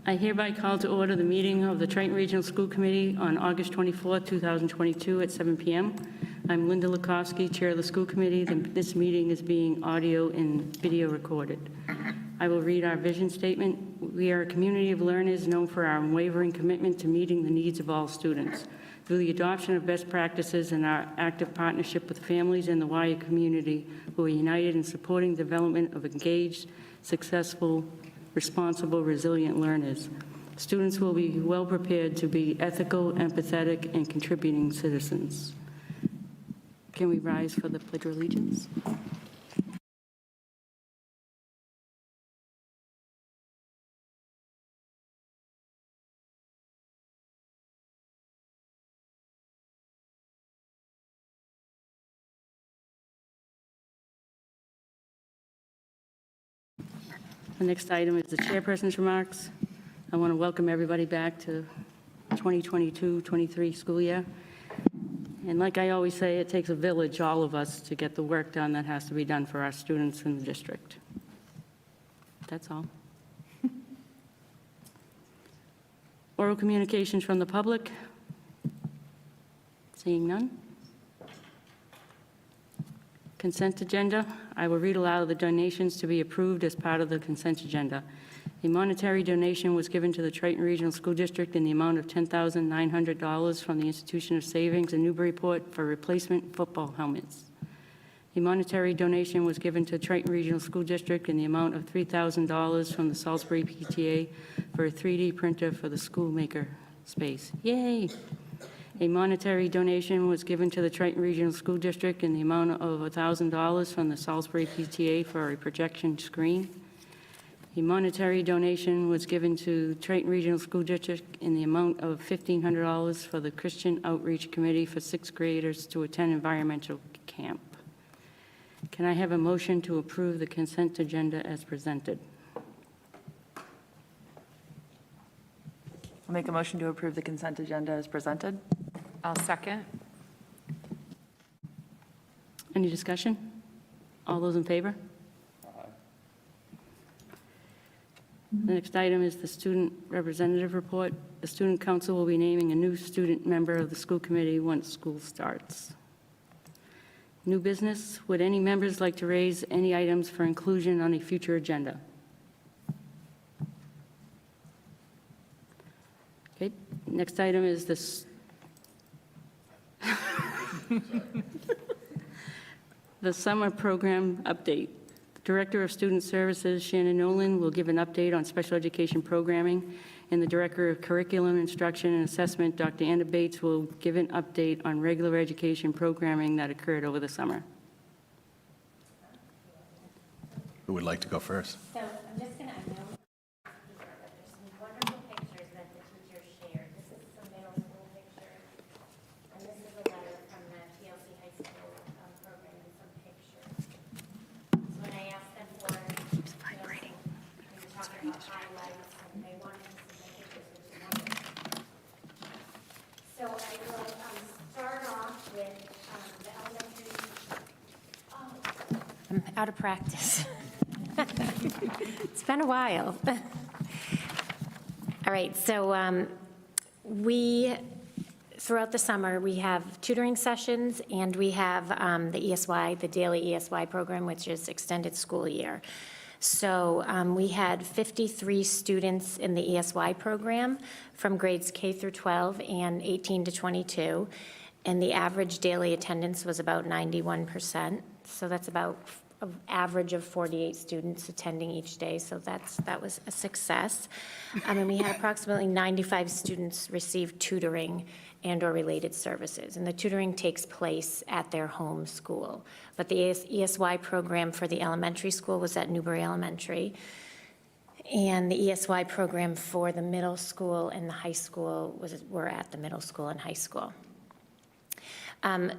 I hereby call to order the meeting of the Triton Regional School Committee on August 24, 2022 at 7 p.m. I'm Linda Lukowski, Chair of the School Committee. This meeting is being audio and video recorded. I will read our vision statement. We are a community of learners known for our unwavering commitment to meeting the needs of all students. Through the adoption of best practices and our active partnership with families in the wider community who are united in supporting the development of engaged, successful, responsible, resilient learners. Students will be well prepared to be ethical, empathetic, and contributing citizens. Can we rise for the Pledge of Allegiance? The next item is the chairperson's remarks. I want to welcome everybody back to 2022-23 school year. And like I always say, it takes a village, all of us, to get the work done that has to be done for our students in the district. That's all. Oral communications from the public. Seeing none. Consent agenda. I will read aloud the donations to be approved as part of the consent agenda. A monetary donation was given to the Triton Regional School District in the amount of $10,900 from the Institution of Savings in Newburyport for replacement football helmets. A monetary donation was given to Triton Regional School District in the amount of $3,000 from the Salisbury PTA for a 3D printer for the school maker space. Yay! A monetary donation was given to the Triton Regional School District in the amount of $1,000 from the Salisbury PTA for a projection screen. A monetary donation was given to Triton Regional School District in the amount of $1,500 for the Christian Outreach Committee for 6th graders to attend environmental camp. Can I have a motion to approve the consent agenda as presented? I'll make a motion to approve the consent agenda as presented. I'll second. Any discussion? All those in favor? The next item is the student representative report. The student council will be naming a new student member of the school committee once school starts. New business. Would any members like to raise any items for inclusion on a future agenda? Okay. Next item is this. The summer program update. Director of Student Services, Shannon Nolan, will give an update on special education programming, and the Director of Curriculum Instruction and Assessment, Dr. Anna Bates, will give an update on regular education programming that occurred over the summer. Who would like to go first? So I'm just going to note that there's some wonderful pictures that the teachers shared. This is some middle school pictures, and this is a letter from the TLC High School program and some pictures. So when I asked them for, we were talking about highlights, and they wanted to see the pictures, which is wonderful. So I will start off with the elementary. Oh, I'm out of practice. It's been a while. All right, so throughout the summer, we have tutoring sessions, and we have the ESY, the daily ESY program, which is extended school year. So we had 53 students in the ESY program from grades K through 12 and 18 to 22, and the average daily attendance was about 91%. So that's about an average of 48 students attending each day, so that was a success. And we had approximately 95 students receive tutoring and or related services, and the tutoring takes place at their home school. But the ESY program for the elementary school was at Newbury Elementary, and the ESY program for the middle school and the high school were at the middle school and high school.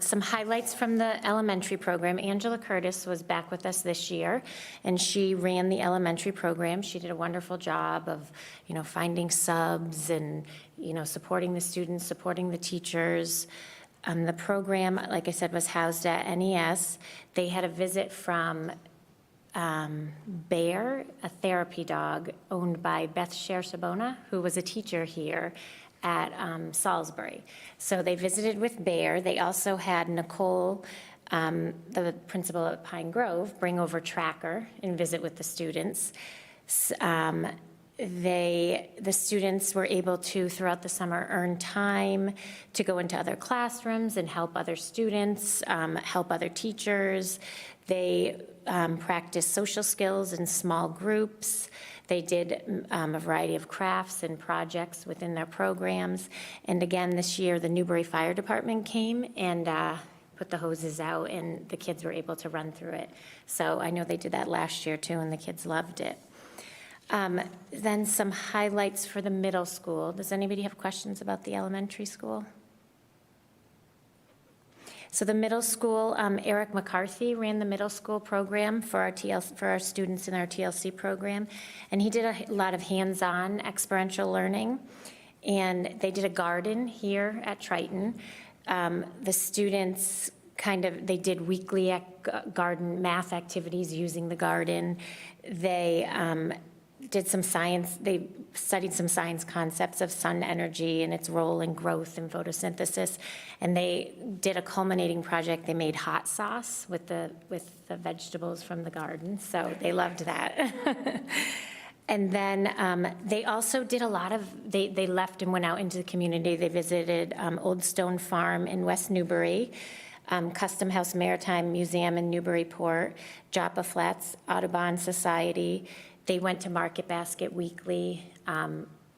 Some highlights from the elementary program. Angela Curtis was back with us this year, and she ran the elementary program. She did a wonderful job of, finding subs and, supporting the students, supporting the teachers. The program, like I said, was housed at NES. They had a visit from Bear, a therapy dog owned by Beth Sher-Sabona, who was a teacher here at Salisbury. So they visited with Bear. They also had Nicole, the principal at Pine Grove, bring over Tracker and visit with the students. The students were able to, throughout the summer, earn time to go into other classrooms and help other students, help other teachers. They practiced social skills in small groups. They did a variety of crafts and projects within their programs. And again, this year, the Newbury Fire Department came and put the hoses out, and the kids were able to run through it. So I know they did that last year too, and the kids loved it. Then some highlights for the middle school. Does anybody have questions about the elementary school? So the middle school, Eric McCarthy ran the middle school program for our students in our TLC program, and he did a lot of hands-on experiential learning. And they did a garden here at Triton. The students they did weekly garden math activities using the garden. They did some science, they studied some science concepts of sun energy and its role in growth and photosynthesis. And they did a culminating project. They made hot sauce with the vegetables from the garden. So they loved that. And then they also did a lot of, they left and went out into the community. They visited Old Stone Farm in West Newbury, Custom House Maritime Museum in Newburyport, Joppa Flats Audubon Society. They went to Market Basket weekly.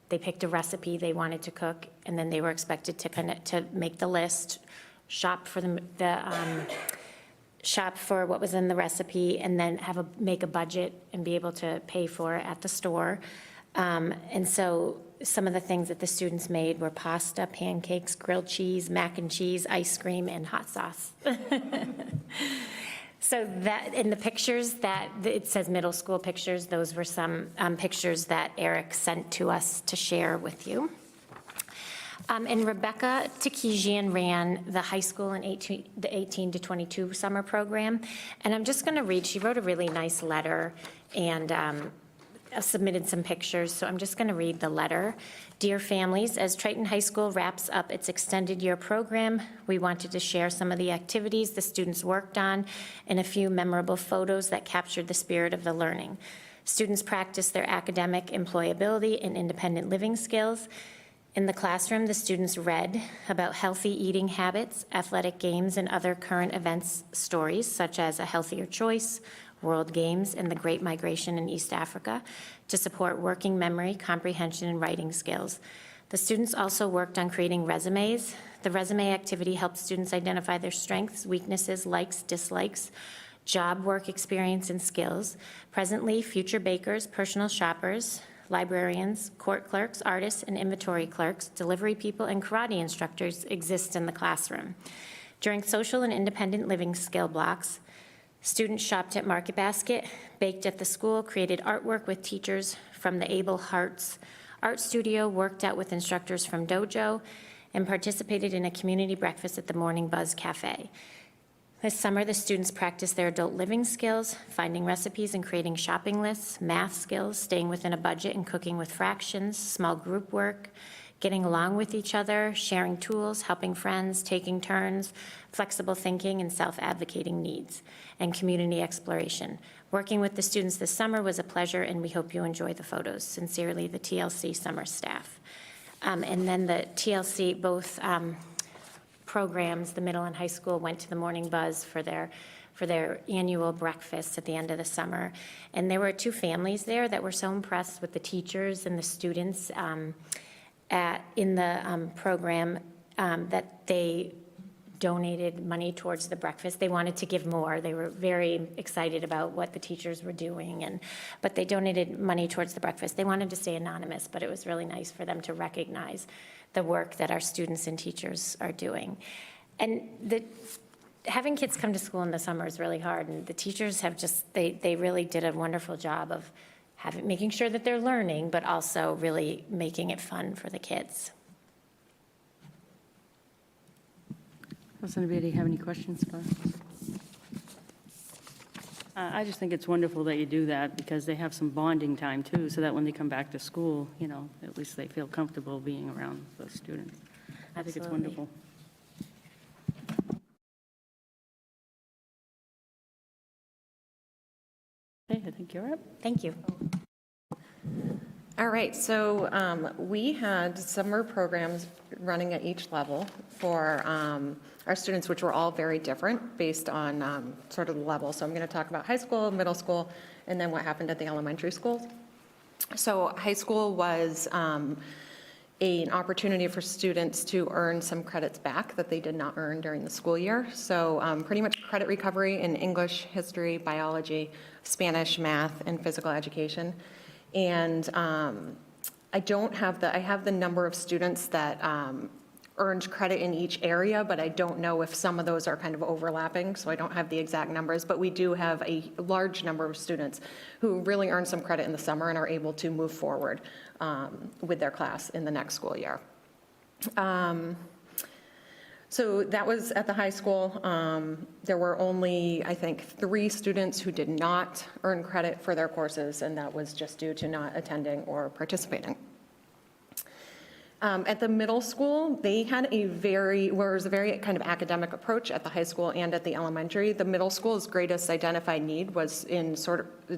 They picked a recipe they wanted to cook, and then they were expected to make the list, shop for shop for what was in the recipe, and then make a budget and be able to pay for it at the store. And so some of the things that the students made were pasta, pancakes, grilled cheese, mac and cheese, ice cream, and hot sauce. So that, in the pictures that, it says middle school pictures, those were some pictures that Eric sent to us to share with you. And Rebecca Takejian ran the high school and the 18 to 22 summer program. And I'm just gonna read, she wrote a really nice letter and submitted some pictures, so I'm just gonna read the letter. Dear families, as Triton High School wraps up its extended year program, we wanted to share some of the activities the students worked on and a few memorable photos that captured the spirit of the learning. Students practiced their academic employability and independent living skills. In the classroom, the students read about healthy eating habits, athletic games, and other current events stories, such as A Healthier Choice, World Games, and the Great Migration in East Africa, to support working memory, comprehension, and writing skills. The students also worked on creating resumes. The resume activity helped students identify their strengths, weaknesses, likes, dislikes, job, work experience, and skills. Presently, future bakers, personal shoppers, librarians, court clerks, artists, and inventory clerks, delivery people, and karate instructors exist in the classroom. During social and independent living skill blocks, students shopped at Market Basket, baked at the school, created artwork with teachers from the Able Hearts Art Studio, worked out with instructors from Dojo, and participated in a community breakfast at the Morning Buzz Cafe. This summer, the students practiced their adult living skills, finding recipes and creating shopping lists, math skills, staying within a budget and cooking with fractions, small group work, getting along with each other, sharing tools, helping friends, taking turns, flexible thinking, and self-advocating needs, and community exploration. Working with the students this summer was a pleasure, and we hope you enjoy the photos. Sincerely, the TLC summer staff. And then the TLC, both programs, the middle and high school, went to the Morning Buzz for their annual breakfast at the end of the summer. And there were two families there that were so impressed with the teachers and the students in the program that they donated money towards the breakfast. They wanted to give more. They were very excited about what the teachers were doing, but they donated money towards the breakfast. They wanted to stay anonymous, but it was really nice for them to recognize the work that our students and teachers are doing. And having kids come to school in the summer is really hard, and the teachers have they really did a wonderful job of making sure that they're learning, but also really making it fun for the kids. Does anybody have any questions for us? I just think it's wonderful that you do that, because they have some bonding time, too, so that when they come back to school, you know, at least they feel comfortable being around those students. I think it's Absolutely. wonderful. Okay, I think you're up. Thank you. All right, so we had summer programs running at each level for our students, which were all very different based on sort of the level. So I'm going to talk about high school, middle school, and then what happened at the elementary schools. So high school was an opportunity for students to earn some credits back that they did not earn during the school year. So pretty much credit recovery in English, history, biology, Spanish, math, and physical education. And I have the number of students that earned credit in each area, but I don't know if some of those are kind of overlapping, so I don't have the exact numbers. But we do have a large number of students who really earn some credit in the summer and are able to move forward with their class in the next school year. So that was at the high school. There were only, I think, 3 students who did not earn credit for their courses, and that was just due to not attending or participating. At the middle school, they had it was a very kind of academic approach at the high school and at the elementary. The middle school's greatest identified need was in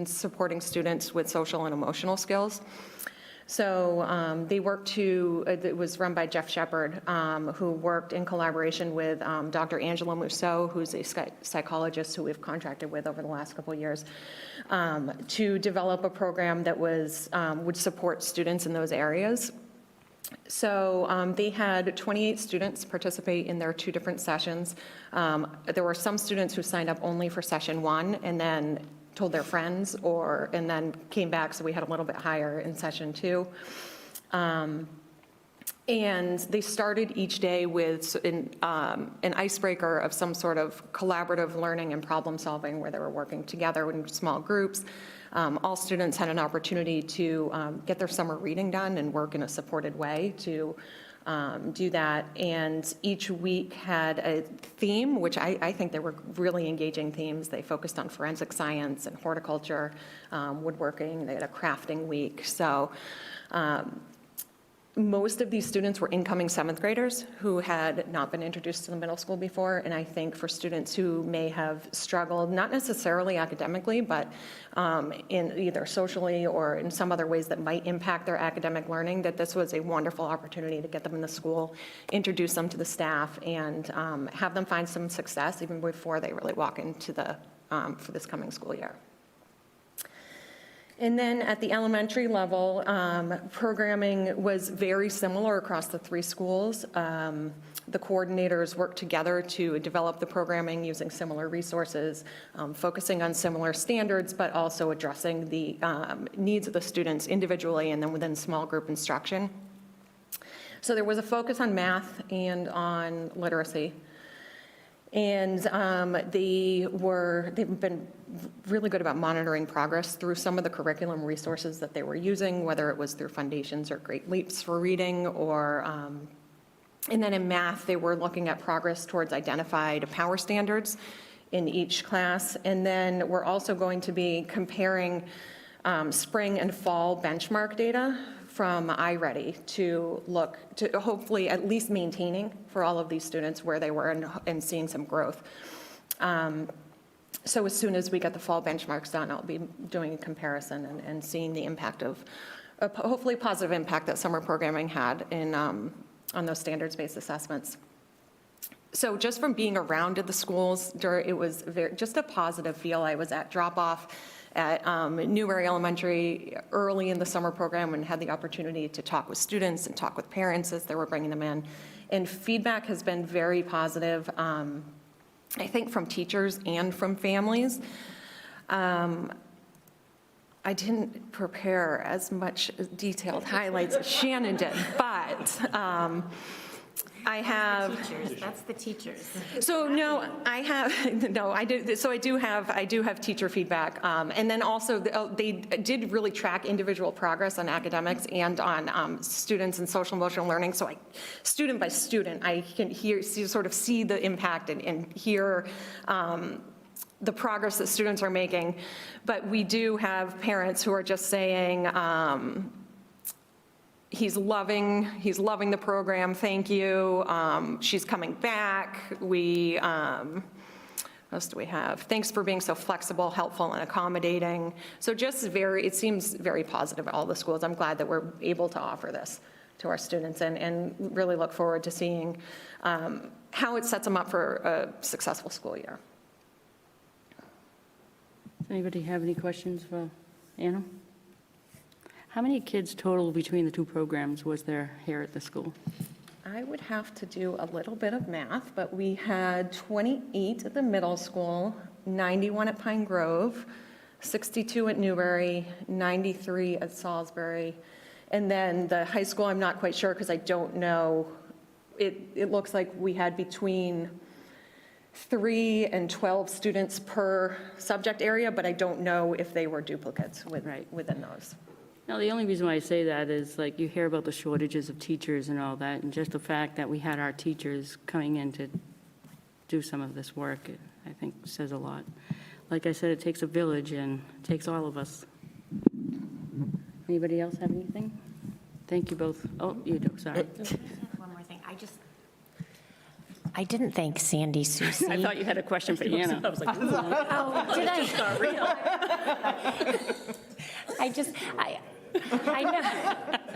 supporting students with social and emotional skills. So they worked it was run by Jeff Shepard, who worked in collaboration with Dr. Angela Mousseau, who's a psychologist who we've contracted with over the last couple of years, to develop a program that would support students in those areas. So they had 28 students participate in their 2 different sessions. There were some students who signed up only for session 1 and then told their friends, and then came back, so we had a little bit higher in session 2. And they started each day with an icebreaker of some sort of collaborative learning and problem solving where they were working together in small groups. All students had an opportunity to get their summer reading done and work in a supported way to do that. And each week had a theme, which I think they were really engaging themes. They focused on forensic science and horticulture, woodworking. They had a crafting week. So most of these students were incoming 7th graders who had not been introduced to the middle school before. And I think for students who may have struggled, not necessarily academically, but in either socially or in some other ways that might impact their academic learning, that this was a wonderful opportunity to get them in the school, introduce them to the staff, and have them find some success even before they really walk into for this coming school year. And then at the elementary level, programming was very similar across the 3 schools. The coordinators worked together to develop the programming using similar resources, focusing on similar standards, but also addressing the needs of the students individually and then within small group instruction. So there was a focus on math and on literacy. And they've been really good about monitoring progress through some of the curriculum resources that they were using, whether it was through Foundations or Great Leaps for Reading, or and then in math, they were looking at progress towards identified power standards in each class. And then we're also going to be comparing spring and fall benchmark data from iReady to look to hopefully at least maintaining for all of these students where they were and seeing some growth. So as soon as we get the fall benchmarks done, I'll be doing a comparison and seeing the impact of hopefully positive impact that summer programming had in on those standards-based assessments. So just from being around at the schools, it was just a positive feel. I was at drop-off at Newberry Elementary early in the summer program and had the opportunity to talk with students and talk with parents as they were bringing them in. And feedback has been very positive, I think from teachers and from families. I didn't prepare as much detailed highlights as Shannon did, but I have. That's the teachers. So no, I have, no, I do. So I do have teacher feedback. And then also they did really track individual progress on academics and on students and social emotional learning. So student by student, I can see the impact and hear the progress that students are making. But we do have parents who are just saying, he's loving the program, thank you. She's coming back. What else do we have? Thanks for being so flexible, helpful, and accommodating. So just it seems very positive at all the schools. I'm glad that we're able to offer this to our students and really look forward to seeing how it sets them up for a successful school year. Does anybody have any questions for Anna? How many kids total between the two programs was there here at the school? I would have to do a little bit of math, but we had 28 at the middle school, 91 at Pine Grove, 62 at Newbury, 93 at Salisbury. And then the high school, I'm not quite sure because I don't know. It looks like we had between 3 and 12 students per subject area, but I don't know if they were duplicates within those. Now, the only reason why I say that is, like, you hear about the shortages of teachers and all that, and just the fact that we had our teachers coming in to do some of this work, I think says a lot. Like I said, it takes a village, and it takes all of us. Anybody else have anything? Thank you both. Oh, you do, sorry. One more thing, I didn't thank Sandy Susie. I thought you had a question for Anna. I was like, Oh, did I? I know.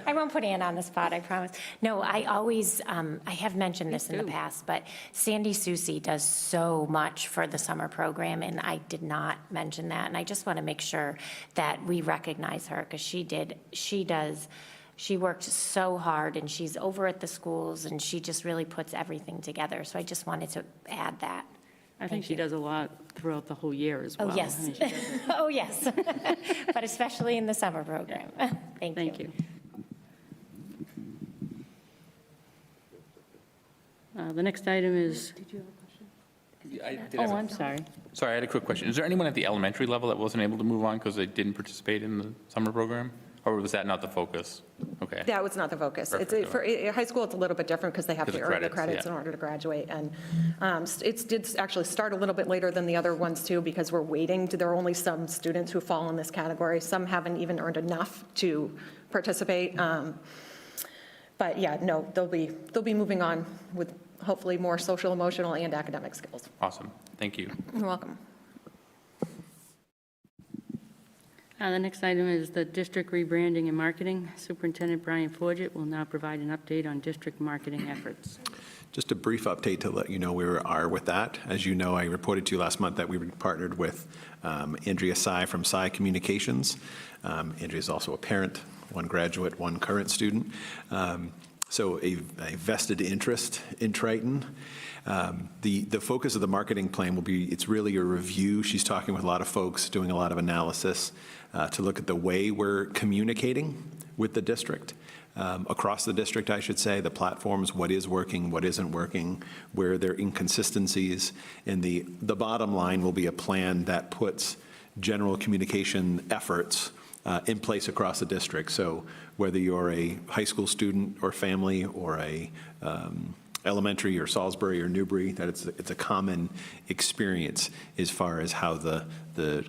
I won't put Anna on the spot, I promise. No, I always, I have mentioned this in the past, but Sandy Susie does so much for the summer program, and I did not mention that. And I just want to make sure that we recognize her, because she worked so hard, and she's over at the schools, and she just really puts everything together. So I just wanted to add that. I think she does a lot throughout the whole year as well. Oh, yes. I mean, she does it. Oh, yes. But especially in the summer program. Thank you. Thank you. The next item is, Did you have a question? I did have oh, a- I'm sorry. Sorry, I had a quick question. Is there anyone at the elementary level that wasn't able to move on because they didn't participate in the summer program? Or was that not the focus? Okay. That was not the focus. Perfect. For high school, it's a little bit different because they have to Because of earn the credits, credits yeah. in order to graduate. And it did actually start a little bit later than the other ones too, because we're waiting. There are only some students who fall in this category. Some haven't even earned enough to participate. But yeah, no, they'll be moving on with hopefully more social, emotional, and academic skills. Awesome. Thank you. You're welcome. The next item is the district rebranding and marketing. Superintendent Brian Forget will now provide an update on district marketing efforts. Just a brief update to let you know where we are with that. As you know, I reported to you last month that we partnered with Andrea Sy from Sy Communications. Andrea is also a parent, one graduate, one current student. So a vested interest in Triton. The focus of the marketing plan will be, it's really a review. She's talking with a lot of folks, doing a lot of analysis to look at the way we're communicating with the district, across the district, I should say, the platforms, what is working, what isn't working, where there are inconsistencies. And the bottom line will be a plan that puts general communication efforts in place across the district. So whether you're a high school student or family or a elementary or Salisbury or Newbury, that it's a common experience as far as how the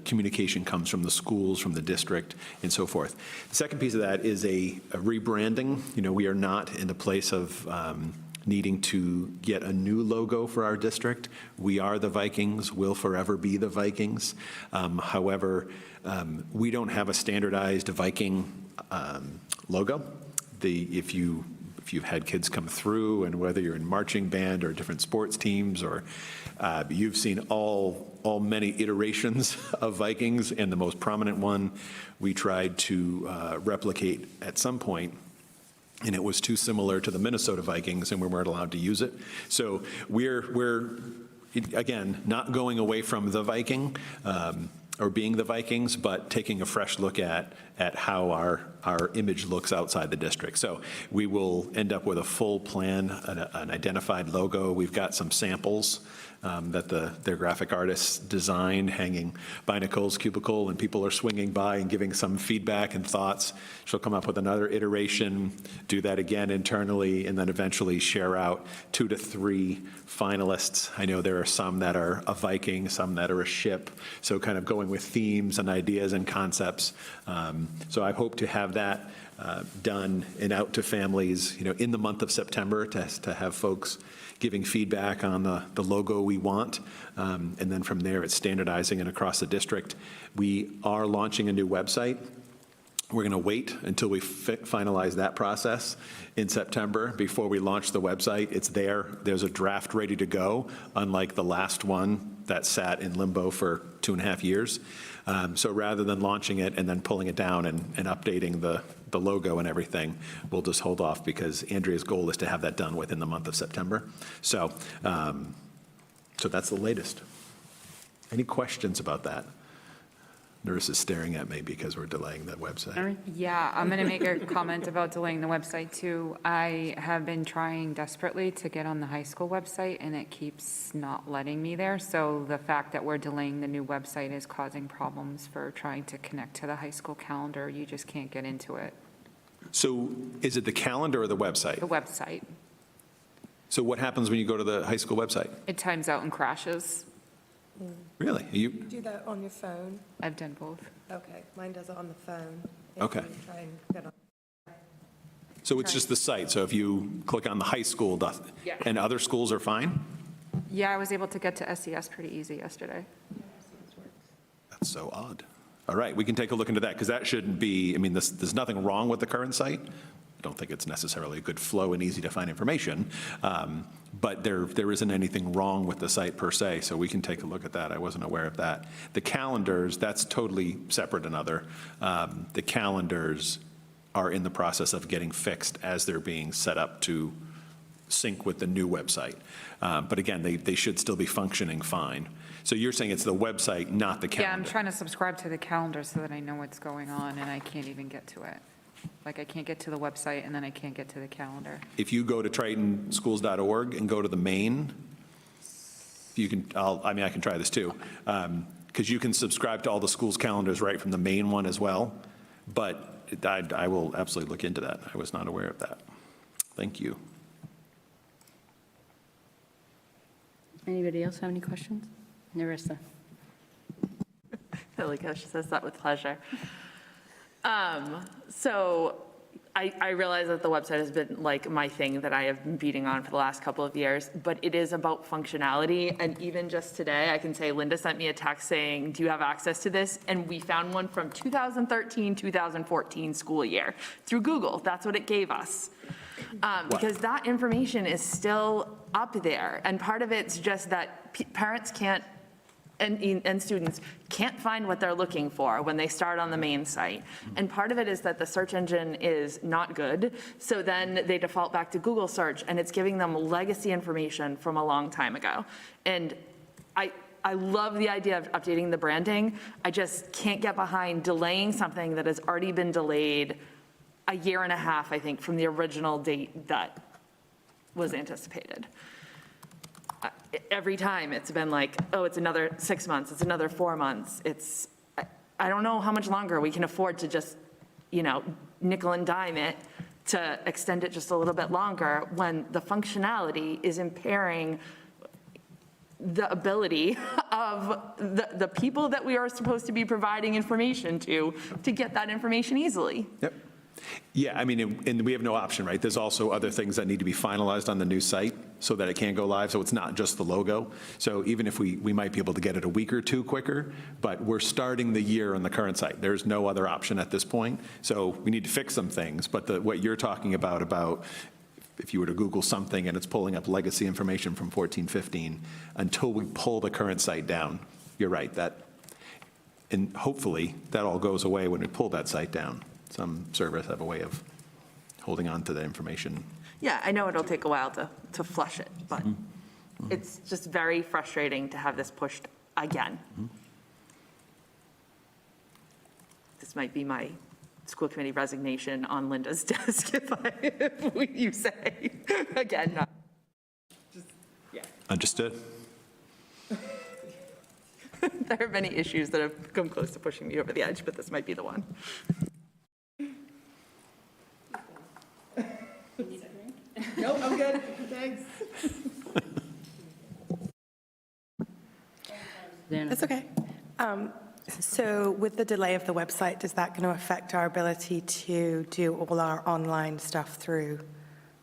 communication comes from the schools, from the district, and so forth. The second piece of that is a rebranding. You know, we are not in the place of needing to get a new logo for our district. We are the Vikings, will forever be the Vikings. However, we don't have a standardized Viking logo. If you've had kids come through, and whether you're in marching band or different sports teams, or you've seen many iterations of Vikings, and the most prominent one we tried to replicate at some point, and it was too similar to the Minnesota Vikings, and we weren't allowed to use it. So we're again, not going away from the Viking, or being the Vikings, but taking a fresh look at how our image looks outside the district. So we will end up with a full plan, an identified logo. We've got some samples that their graphic artists designed, hanging by Nicole's cubicle, and people are swinging by and giving some feedback and thoughts. She'll come up with another iteration, do that again internally, and then eventually share out 2 to 3 finalists. I know there are some that are a Viking, some that are a ship, so kind of going with themes and ideas and concepts. So I hope to have that done and out to families, in the month of September to have folks giving feedback on the logo we want. And then from there, it's standardizing it across the district. We are launching a new website. We're going to wait until we finalize that process in September before we launch the website. It's there. There's a draft ready to go, unlike the last one that sat in limbo for 2.5 years. So rather than launching it and then pulling it down and updating the logo and everything, we'll just hold off because Andrea's goal is to have that done within the month of September. So, so that's the latest. Any questions about that? Nurse is staring at me because we're delaying the website. Erin? Yeah, I'm going to make a comment about delaying the website too. I have been trying desperately to get on the high school website and it keeps not letting me there. So the fact that we're delaying the new website is causing problems for trying to connect to the high school calendar. You just can't get into it. So is it the calendar or the website? The website, So what happens when you go to the high school website? it times out and crashes. Really? You, Do that on your phone? I've done both. Okay, mine does it on the phone. Okay. If you try and get on. so it's just the site. So if you click on the high school, Yeah. and other schools are fine? Yeah, I was able to get to SES pretty easy yesterday. That's so odd. All right, we can take a look into that, because that shouldn't be, I mean, there's nothing wrong with the current site. I don't think it's necessarily a good flow and easy to find information, but there isn't anything wrong with the site per se, so we can take a look at that. I wasn't aware of that. The calendars, that's totally separate and other. The calendars are in the process of getting fixed as they're being set up to sync with the new website. But again, they should still be functioning fine. So you're saying it's the website, not the calendar? Yeah, I'm trying to subscribe to the calendar so that I know what's going on, and I can't even get to it. Like, I can't get to the website, and then I can't get to the calendar. If you go to TritonSchools.org and go to the main, you can, I can try this too, because you can subscribe to all the schools' calendars right from the main one as well, but I will absolutely look into that. I was not aware of that. Thank you. Anybody else have any questions? Narissa? I like how she says that with pleasure. So I realize that the website has been like my thing that I have been beating on for the last couple of years, but it is about functionality. And even just today, I can say Linda sent me a text saying, do you have access to this? And we found one from 2013, 2014 school year through Google. That's what it gave us. Because that information is still up there. And part of it's just that parents can't and students can't find what they're looking for when they start on the main site. And part of it is that the search engine is not good, so then they default back to Google search, and it's giving them legacy information from a long time ago. And I love the idea of updating the branding. I just can't get behind delaying something that has already been delayed a year and a half, I think, from the original date that was anticipated. Every time it's been like, oh, it's another 6 months, it's another 4 months. I don't know how much longer we can afford to just, nickel and dime it to extend it just a little bit longer when the functionality is impairing the ability of the people that we are supposed to be providing information to get that information easily. Yep. Yeah, I mean, and we have no option, right? There's also other things that need to be finalized on the new site so that it can go live, so it's not just the logo. So even if we might be able to get it a week or two quicker, but we're starting the year on the current site. There's no other option at this point. So we need to fix some things, but what you're talking about if you were to Google something and it's pulling up legacy information from 14, 15, until we pull the current site down, you're right, and hopefully that all goes away when we pull that site down. Some servers have a way of holding on to the information. Yeah, I know it'll take a while to flush it, but it's just very frustrating to have this pushed again. might be my school committee resignation on Linda's desk if you say, again, not. Understood. There are many issues that have come close to pushing me over the edge, but this might be the one. Nope, I'm good, thanks. Then That's okay. So with the delay of the website, is that going to affect our ability to do all our online stuff through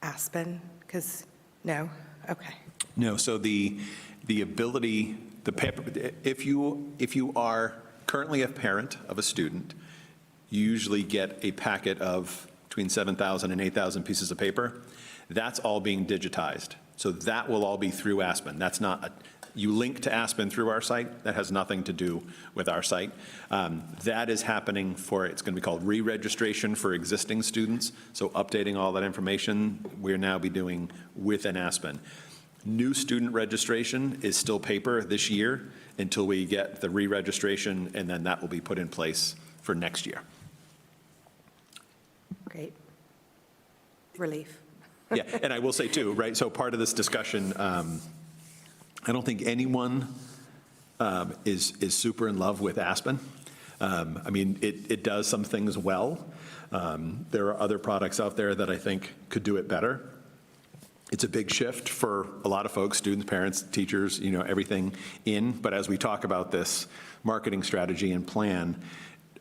Aspen? Because, no? Okay. No, so the ability, the paper, if you are currently a parent of a student, you usually get a packet of between 7,000 and 8,000 pieces of paper. That's all being digitized. So that will all be through Aspen. That's not, you link to Aspen through our site. That has nothing to do with our site. That is happening for, it's going to be called re-registration for existing students. So updating all that information, we'll now be doing within Aspen. New student registration is still paper this year until we get the re-registration, and then that will be put in place for next year. Great. Relief. Yeah, and I will say too, right, so part of this discussion, I don't think anyone is super in love with Aspen. I mean, it does some things well. There are other products out there that I think could do it better. It's a big shift for a lot of folks, students, parents, teachers, you know, everything in. But as we talk about this marketing strategy and plan,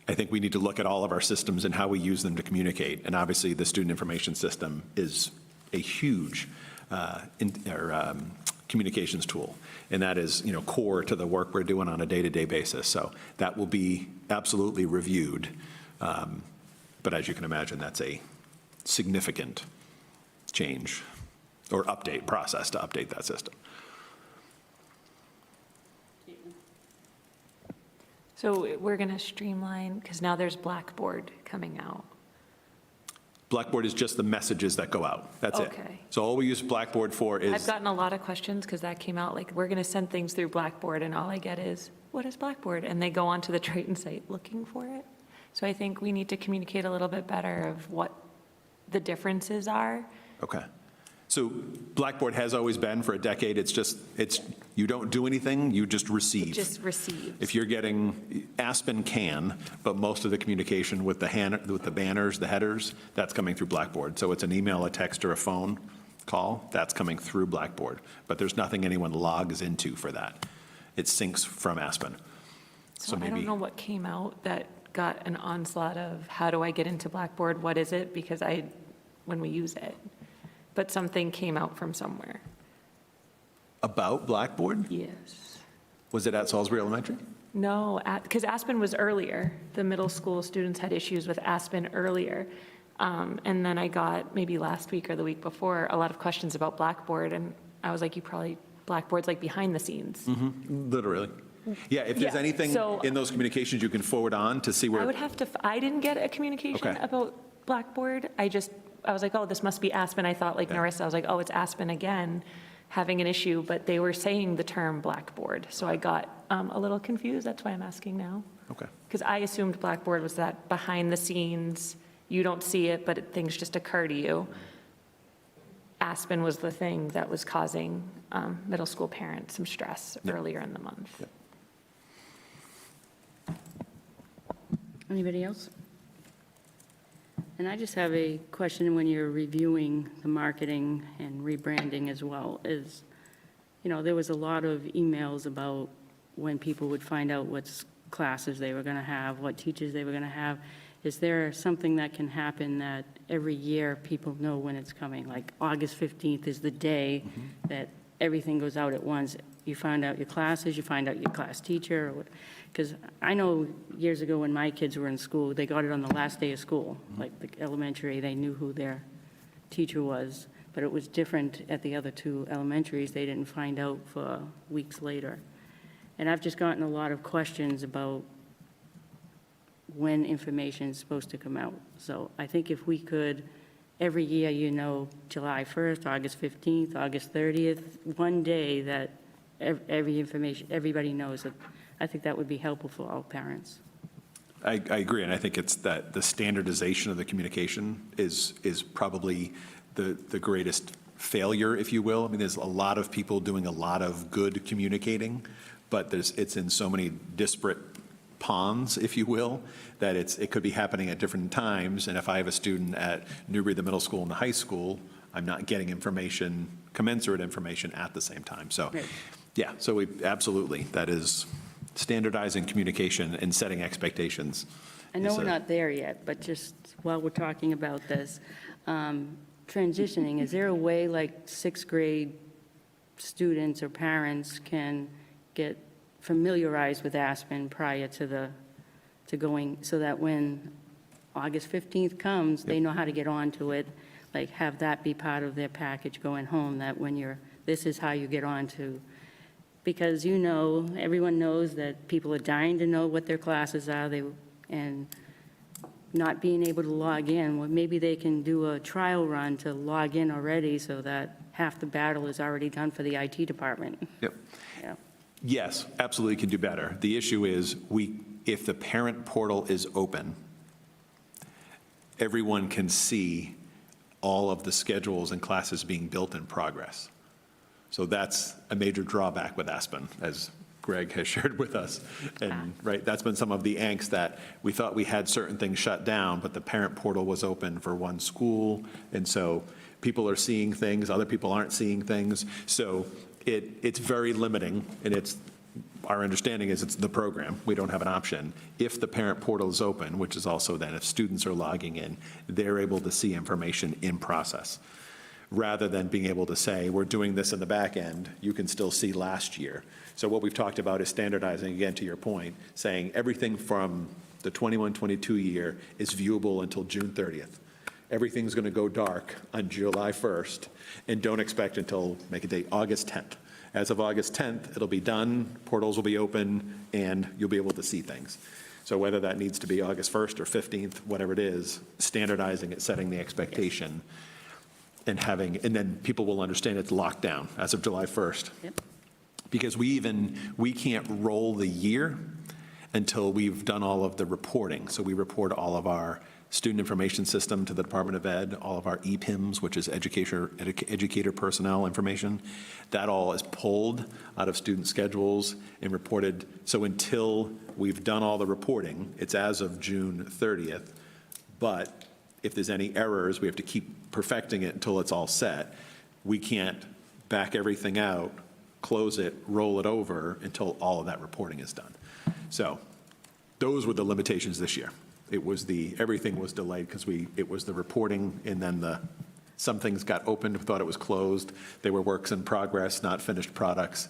I think we need to look at all of our systems and how we use them to communicate. And obviously, the student information system is a huge communications tool. And that is, you know, core to the work we're doing on a day-to-day basis. So that will be absolutely reviewed. But as you can imagine, that's a significant change or update process to update that system. So we're going to streamline, because now there's Blackboard coming out. Blackboard is just the messages that go out. That's it. Okay. So all we use Blackboard for I've is, gotten a lot of questions because that came out, like, we're going to send things through Blackboard, and all I get is, what is Blackboard? And they go onto the Triton site looking for it. So I think we need to communicate a little bit better of what the differences are. okay. So Blackboard has always been for a decade, you don't do anything, you just receive. Just receive. If you're getting, Aspen can, but most of the communication with the banners, the headers, that's coming through Blackboard. So it's an email, a text, or a phone call, that's coming through Blackboard. But there's nothing anyone logs into for that. It syncs from Aspen. So I maybe don't know what came out that got an onslaught of, how do I get into Blackboard? What is it? Because when we use it. But something came out from somewhere. About Blackboard? Yes. Was it at Salisbury Elementary? No, because Aspen was earlier. The middle school students had issues with Aspen earlier. And then I got, maybe last week or the week before, a lot of questions about Blackboard. And I was like, Blackboard's like behind the scenes. Literally. Yeah, if there's Yeah, anything so- in those communications you can forward on to see where. I would have to, I didn't get a communication Okay. about Blackboard. I was like, oh, this must be Aspen. I thought like Okay. Narissa, I was like, oh, it's Aspen again, having an issue, but they were saying the term Blackboard. So I got a little confused. That's why I'm asking now. Okay. Because I assumed Blackboard was that behind the scenes, you don't see it, but things just occur to you. Aspen was the thing that was causing middle school parents some stress earlier in the month. Yep. Anybody else? And I just have a question when you're reviewing the marketing and rebranding as well, is, you know, there was a lot of emails about when people would find out what classes they were going to have, what teachers they were going to have. Is there something that can happen that every year people know when it's coming? Like August 15th is the day that everything goes out at once. You find out your classes, you find out your class teacher, because I know years ago when my kids were in school, they got it on the last day of school, like the elementary, they knew who their teacher was, but it was different at the other two elementaries, they didn't find out for weeks later. And I've just gotten a lot of questions about when information is supposed to come out. So I think if we could, every year, you know, July 1st, August 15th, August 30th, one day that every information, everybody knows that, I think that would be helpful for all parents. I agree, and I think it's that the standardization of the communication is probably the greatest failure, if you will. I mean, there's a lot of people doing a lot of good communicating, but it's in so many disparate ponds, if you will, that it could be happening at different times. And if I have a student at Newbury, the middle school, and the high school, I'm not getting information, commensurate information at the same time. So, Right. yeah, so we absolutely, that is standardizing communication and setting expectations. I know is we're a- not there yet, but just while we're talking about this, transitioning, is there a way like sixth grade students or parents can get familiarized with Aspen prior to going, so that when August 15th comes, they know how to get onto it, like have that be part of their package going home, that when this is how you get on to, because everyone knows that people are dying to know what their classes are, and not being able to log in, well, maybe they can do a trial run to log in already so that half the battle is already done for the IT department. Yep. Yeah. Yes, absolutely can do better. The issue is if the parent portal is open, everyone can see all of the schedules and classes being built in progress. So that's a major drawback with Aspen, as Greg has shared with us. And right, that's been some of the angst, that we thought we had certain things shut down, but the parent portal was open for one school. And so people are seeing things, other people aren't seeing things. So it's very limiting, and our understanding is it's the program. We don't have an option. If the parent portal is open, which is also then if students are logging in, they're able to see information in process, rather than being able to say, we're doing this in the back end, you can still see last year. So what we've talked about is standardizing, again, to your point, saying everything from the 21-22 year is viewable until June 30th. Everything's going to go dark on July 1st, and don't expect until, make a date, August 10th. As of August 10th, it'll be done, portals will be open, and you'll be able to see things. So whether that needs to be August 1st or 15th, whatever it is, standardizing it, setting the expectation, and then people will understand it's locked down as of July 1st. Yep. Because we can't roll the year until we've done all of the reporting. So we report all of our student information system to the Department of Ed, all of our EPIMs, which is educator personnel information. That all is pulled out of student schedules and reported. So until we've done all the reporting, it's as of June 30th. But if there's any errors, we have to keep perfecting it until it's all set. We can't back everything out, close it, roll it over until all of that reporting is done. So those were the limitations this year. Everything was delayed because it was the reporting, and then some things got opened, thought it was closed. They were works in progress, not finished products,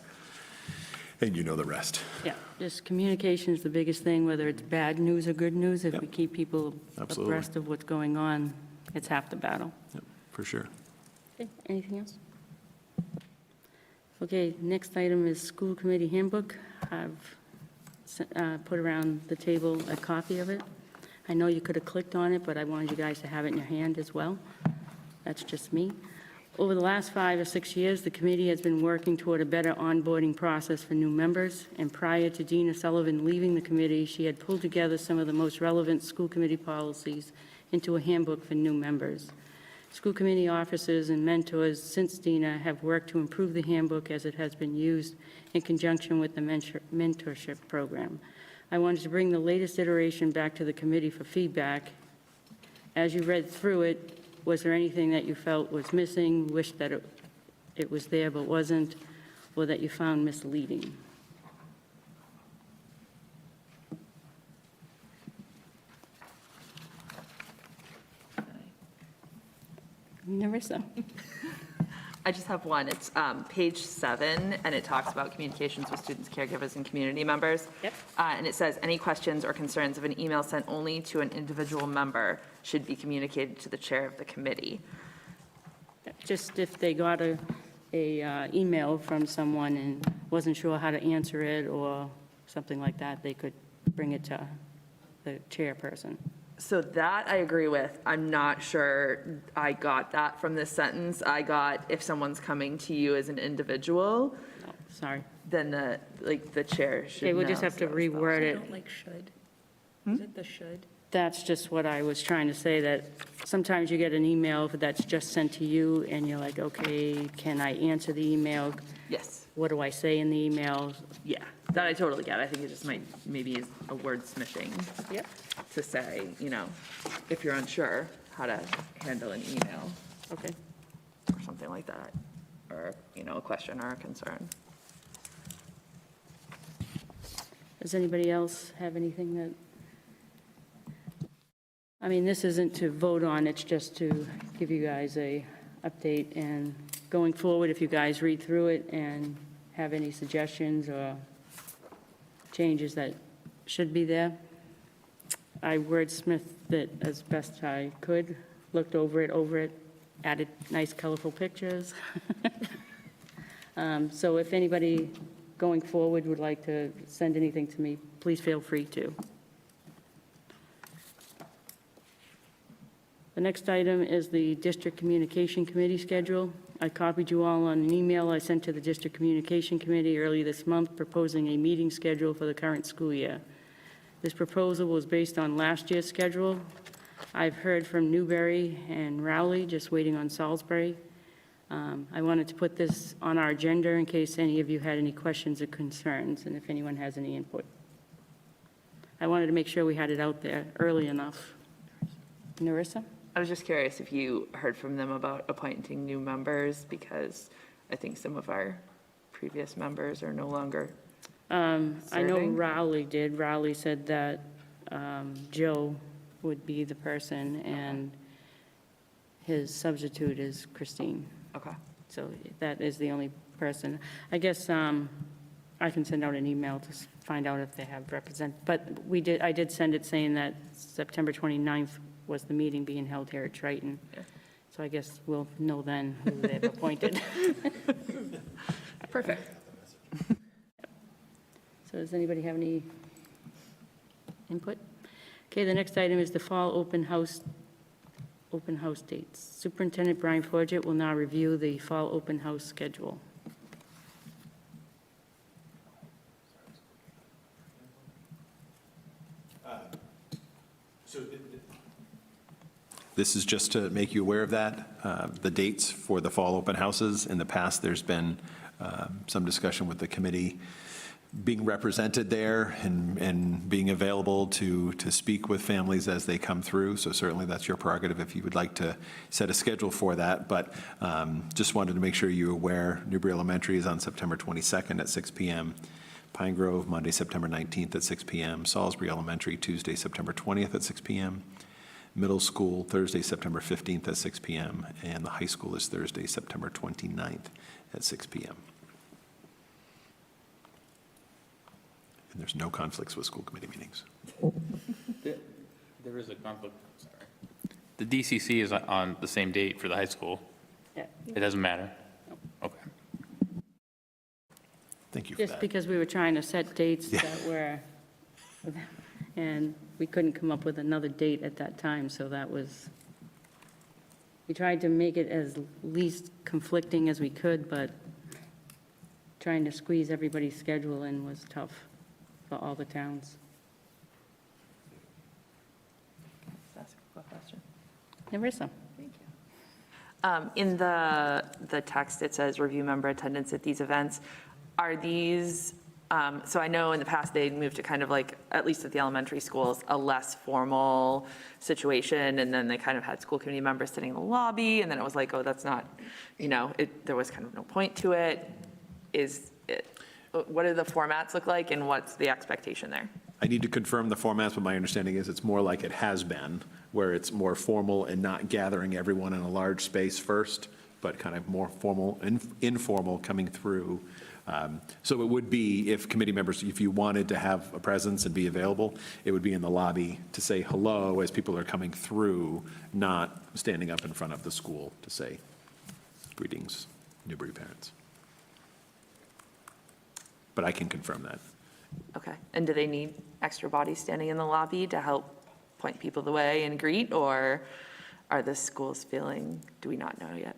and you know the rest. Yeah, just communication is the biggest thing, whether it's bad news or good news. If we keep people Absolutely. abreast of what's going on, it's half the battle. Yep, for sure. Okay, anything else? Okay, next item is school committee handbook. I've put around the table a copy of it. I know you could have clicked on it, but I wanted you guys to have it in your hand as well. That's just me. Over the last 5 or 6 years, the committee has been working toward a better onboarding process for new members, and prior to Dina Sullivan leaving the committee, she had pulled together some of the most relevant school committee policies into a handbook for new members. School committee officers and mentors since Dina have worked to improve the handbook as it has been used in conjunction with the mentorship program. I wanted to bring the latest iteration back to the committee for feedback. As you read through it, was there anything that you felt was missing, wished that it was there but wasn't, or that you found misleading? Marissa? I just have one. It's page 7, and it talks about communications with students, caregivers, and community members. Yep. And it says, any questions or concerns of an email sent only to an individual member should be communicated to the chair of the committee. Just if they got a email from someone and wasn't sure how to answer it or something like that, they could bring it to the chairperson. So that I agree with. I'm not sure I got that from this sentence. I got, if someone's coming to you as an individual, Oh, sorry. then the chair should Okay, we'll know. just have to reword it. Like should. Is it the should? That's just what I was trying to say, that sometimes you get an email that's just sent to you, and you're like, okay, can I answer the email? Yes. What do I say in the email? Yeah, that I totally get. I think it just might, maybe is a wordsmithing Yep. to say, if you're unsure how to handle an email Okay. or something like that, or, a question or a concern. Does anybody else have anything that, I mean, this isn't to vote on, it's just to give you guys a update, and going forward, if you guys read through it and have any suggestions or changes that should be there, I wordsmithed it as best I could, looked over it, added nice colorful pictures. So if anybody going forward would like to send anything to me, please feel free to. The next item is the District Communication Committee schedule. I copied you all on an email I sent to the District Communication Committee early this month proposing a meeting schedule for the current school year. This proposal was based on last year's schedule. I've heard from Newbury and Rowley, just waiting on Salisbury. I wanted to put this on our agenda in case any of you had any questions or concerns, and if anyone has any input. I wanted to make sure we had it out there early enough. Narissa? I was just curious if you heard from them about appointing new members, because I think some of our previous members are no longer I know serving. Rowley did. Rowley said that Joe would be the person, and his substitute is Christine. Okay. So that is the only person. I guess I can send out an email to find out if they have but I did send it saying that September 29th was the meeting being held here at Triton. Yeah. So I guess we'll know then who they've appointed. Perfect. So does anybody have any input? Okay, the next item is the fall open house dates. Superintendent Brian Forget will now review the fall open house schedule. This is just to make you aware of that. The dates for the fall open houses, in the past, there's been some discussion with the committee being represented there and being available to speak with families as they come through. So certainly that's your prerogative if you would like to set a schedule for that. But just wanted to make sure you're aware, Newbury Elementary is on September 22nd at 6 p.m. Pine Grove, Monday, September 19th at 6 p.m. Salisbury Elementary, Tuesday, September 20th at 6 p.m. Middle School, Thursday, September 15th at 6 p.m. And the high school is Thursday, September 29th at 6 p.m. And there's no conflicts with school committee meetings. There is a conflict, sorry. The DCC is on the same date for the high school. Yeah. It doesn't matter? Okay. Thank you for Just that. because we were trying to set dates Yeah. that were, and we couldn't come up with another date at that time, so that was, we tried to make it as least conflicting as we could, but trying to squeeze everybody's schedule in was tough for all the towns. Let's ask a question. Narissa? In the text, it says review member attendance at these events. Are these, so I know in the past they moved to kind of like, at least at the elementary schools, a less formal situation, and then they kind of had school committee members sitting in the lobby, and then it was like, oh, that's not, there was kind of no point to it. What do the formats look like, and what's the expectation there? I need to confirm the formats, but my understanding is it's more like it has been, where it's more formal and not gathering everyone in a large space first, but kind of more formal and informal coming through. So it would be, if committee members, if you wanted to have a presence and be available, it would be in the lobby to say hello as people are coming through, not standing up in front of the school to say, greetings, Newbury parents. But I can confirm that. Okay, and do they need extra bodies standing in the lobby to help point people the way and greet, or are the schools feeling, do we not know yet?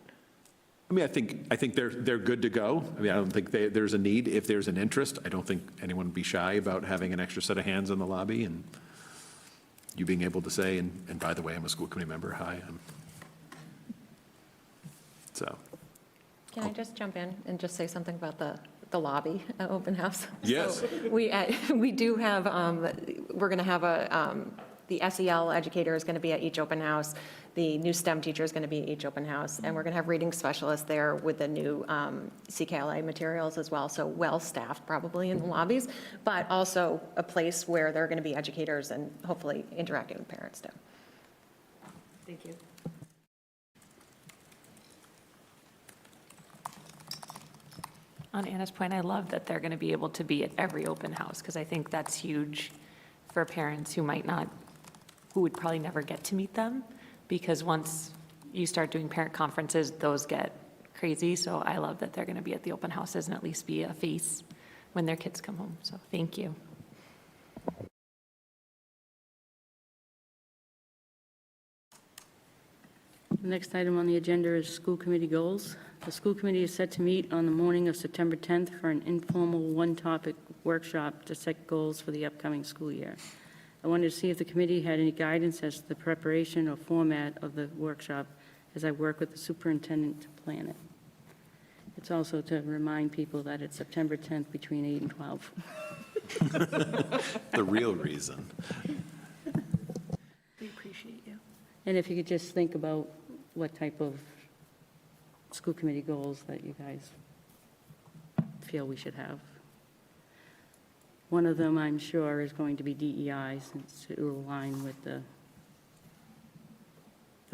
I mean, I think they're good to go. I mean, I don't think there's a need. If there's an interest, I don't think anyone would be shy about having an extra set of hands in the lobby. And you being able to say, and by the way, I'm a school committee member, hi, so. Can I just jump in and just say something about the lobby at open house? Yes. So we do have, we're going to have the SEL educator is going to be at each open house. The new STEM teacher is going to be at each open house. And we're going to have reading specialists there with the new Ckla materials as well. So well-staffed probably in the lobbies, but also a place where there are going to be educators and hopefully interacting with parents too. Thank you. On Anna's point, I love that they're going to be able to be at every open house, because I think that's huge for parents who would probably never get to meet them, because once you start doing parent conferences, those get crazy. So I love that they're going to be at the open houses and at least be a face when their kids come home. So thank you. The next item on the agenda is school committee goals. The school committee is set to meet on the morning of September 10th for an informal one-topic workshop to set goals for the upcoming school year. I wanted to see if the committee had any guidance as to the preparation or format of the workshop as I work with the superintendent to plan it. It's also to remind people that it's September 10th between 8 and 12. The real reason. We appreciate you. And if you could just think about what type of school committee goals that you guys feel we should have. One of them, I'm sure, is going to be DEI, since it will align with the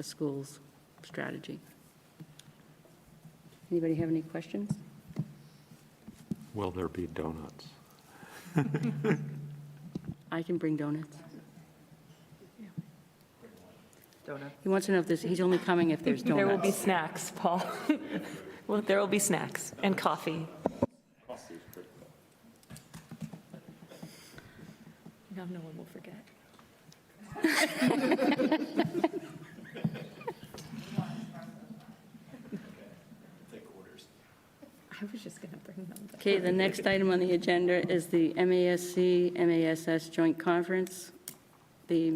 school's strategy. Anybody have any questions? Will there be donuts? I can bring donuts. Donut. He wants to know if he's only coming if there's donuts. There will be snacks, Paul. Well, there will be snacks and coffee. Now no one will forget. I was just going to bring them. Okay, the next item on the agenda is the MASC-MASS Joint Conference. The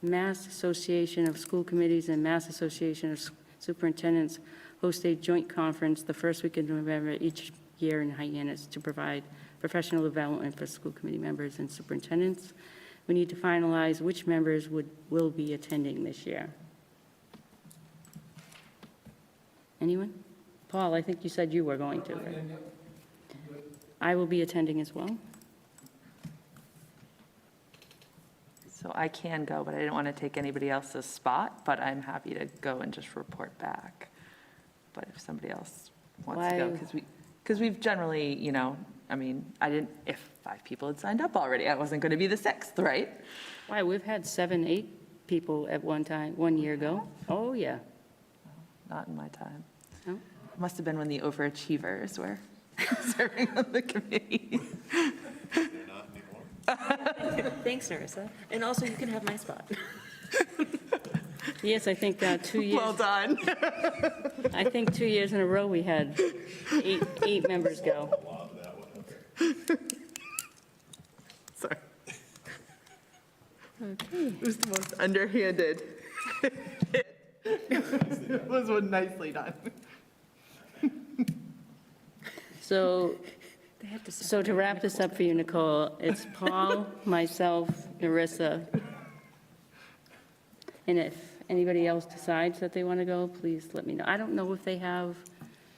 Mass Association of School Committees and Mass Association of Superintendents host a joint conference the first week of November each year in Hyannis to provide professional development for school committee members and superintendents. We need to finalize which members will be attending this year. Anyone? Paul, I think you said you were going to. Right? I will be attending as well. So I can go, but I didn't want to take anybody else's spot, but I'm happy to go and just report back. But if somebody else wants to go, because we've generally, if 5 people had signed up already, I wasn't going to be the 6th, right? Why, we've had 7, 8 people at one year ago. Oh, yeah. Not in my time. No? Must have been when the overachievers were serving on the committee. Thanks, Narissa. And also, you can have my spot. Yes, I think 2 years. Well done. I think 2 years in a row, we had eight members go. Sorry. It was the most underhanded. It was one nicely done. So to wrap this up for you, Nicole, it's Paul, myself, Narissa. And if anybody else decides that they want to go, please let me know. I don't know if they have,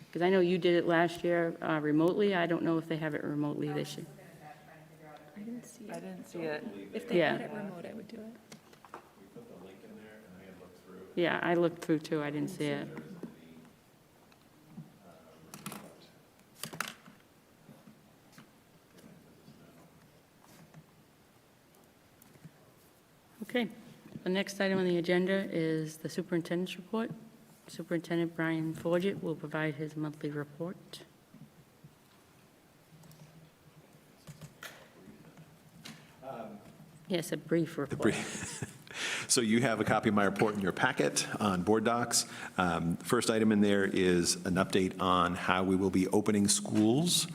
because I know you did it last year remotely. I don't know if they have it remotely this year. I didn't see it. I didn't see it. If they Yeah. had it remote, I would do it. Yeah, I looked through too. I didn't see it. Okay, the next item on the agenda is the superintendent's report. Superintendent Brian Forget will provide his monthly report. Yes, a brief report. So you have a copy of my report in your packet on board docs. First item in there is an update on how we will be opening schools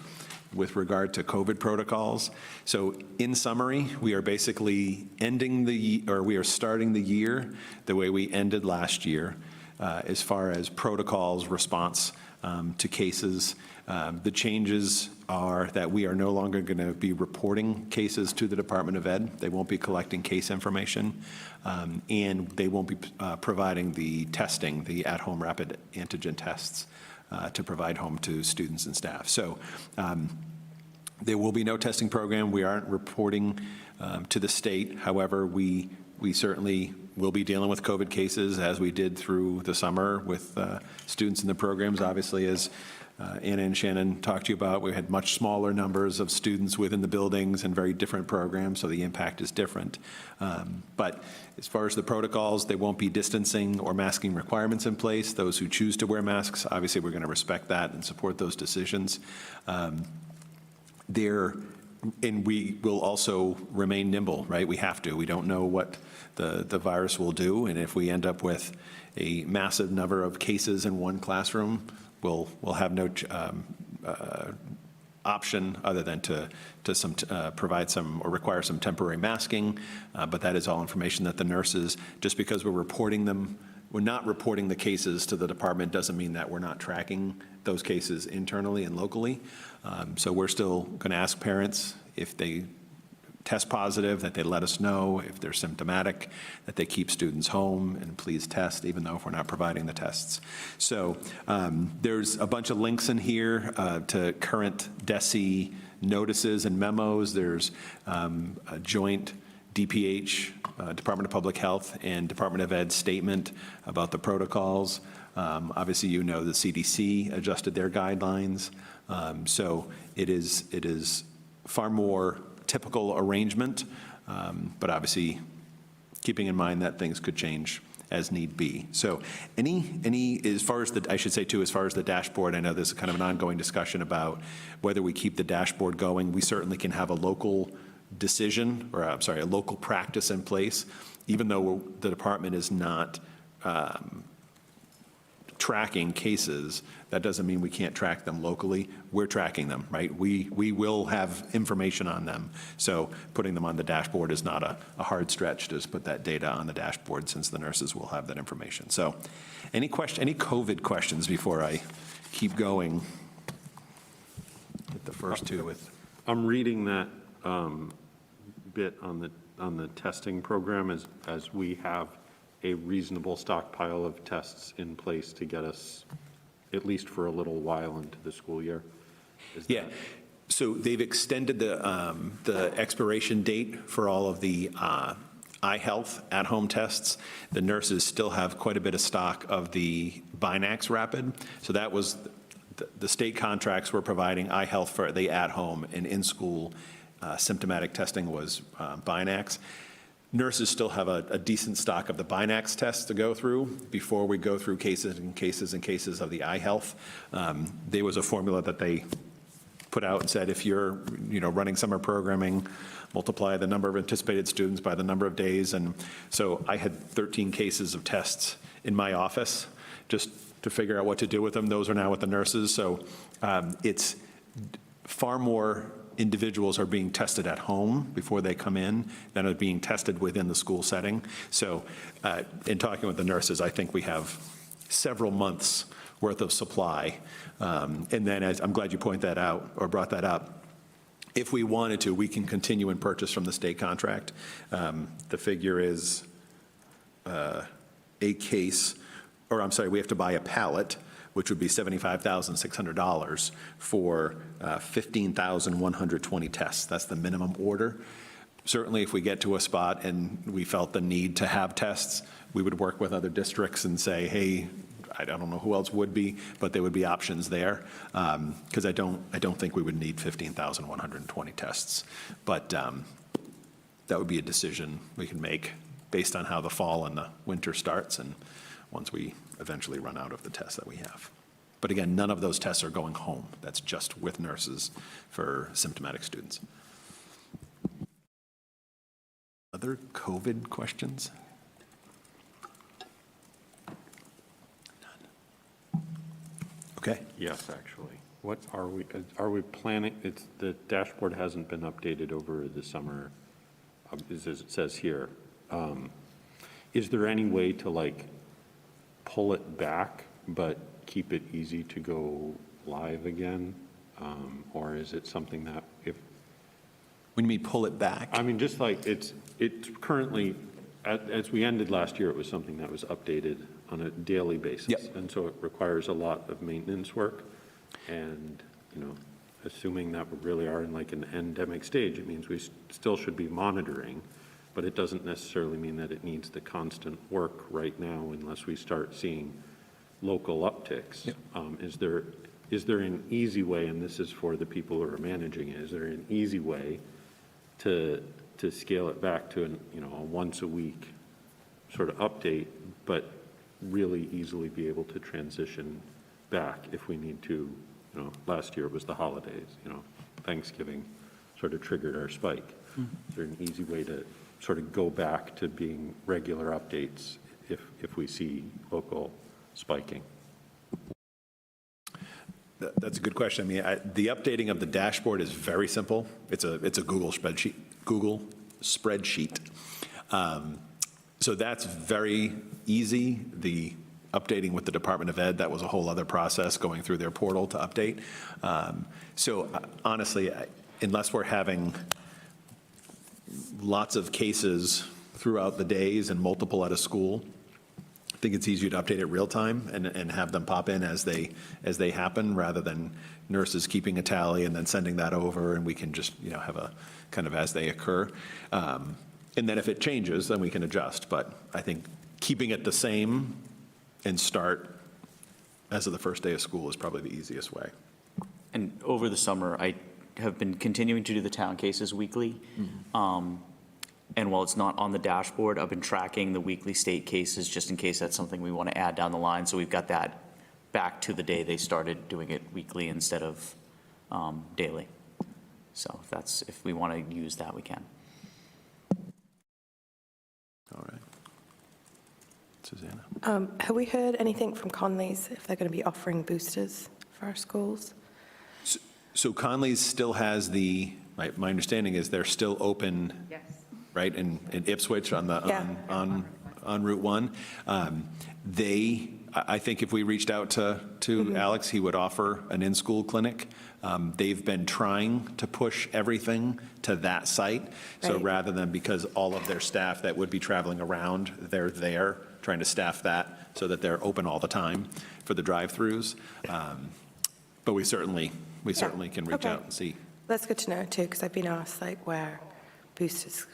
with regard to COVID protocols. So in summary, we are basically we are starting the year the way we ended last year as far as protocols, response to cases. The changes are that we are no longer going to be reporting cases to the Department of Ed. They won't be collecting case information, and they won't be providing the testing, the at-home rapid antigen tests to provide home to students and staff. So there will be no testing program. We aren't reporting to the state. However, we certainly will be dealing with COVID cases as we did through the summer with students in the programs. Obviously, as Anna and Shannon talked to you about, we had much smaller numbers of students within the buildings and very different programs, so the impact is different. But as far as the protocols, there won't be distancing or masking requirements in place. Those who choose to wear masks, obviously, we're going to respect that and support those decisions. And we will also remain nimble, right? We have to. We don't know what the virus will do, and if we end up with a massive number of cases in one classroom, we'll have no option other than to provide some or require some temporary masking, but that is all information that the nurses, just because we're not reporting the cases to the department doesn't mean that we're not tracking those cases internally and locally. So we're still going to ask parents if they test positive, that they let us know. If they're symptomatic, that they keep students home and please test, even though if we're not providing the tests. So there's a bunch of links in here to current DESE notices and memos. There's a joint DPH, Department of Public Health, and Department of Ed statement about the protocols. Obviously, you know the CDC adjusted their guidelines. So it is far more typical arrangement, but obviously keeping in mind that things could change as need be. So as far as I should say too, as far as the dashboard, I know there's kind of an ongoing discussion about whether we keep the dashboard going. We certainly can have a local decision, or I'm sorry, a local practice in place, even though the department is not tracking cases. That doesn't mean we can't track them locally. We're tracking them, right? We will have information on them. So putting them on the dashboard is not a hard stretch to just put that data on the dashboard, since the nurses will have that information. So any COVID questions before I keep going with the first two with? I'm reading that bit on the testing program as we have a reasonable stockpile of tests in place to get us at least for a little while into the school year. Yeah. So they've extended the expiration date for all of the iHealth at-home tests. The nurses still have quite a bit of stock of the Binax Rapid. So that was the state contracts were providing iHealth for the at-home and in-school symptomatic testing was Binax. Nurses still have a decent stock of the Binax tests to go through before we go through cases and cases and cases of the iHealth. There was a formula that they put out and said, if you're running summer programming, multiply the number of anticipated students by the number of days. And so I had 13 cases of tests in my office just to figure out what to do with them. Those are now with the nurses. So it's far more individuals are being tested at home before they come in than are being tested within the school setting. So in talking with the nurses, I think we have several months worth of supply. And then I'm glad you point that out or brought that up. If we wanted to, we can continue and purchase from the state contract. The figure is a case, or I'm sorry, we have to buy a pallet, which would be $75,600 for 15,120 tests. That's the minimum order. Certainly, if we get to a spot and we felt the need to have tests, we would work with other districts and say, hey, I don't know who else would be, but there would be options there, because I don't think we would need 15,120 tests. But that would be a decision we can make based on how the fall and the winter starts, and once we eventually run out of the tests that we have. But again, none of those tests are going home. That's just with nurses for symptomatic students. Other COVID questions? None. Okay. Yes, actually. What are we planning, the dashboard hasn't been updated over the summer, as it says here. Is there any way to like pull it back, but keep it easy to go live again? Or is it something that if, When you mean pull it back? I mean, just like it's currently, as we ended last year, it was something that was updated on a daily basis. Yep. And so it requires a lot of maintenance work. And, assuming that we really are in like an endemic stage, it means we still should be monitoring, but it doesn't necessarily mean that it needs the constant work right now unless we start seeing local upticks. Yep. Is there an easy way, and this is for the people who are managing it, is there an easy way to scale it back to a once a week sort of update, but really easily be able to transition back if we need to? Last year it was the holidays, Thanksgiving sort of triggered our spike. Is there an easy way to sort of go back to being regular updates if we see local spiking? That's a good question. I mean, the updating of the dashboard is very simple. It's a Google spreadsheet. So that's very easy. The updating with the Department of Ed, that was a whole other process going through their portal to update. So honestly, unless we're having lots of cases throughout the days and multiple at a school, I think it's easier to update it real time and have them pop in as they happen, rather than nurses keeping a tally and then sending that over, and we can just have a kind of as they occur. And then if it changes, then we can adjust. But I think keeping it the same and start as of the first day of school is probably the easiest way. And over the summer, I have been continuing to do the town cases weekly. And while it's not on the dashboard, I've been tracking the weekly state cases just in case that's something we want to add down the line. So we've got that back to the day they started doing it weekly instead of daily. So if we want to use that, we can. All right. Susanna? Have we heard anything from Conley's if they're going to be offering boosters for our schools? So Conley's still has my understanding is they're still open. Yes. Right, in Ipswich on on Route 1. I think if we reached out to Alex, he would offer an in-school clinic. They've been trying to push everything to that site. So Right. rather than, because all of their staff that would be traveling around, they're there trying to staff that so that they're open all the time for the drive-throughs. But we certainly can reach Okay. out and see. That's good to know too, because I've been asked where boosters.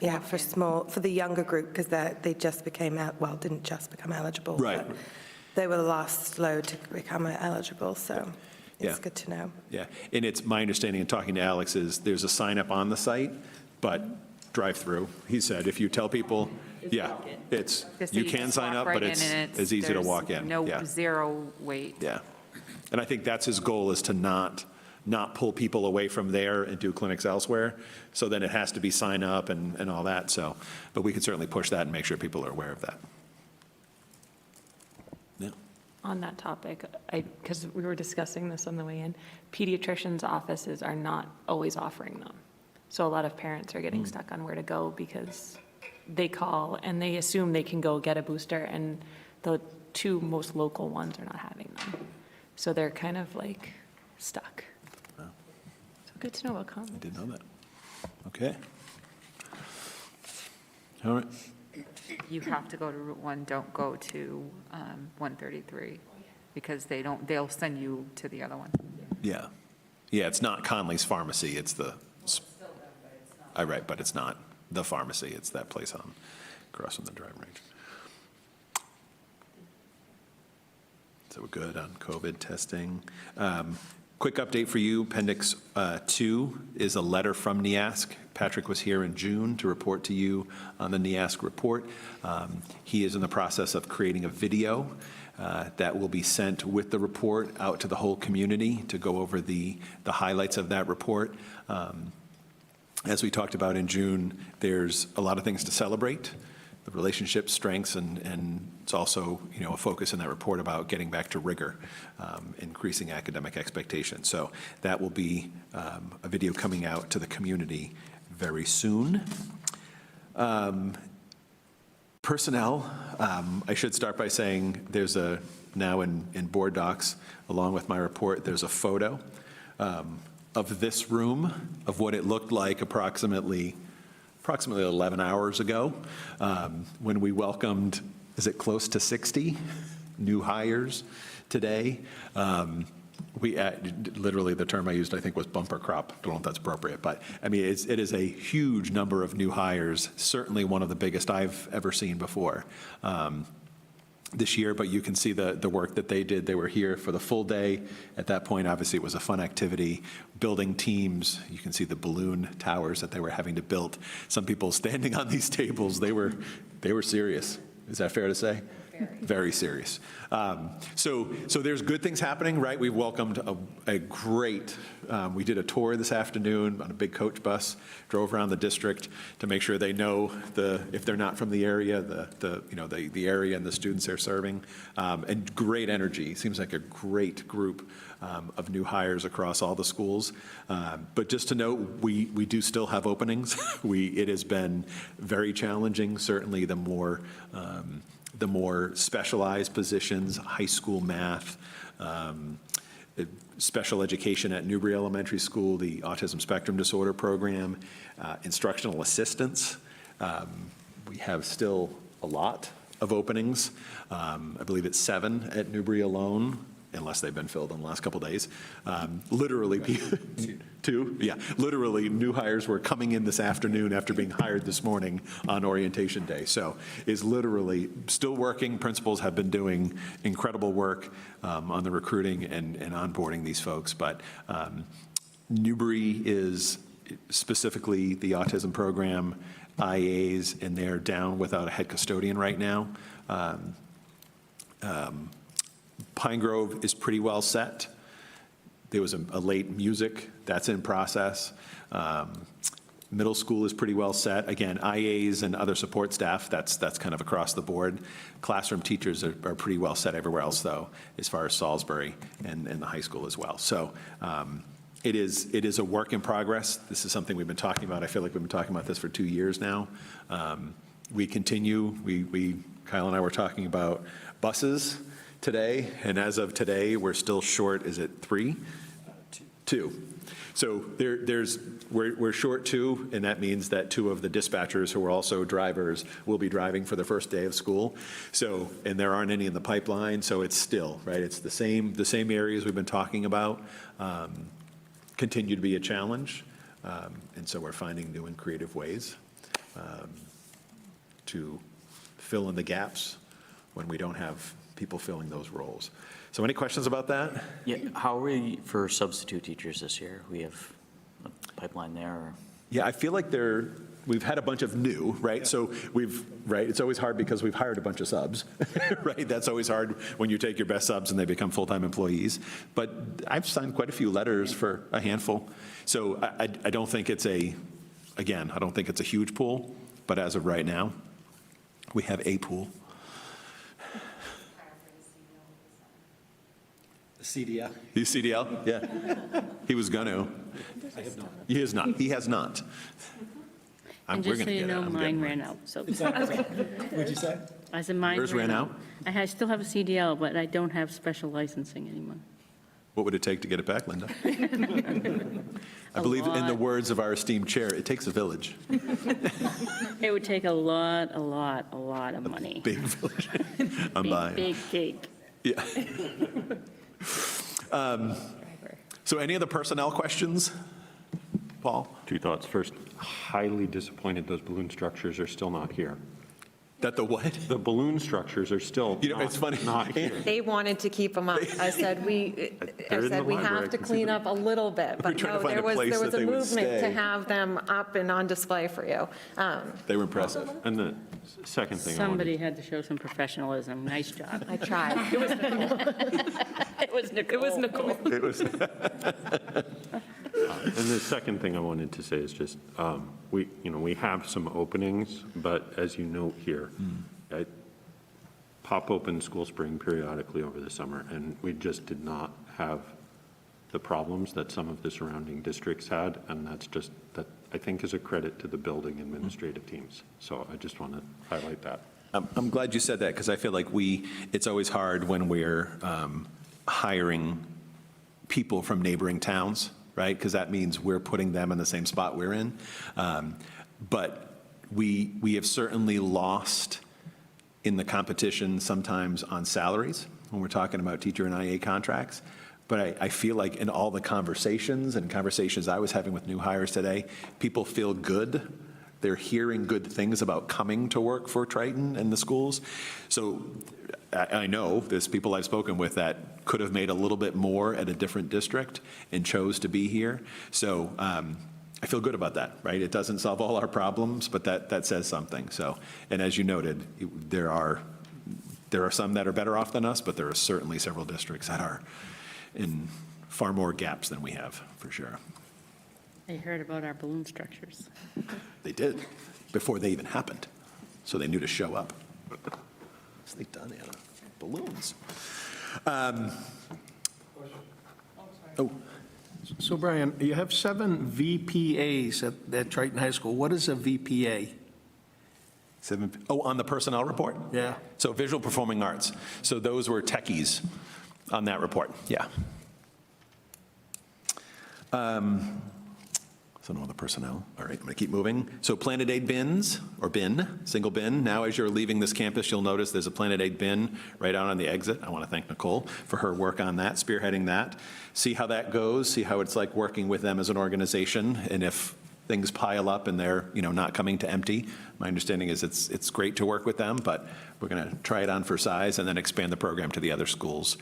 Yeah, For the younger group, because they just became, didn't just become eligible. Right. But they were the last low to become eligible, so it's Yeah. good to know. Yeah, and it's my understanding in talking to Alex is there's a sign up on the site, but drive-through. He said if you tell people, it's, Just you so can just sign walk up, right but in it's and easy to there's walk in. Yeah, zero wait. yeah. And I think that's his goal, is to not pull people away from there and do clinics elsewhere. So then it has to be sign up and all that. So, but we can certainly push that and make sure people are aware of that. Yeah. On that topic, because we were discussing this on the way in, pediatricians' offices are not always offering them. So a lot of parents are getting stuck on where to go because they call and they assume they can go get a booster, and the two most local ones are not having them. So they're kind of stuck. Wow. So good to know about I comments. didn't know that. Okay. All right. You have to go to Route 1, don't go to 133, because they'll send you to the other one. Yeah. Yeah, it's not Conley's Pharmacy, it's the, right, but it's not the pharmacy, it's that place across from the driving range. So we're good on COVID testing. Quick update for you, Appendix 2 is a letter from NEASC. Patrick was here in June to report to you on the NEASC report. He is in the process of creating a video that will be sent with the report out to the whole community to go over the highlights of that report. As we talked about in June, there's a lot of things to celebrate. the relationship strengths, and it's also, a focus in that report about getting back to rigor, increasing academic expectations. So that will be a video coming out to the community very soon. Personnel, I should start by saying there's now in board docs, along with my report, there's a photo of this room, of what it looked like approximately 11 hours ago, when we welcomed, is it close to 60 new hires today? We, literally, the term I used, I think, was bumper crop. Don't know if that's appropriate, but I mean, it is a huge number of new hires, certainly one of the biggest I've ever seen before this year, but you can see the work that they did. They were here for the full day. At that point, obviously, it was a fun activity, building teams. You can see the balloon towers that they were having to build. Some people standing on these tables, they were serious. Is that fair to say? Very serious. So there's good things happening, right? We've welcomed a great, we did a tour this afternoon on a big coach bus, drove around the district to make sure they know if they're not from the area, the area and the students they're serving, and great energy. Seems like a great group of new hires across all the schools. But just to note, we do still have openings. It has been very challenging, certainly the more specialized positions, high school math, special education at Newbury Elementary School, the Autism Spectrum Disorder Program, instructional assistants. We have still a lot of openings. I believe it's 7 at Newbury alone, unless they've been filled in the last couple of days. Literally, 2? Yeah, literally, new hires were coming in this afternoon after being hired this morning on orientation day. So is literally still working. Principals have been doing incredible work on the recruiting and onboarding these folks. But Newbury is specifically the autism program, IAs, and they're down without a head custodian right now. Pine Grove is pretty well set. There was a late music, that's in process. Middle school is pretty well set. Again, IAs and other support staff, that's kind of across the board. Classroom teachers are pretty well set everywhere else, though, as far as Salisbury and the high school as well. So it is a work in progress. This is something we've been talking about. I feel like we've been talking about this for 2 years now. We continue. Kyle and I were talking about buses today, and as of today, we're still short, is it 3? 2. So we're short 2, and that means that 2 of the dispatchers who are also drivers will be driving for the first day of school. So, and there aren't any in the pipeline, so it's still, right, it's the same areas we've been talking about continue to be a challenge, and so we're finding new and creative ways to fill in the gaps when we don't have people filling those roles. So any questions about that? Yeah, how are we for substitute teachers this year? We have a pipeline there? Or? Yeah, I feel like we've had a bunch of new, right? So it's always hard because we've hired a bunch of subs, right? That's always hard when you take your best subs and they become full-time employees. But I've signed quite a few letters for a handful. So I don't think it's I don't think it's a huge pool, but as of right now, we have a pool. CDL. He's CDL? Yeah. He was going to. I have not. He has not. He has not. And just so you know, mine ran out, so. What'd you say? I said mine Yours ran out? I still have a CDL, but I don't have special licensing anymore. What would it take to get it back, Linda? I believe in the words of our esteemed chair, it takes a village. It would take a lot of money. Big village. I'm buying. Big cake. Yeah. So any other personnel questions? Paul? 2 thoughts. First, highly disappointed those balloon structures are still not here. That the what? The balloon structures are still it's funny. not here. They wanted to keep them up. I said, we have to clean up a little bit, but trying to no, find a place there was that a they would movement to stay. have them up and on display for you. They were impressive. And the second thing I wanted Somebody had to show some professionalism. Nice job. I tried. It was Nicole. It was. And the second thing I wanted to say is just, we have some openings, but as you note here, I pop open School Spring periodically over the summer, and we just did not have the problems that some of the surrounding districts had, and that I think is a credit to the building administrative teams. So I just want to highlight that. I'm glad you said that, because I feel like it's always hard when we're hiring people from neighboring towns, right? Because that means we're putting them in the same spot we're in. But we have certainly lost in the competition sometimes on salaries when we're talking about teacher and IA contracts. But I feel like in all the conversations I was having with new hires today, people feel good. They're hearing good things about coming to work for Triton and the schools. So I know there's people I've spoken with that could have made a little bit more at a different district and chose to be here. So I feel good about that, right? It doesn't solve all our problems, but that says something. So, and as you noted, there are some that are better off than us, but there are certainly several districts that are in far more gaps than we have, for sure. I heard about our balloon structures. They did, before they even happened. So they knew to show up. What's they done, Anna? Balloons. So Brian, you have 7 VPAs at Triton High School. What is a VPA? On the personnel report? Yeah. So visual performing arts. So those were techies on that report, yeah. So no other personnel. All right, I'm going to keep moving. So Planet Aid bins, or bin, single bin. Now, as you're leaving this campus, you'll notice there's a Planet Aid bin right out on the exit. I want to thank Nicole for her work on that, spearheading that. See how that goes, see how it's like working with them as an organization, and if things pile up and they're not coming to empty. My understanding is it's great to work with them, but we're going to try it on for size and then expand the program to the other schools.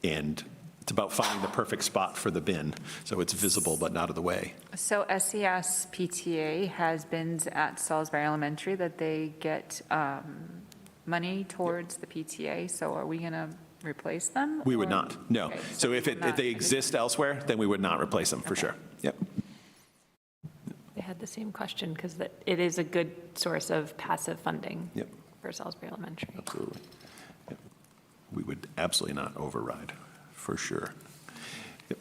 And it's about finding the perfect spot for the bin, so it's visible but not of the way. So SES PTA has bins at Salisbury Elementary that they get money towards the PTA, so are we going to replace them? We would or- not, no. Okay, So if we will not. they exist elsewhere, then we would not replace them, for sure. Yep. They had the same question because it is a good source of passive funding Yep. for Salisbury Elementary. Absolutely. Yep. We would absolutely not override, for sure. Yep.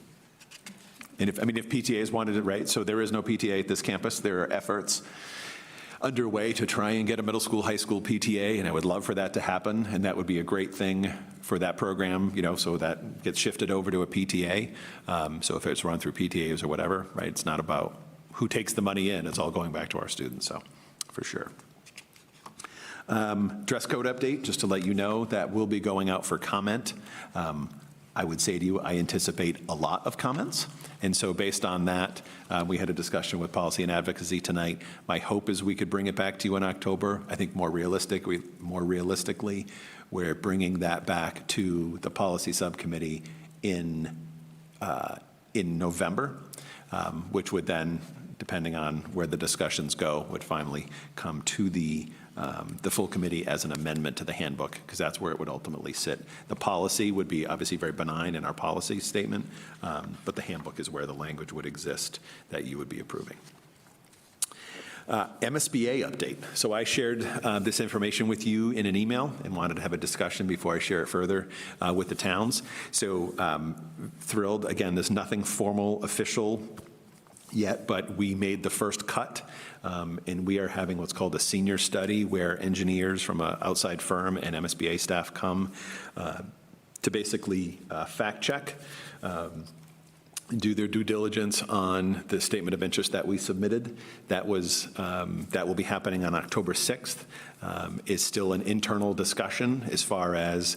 And if PTAs wanted it, right, so there is no PTA at this campus. There are efforts underway to try and get a middle school, high school PTA, and I would love for that to happen, and that would be a great thing for that program, so that gets shifted over to a PTA. So if it's run through PTAs or whatever, right, it's not about who takes the money in, it's all going back to our students, so, for sure. Dress code update, just to let you know, that will be going out for comment. I would say to you, I anticipate a lot of comments. And so based on that, we had a discussion with Policy and Advocacy tonight. My hope is we could bring it back to you in October. I think more realistically, we're bringing that back to the Policy Subcommittee in November, which would then, depending on where the discussions go, would finally come to the full committee as an amendment to the handbook, because that's where it would ultimately sit. The policy would be obviously very benign in our policy statement, but the handbook is where the language would exist that you would be approving. MSBA update. So I shared this information with you in an email and wanted to have a discussion before I share it further with the towns. So thrilled, again, there's nothing formal, official yet, but we made the first cut, and we are having what's called a senior study where engineers from an outside firm and MSBA staff come to basically fact check, do their due diligence on the statement of interest that we submitted. That will be happening on October 6th. It's still an internal discussion as far as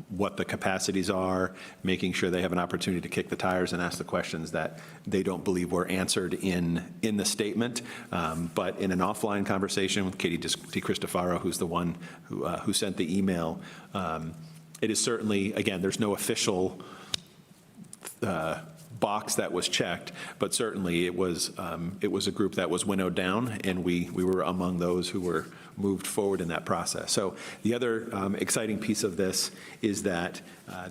what the capacities are, making sure they have an opportunity to kick the tires and ask the questions that they don't believe were answered in the statement. But in an offline conversation with Katie DiCristofaro, who's the one who sent the email, it is certainly, again, there's no official box that was checked, but certainly it was a group that was winnowed down, and we were among those who were moved forward in that process. So the other exciting piece of this is that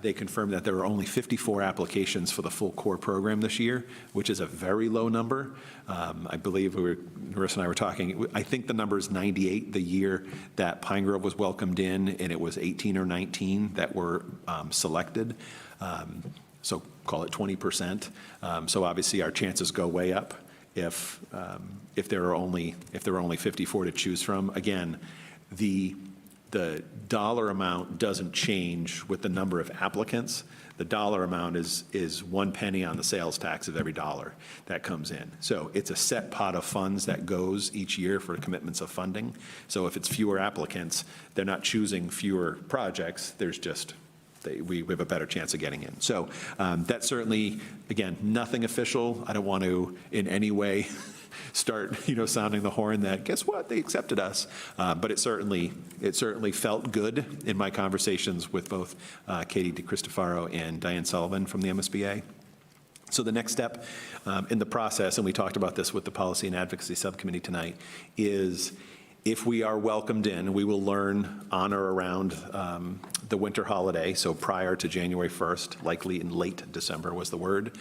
they confirmed that there were only 54 applications for the full core program this year, which is a very low number. I believe Marissa and I were talking, I think the number is 98 the year that Pine Grove was welcomed in, and it was 18 or 19 that were selected. So call it 20%. So obviously our chances go way up if there are only 54 to choose from. Again, the dollar amount doesn't change with the number of applicants. The dollar amount is 1 penny on the sales tax of every dollar that comes in. So it's a set pot of funds that goes each year for commitments of funding. So if it's fewer applicants, they're not choosing fewer projects. There's just we have a better chance of getting in. So that's certainly, again, nothing official. I don't want to in any way start, sounding the horn that, guess what, they accepted us. But it certainly felt good in my conversations with both Katie DeCristofaro and Diane Sullivan from the MSBA. So the next step in the process, and we talked about this with the Policy and Advocacy Subcommittee tonight, is if we are welcomed in, we will learn on or around the winter holiday, so prior to January 1st, likely in late December was the word.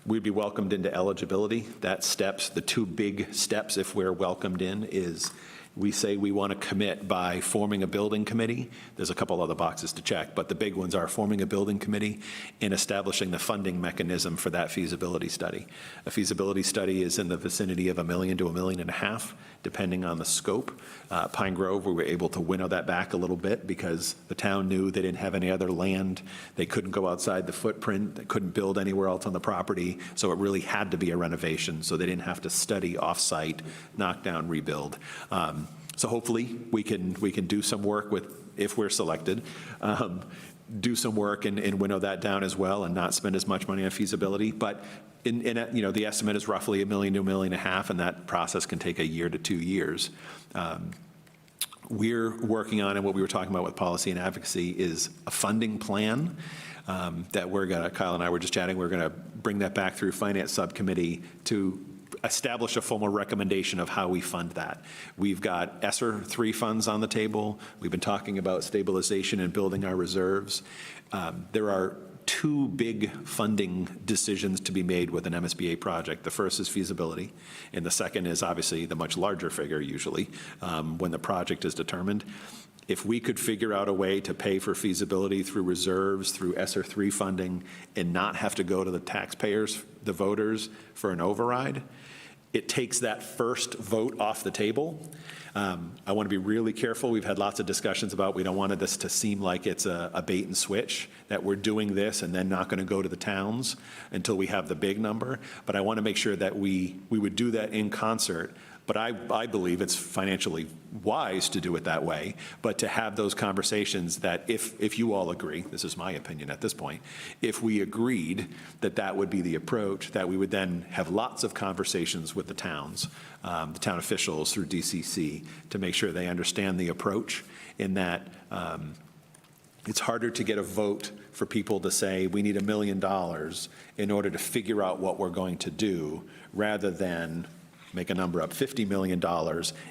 We'd be welcomed into eligibility. The two big steps if we're welcomed in is we say we want to commit by forming a building committee. There's a couple other boxes to check, but the big ones are forming a building committee and establishing the funding mechanism for that feasibility study. A feasibility study is in the vicinity of $1 million to $1.5 million, depending on the scope. Pine Grove, we were able to winnow that back a little bit because the town knew they didn't have any other land. They couldn't go outside the footprint. They couldn't build anywhere else on the property. So it really had to be a renovation. So they didn't have to study off-site, knock down, rebuild. So hopefully we can do some work with, if we're selected, do some work and winnow that down as well and not spend as much money on feasibility. But the estimate is roughly $1 million to $1.5 million, and that process can take 1 year to 2 years. We're working on, and what we were talking about with policy and advocacy is a funding plan that Kyle and I were just chatting, we're going to bring that back through Finance Subcommittee to establish a formal recommendation of how we fund that. We've got ESSER 3 funds on the table. We've been talking about stabilization and building our reserves. There are 2 big funding decisions to be made with an MSBA project. The first is feasibility, and the second is obviously the much larger figure usually when the project is determined. If we could figure out a way to pay for feasibility through reserves, through ESSER 3 funding, and not have to go to the taxpayers, the voters, for an override, it takes that first vote off the table. I want to be really careful. We've had lots of discussions about we don't want this to seem like it's a bait and switch, that we're doing this and then not going to go to the towns until we have the big number. But I want to make sure that we would do that in concert. But I believe it's financially wise to do it that way, but to have those conversations that if you all agree, this is my opinion at this point, if we agreed that that would be the approach, that we would then have lots of conversations with the towns, the town officials through DCC, to make sure they understand the approach, in that it's harder to get a vote for people to say we need $1 million in order to figure out what we're going to do, rather than make a number up, $50 million,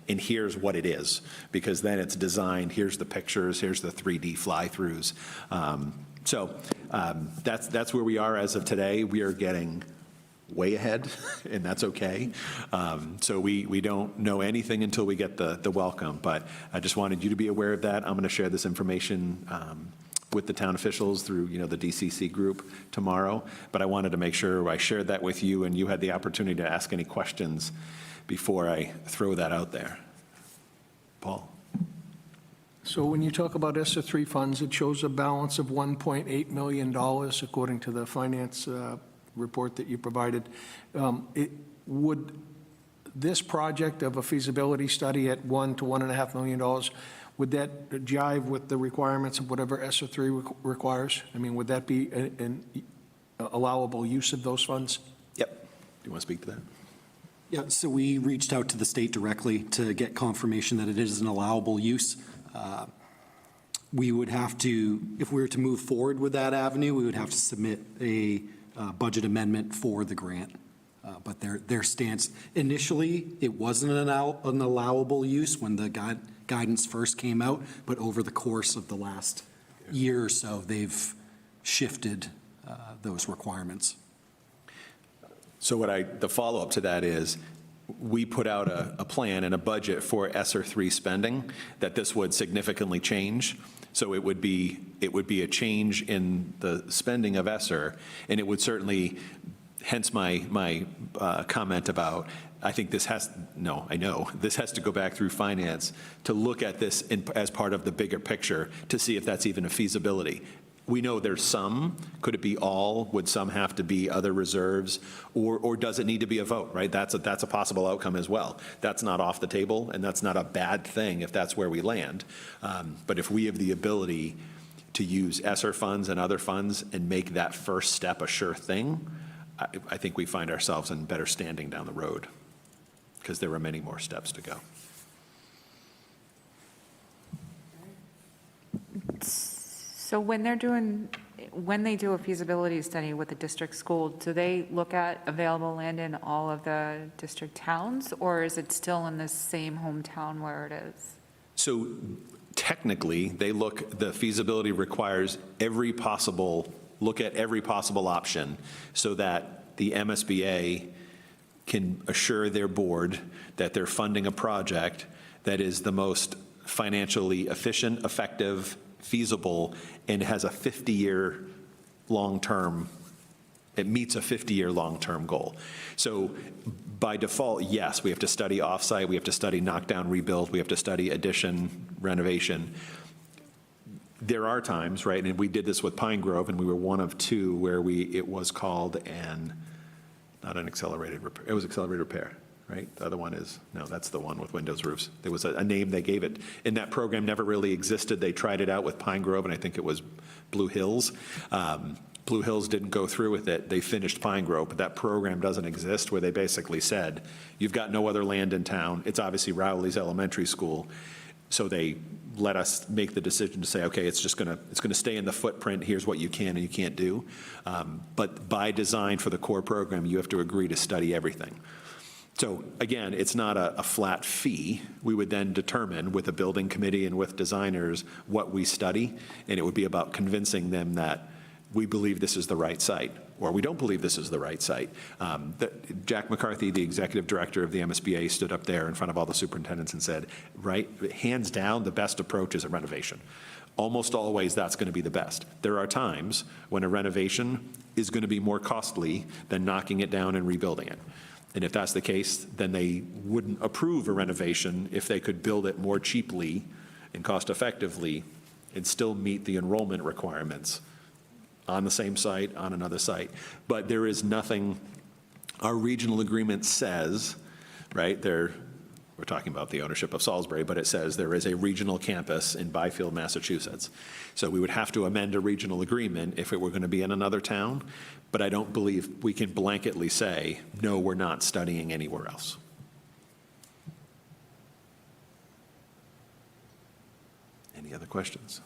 and here's what it is, because then it's designed, here's the pictures, here's the 3D fly-throughs. So that's where we are as of today. We are getting way ahead, and that's okay. So we don't know anything until we get the welcome, but I just wanted you to be aware of that. I'm going to share this information with the town officials through, the DCC group tomorrow. But I wanted to make sure I shared that with you and you had the opportunity to ask any questions before I throw that out there. Paul? So when you talk about ESSER 3 funds, it shows a balance of $1.8 million according to the finance report that you provided. Would this project of a feasibility study at $1 to $1.5 million, would that jive with the requirements of whatever ESSER 3 requires? I mean, would that be an allowable use of those funds? Yep. Do you want to speak to that? Yeah, so we reached out to the state directly to get confirmation that it is an allowable use. We would have to, if we were to move forward with that avenue, we would have to submit a budget amendment for the grant. But their stance, initially, it wasn't an allowable use when the guidance first came out, but over the course of the last year or so, they've shifted those requirements. So the follow-up to that is, we put out a plan and a budget for ESSER 3 spending that this would significantly change. So it would be a change in the spending of ESSER, and it would certainly, hence my comment about, I think this has to go back through finance to look at this as part of the bigger picture to see if that's even a feasibility. We know there's some. Could it be all? Would some have to be other reserves? Or does it need to be a vote, right? That's a possible outcome as well. That's not off the table, and that's not a bad thing if that's where we land. But if we have the ability to use ESSER funds and other funds and make that first step a sure thing, I think we find ourselves in better standing down the road, because there are many more steps to go. So when they do a feasibility study with the district school, do they look at available land in all of the district towns, or is it still in the same hometown where it is? So technically, the feasibility requires look at every possible option so that the MSBA can assure their board that they're funding a project that is the most financially efficient, effective, feasible, and has a 50-year long-term, it meets a 50-year long-term goal. So by default, yes, we have to study offsite, we have to study knockdown, rebuild, we have to study addition, renovation. There are times, right, and we did this with Pine Grove, and we were one of two where it was called not an accelerated repair, it was accelerated repair, right? The other one that's the one with windows, roofs. There was a name they gave it, and that program never really existed. They tried it out with Pine Grove, and I think it was Blue Hills. Blue Hills didn't go through with it. They finished Pine Grove, but that program doesn't exist, where they basically said, you've got no other land in town. It's obviously Rowley's elementary school. So they let us make the decision to say, okay, it's going to stay in the footprint. Here's what you can and you can't do. But by design for the core program, you have to agree to study everything. So again, it's not a flat fee. We would then determine with a building committee and with designers what we study, and it would be about convincing them that we believe this is the right site, or we don't believe this is the right site. Jack McCarthy, the executive director of the MSBA, stood up there in front of all the superintendents and said, right, hands down, the best approach is a renovation. Almost always, that's going to be the best. There are times when a renovation is going to be more costly than knocking it down and rebuilding it. And if that's the case, then they wouldn't approve a renovation if they could build it more cheaply and cost effectively and still meet the enrollment requirements on the same site, on another site. But there is nothing, our regional agreement says, right, we're talking about the ownership of Salisbury, but it says there is a regional campus in Byfield, Massachusetts. So we would have to amend a regional agreement if it were going to be in another town, but I don't believe we can blanketly say, no, we're not studying anywhere else. Any other questions?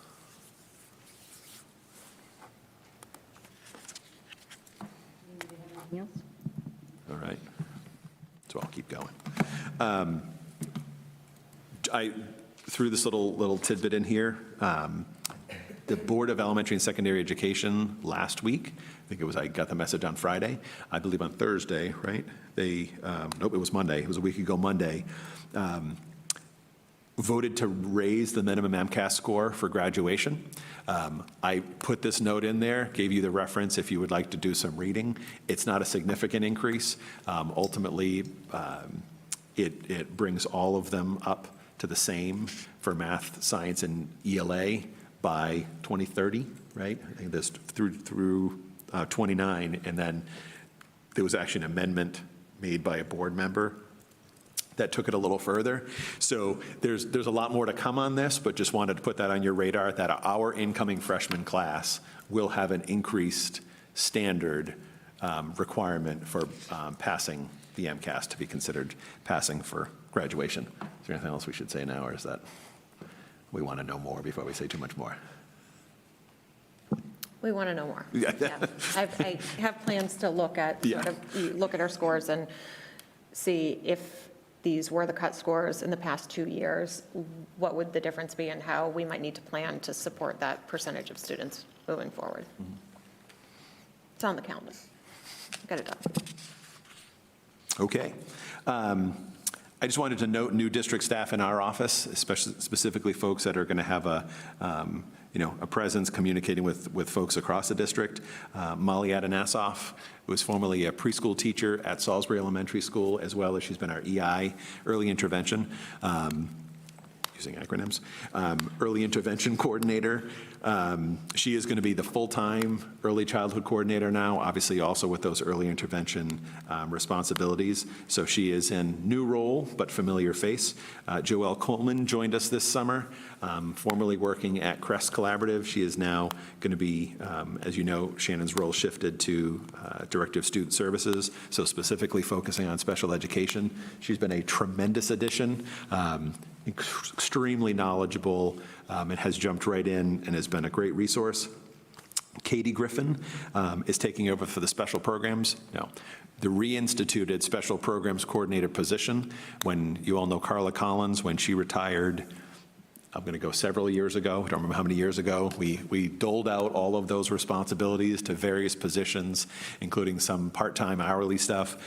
All right, so I'll keep going. I threw this little tidbit in here. The Board of Elementary and Secondary Education last week, I got the message on Friday, I believe on Thursday, right? Nope, it was Monday, it was a week ago Monday, voted to raise the minimum Mcas score for graduation. I put this note in there, gave you the reference if you would like to do some reading. It's not a significant increase. Ultimately, it brings all of them up to the same for math, science, and ELA by 2030, right? I think this through 29, and then there was actually an amendment made by a board member that took it a little further. So there's a lot more to come on this, but just wanted to put that on your radar, that our incoming freshman class will have an increased standard requirement for passing the Mcas to be considered passing for graduation. Is there anything else we should say now, or is that we want to know more before we say too much more? We want to know more. Yeah. I have plans to look at, look at our scores and see if these were the cut scores in the past 2 years, what would the difference be and how we might need to plan to support that percentage of students moving forward. It's on the calendar. Get it done. Okay. I just wanted to note new district staff in our office, especially specifically folks that are going to have a presence communicating with folks across the district. Molly Adanasoff was formerly a preschool teacher at Salisbury Elementary School, as well as she's been our EI, early intervention, using acronyms, early intervention coordinator. She is going to be the full-time early childhood coordinator now, obviously also with those early intervention responsibilities. So she is in new role, but familiar face. Joelle Coleman joined us this summer, formerly working at Crest Collaborative. She is now going to be, as you know, Shannon's role shifted to Director of Student Services, so specifically focusing on special education. She's been a tremendous addition, extremely knowledgeable, and has jumped right in and has been a great resource. Katie Griffin is taking over for the special programs. No, the reinstituted special programs coordinator position. When you all know Carla Collins, when she retired, I'm going to go several years ago, I don't remember how many years ago, we doled out all of those responsibilities to various positions, including some part-time hourly stuff.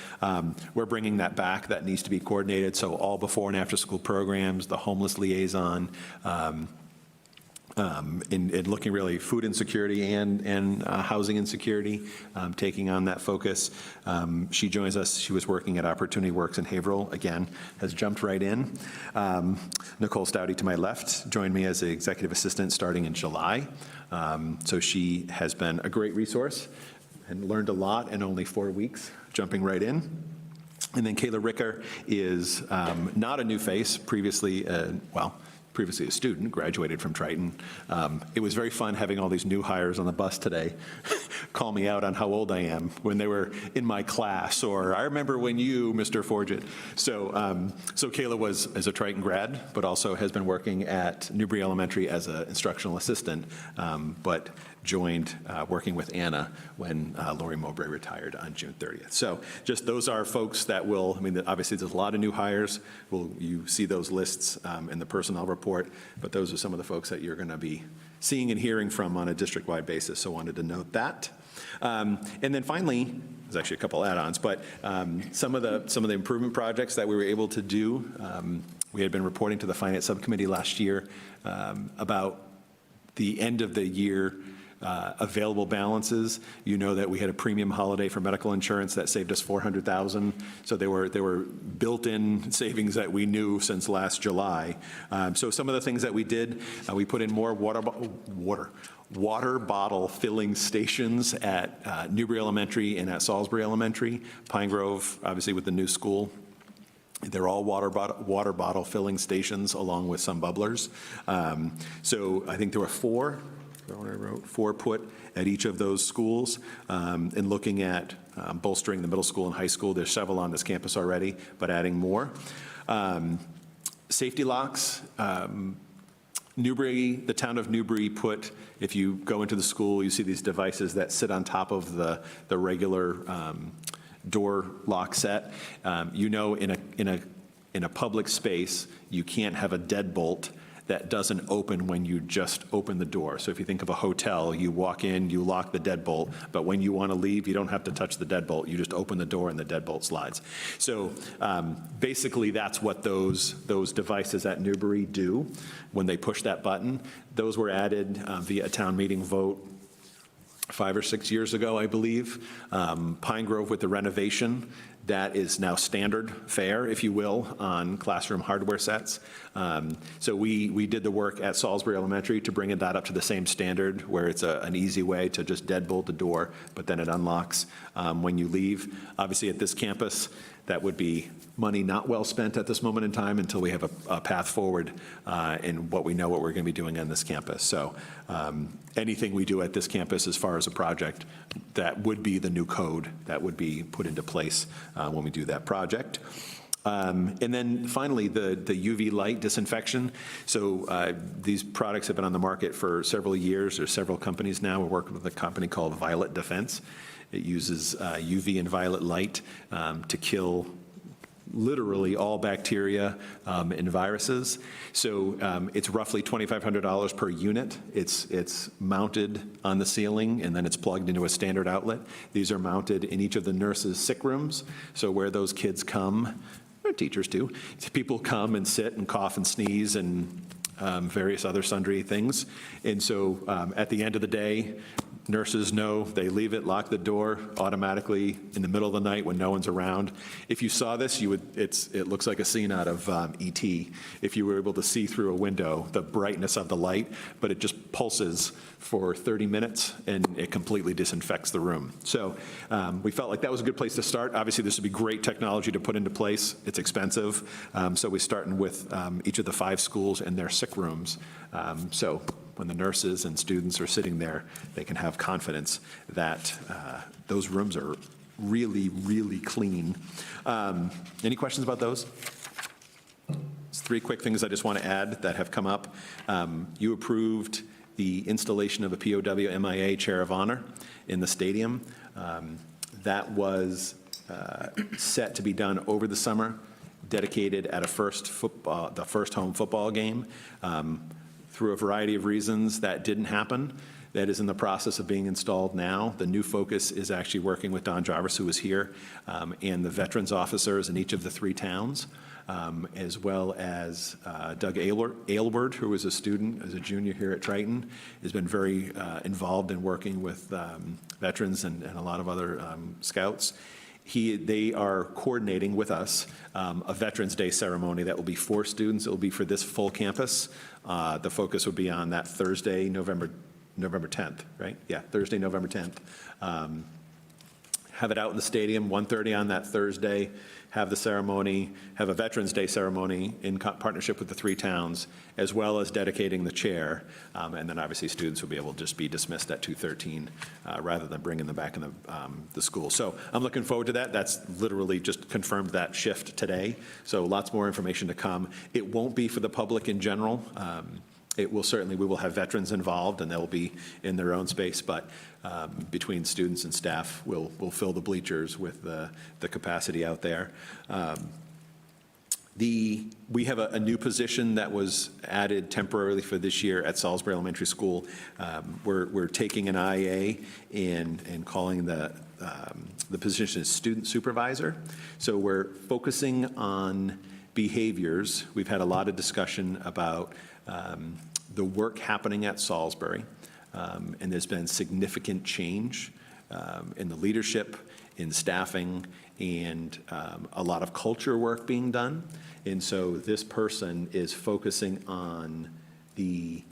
We're bringing that back. That needs to be coordinated. So all before and after school programs, the homeless liaison, in looking really food insecurity and housing insecurity, taking on that focus. She joins us. She was working at Opportunity Works in Haverhill, again, has jumped right in. Nicole Stouty to my left joined me as an executive assistant starting in July. So she has been a great resource and learned a lot in only 4 weeks, jumping right in. And then Ckla Ricker is not a new face, previously a student, graduated from Triton. It was very fun having all these new hires on the bus today call me out on how old I am when they were in my class, or I remember when you, Mr. Forget. So Ckla is a Triton grad, but also has been working at Newbury Elementary as an instructional assistant, but joined working with Anna when Lori Mowbray retired on June 30th. So just those are folks that will, obviously there's a lot of new hires. You see those lists in the personnel report, but those are some of the folks that you're going to be seeing and hearing from on a district-wide basis, so wanted to note that. And then finally, there's actually a couple add-ons, but some of the improvement projects that we were able to do, we had been reporting to the Finance Subcommittee last year about the end of the year available balances. You know that we had a premium holiday for medical insurance that saved us $400,000. So there were built-in savings that we knew since last July. So some of the things that we did, we put in more water bottle filling stations at Newbury Elementary and at Salisbury Elementary. Pine Grove, obviously with the new school, they're all water bottle filling stations along with some bubblers. So I think there were four put at each of those schools, and looking at bolstering the middle school and high school. There's several on this campus already, but adding more. Safety locks. Newbury, the town of Newbury put, if you go into the school, you see these devices that sit on top of the regular door lock set. In a public space, you can't have a deadbolt that doesn't open when you just open the door. So if you think of a hotel, you walk in, you lock the deadbolt, but when you want to leave, you don't have to touch the deadbolt. You just open the door and the deadbolt slides. So basically, that's what those devices at Newbury do when they push that button. Those were added via a town meeting vote 5 or 6 years ago, I believe. Pine Grove with the renovation, that is now standard fare, if you will, on classroom hardware sets. So we did the work at Salisbury Elementary to bring that up to the same standard, where it's an easy way to just deadbolt the door, but then it unlocks when you leave. Obviously, at this campus, that would be money not well spent at this moment in time until we have a path forward in what we know what we're going to be doing on this campus. So anything we do at this campus as far as a project, that would be the new code that would be put into place when we do that project. And then finally, the UV light disinfection. So these products have been on the market for several years. There's several companies now. We're working with a company called Violet Defense. It uses UV and violet light to kill literally all bacteria and viruses. So it's roughly $2,500 per unit. It's mounted on the ceiling, and then it's plugged into a standard outlet. These are mounted in each of the nurses' sick rooms. So where those kids come, or teachers too, people come and sit and cough and sneeze and various other sundry things. And so at the end of the day, nurses know, they leave it, lock the door automatically in the middle of the night when no one's around. If you saw this, it looks like a scene out of E.T. If you were able to see through a window, the brightness of the light, but it just pulses for 30 minutes and it completely disinfects the room. So we felt like that was a good place to start. Obviously, this would be great technology to put into place. It's expensive. So we're starting with each of the 5 schools and their sick rooms. So when the nurses and students are sitting there, they can have confidence that those rooms are really, really clean. Any questions about those? It's 3 quick things I just want to add that have come up. You approved the installation of a POW MIA Chair of Honor in the stadium. That was set to be done over the summer, dedicated at the first home football game. Through a variety of reasons, that didn't happen. That is in the process of being installed now. The new focus is actually working with Don Jarvis, who is here, and the veterans officers in each of the 3 towns, as well as Doug Aylward, who is a student, as a junior here at Triton, has been very involved in working with veterans and a lot of other scouts. They are coordinating with us a Veterans Day ceremony that will be for students. It will be for this full campus. The focus will be on that Thursday, November 10th, right? Yeah, Thursday, November 10th. Have it out in the stadium, 1:30 on that Thursday, have the ceremony, have a Veterans Day ceremony in partnership with the 3 towns, as well as dedicating the chair. And then obviously students will be able to just be dismissed at 2:13 rather than bringing them back in the school. So I'm looking forward to that. That's literally just confirmed that shift today. So lots more information to come. It won't be for the public in general. It will certainly, we will have veterans involved and they'll be in their own space, but between students and staff, we'll fill the bleachers with the capacity out there. We have a new position that was added temporarily for this year at Salisbury Elementary School. We're taking an IA and calling the position as student supervisor. So we're focusing on behaviors. We've had a lot of discussion about the work happening at Salisbury, and there's been significant change in the leadership, in staffing, and a lot of culture work being done. And so this person is focusing on the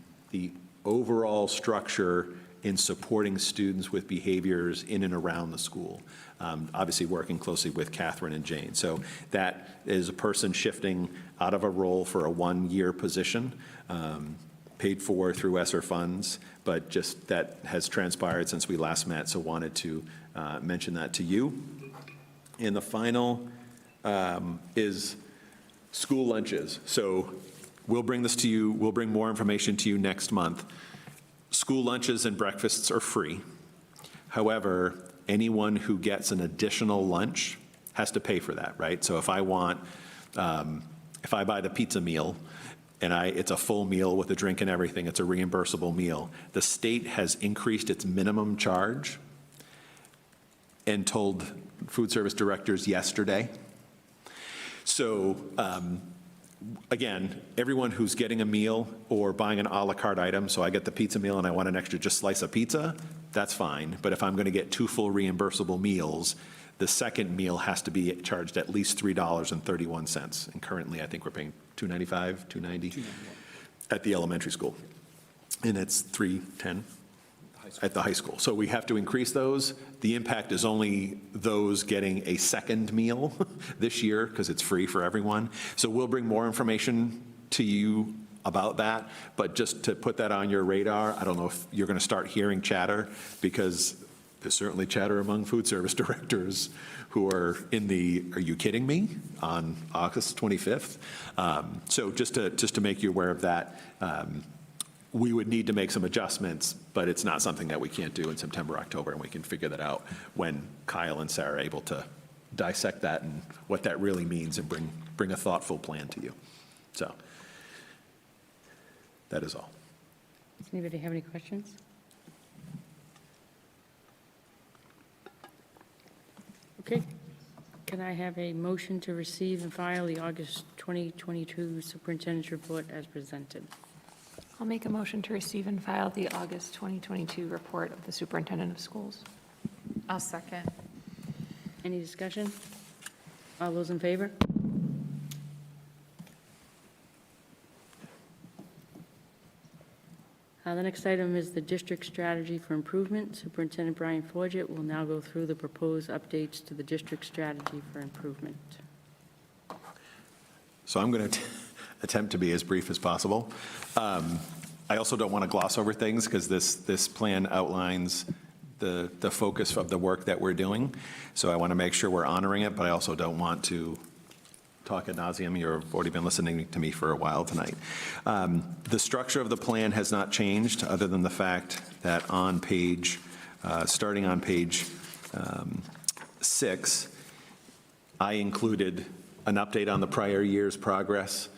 overall structure in supporting students with behaviors in and around the school, obviously working closely with Catherine and Jane. So that is a person shifting out of a role for a 1-year position, paid for through ESSER funds, but just that has transpired since we last met, so wanted to mention that to you. And the final is school lunches. So we'll bring this to you, we'll bring more information to you next month. School lunches and breakfasts are free. However, anyone who gets an additional lunch has to pay for that, right? So if I buy the pizza meal and it's a full meal with a drink and everything, it's a reimbursable meal. The state has increased its minimum charge and told food service directors yesterday. So again, everyone who's getting a meal or buying an a la carte item, so I get the pizza meal and I want an extra just slice of pizza, that's fine. But if I'm going to get 2 full reimbursable meals, the second meal has to be charged at least $3.31. And currently, I think we're paying $2.95, $2.90 at the elementary school. And it's $3.10 at the high school. So we have to increase those. The impact is only those getting a second meal this year because it's free for everyone. So we'll bring more information to you about that, but just to put that on your radar, I don't know if you're going to start hearing chatter because there's certainly chatter among food service directors who are in the, are you kidding me, on August 25th. So just to make you aware of that, we would need to make some adjustments, but it's not something that we can't do in September, October, and we can figure that out when Kyle and Sarah are able to dissect that and what that really means and bring a thoughtful plan to you. So that is all. Does anybody have any questions? Okay. Can I have a motion to receive and file the August 2022 Superintendent's Report as presented? I'll make a motion to receive and file the August 2022 report of the Superintendent of Schools. I'll second. Any discussion? All those in favor? The next item is the district strategy for improvement. Superintendent Brian Forget will now go through the proposed updates to the district strategy for improvement. So I'm going to attempt to be as brief as possible. I also don't want to gloss over things because this plan outlines the focus of the work that we're doing. So I want to make sure we're honoring it, but I also don't want to talk ad nauseum. You've already been listening to me for a while tonight. The structure of the plan has not changed, other than the fact that on page, starting on page 6, I included an update on the prior year's progress,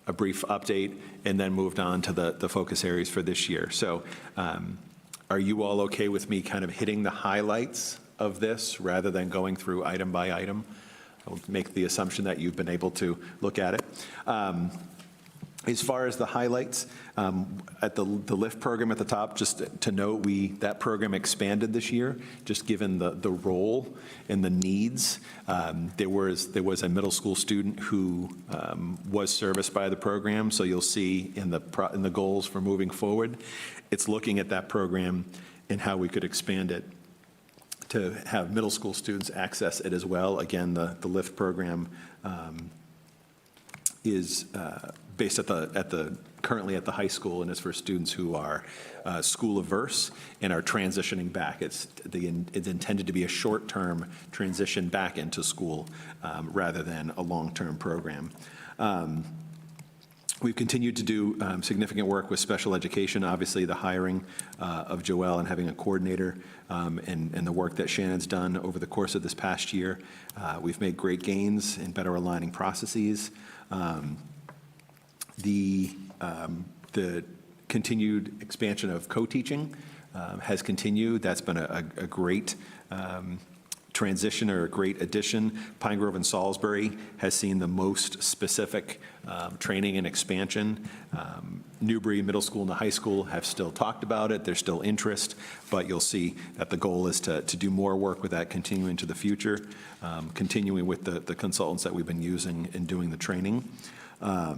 a brief update, and then moved on to the focus areas for this year. So are you all okay with me kind of hitting the highlights of this rather than going through item by item? I'll make the assumption that you've been able to look at it. As far as the highlights, at the LIFT program at the top, just to note, that program expanded this year, just given the role and the needs. There was a middle school student who was serviced by the program, so you'll see in the goals for moving forward, it's looking at that program and how we could expand it to have middle school students access it as well. Again, the LIFT program is based currently at the high school, and is for students who are school averse and are transitioning back. It's intended to be a short-term transition back into school rather than a long-term program. We've continued to do significant work with special education, obviously the hiring of Joelle and having a coordinator, and the work that Shannon's done over the course of this past year. We've made great gains in better aligning processes. The continued expansion of co-teaching has continued. That's been a great transition or a great addition. Pine Grove and Salisbury has seen the most specific training and expansion. Newbury Middle School and the high school have still talked about it. There's still interest, but you'll see that the goal is to do more work with that continuing to the future, continuing with the consultants that we've been using in doing the training. What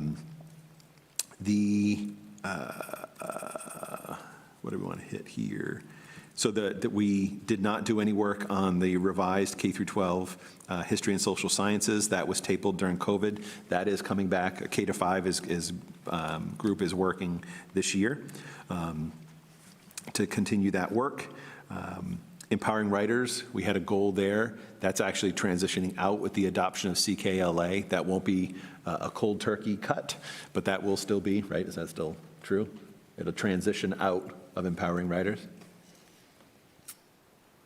do we want to hit here? So that we did not do any work on the revised K through 12 history and social sciences. That was tabled during COVID. That is coming back. K to 5 group is working this year to continue that work. Empowering writers, we had a goal there. That's actually transitioning out with the adoption of Ckla. That won't be a cold turkey cut, but that will still be, right? Is that still true? It'll transition out of empowering writers.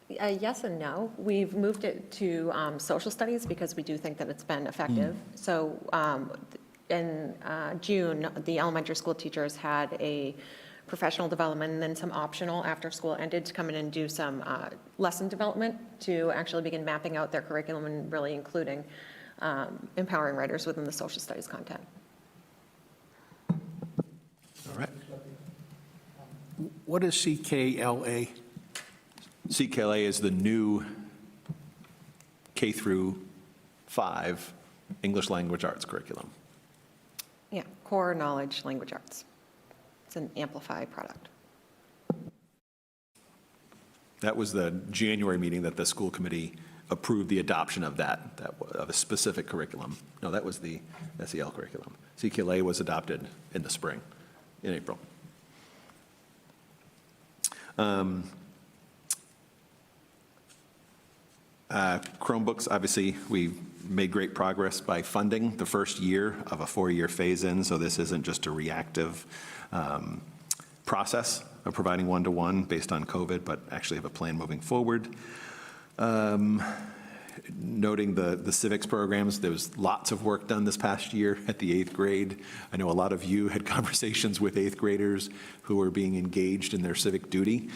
Yes and no. We've moved it to social studies because we do think that it's been effective. So in June, the elementary school teachers had a professional development and then some optional after school ended to come in and do some lesson development to actually begin mapping out their curriculum and really including empowering writers within the social studies content. All right. What is Ckla? Ckla is the new K through 5 English language arts curriculum. Yeah, core knowledge, language arts. It's an Amplify product. That was the January meeting that the school committee approved the adoption of of a specific curriculum. No, that was the SEL curriculum. Ckla was adopted in the spring, in April. Chromebooks, obviously, we made great progress by funding the first year of a 4-year phase-in, so this isn't just a reactive process of providing one-to-one based on COVID, but actually have a plan moving forward. Noting the civics programs, there was lots of work done this past year at the 8th grade. I know a lot of you had conversations with 8th graders who were being engaged in their civic duty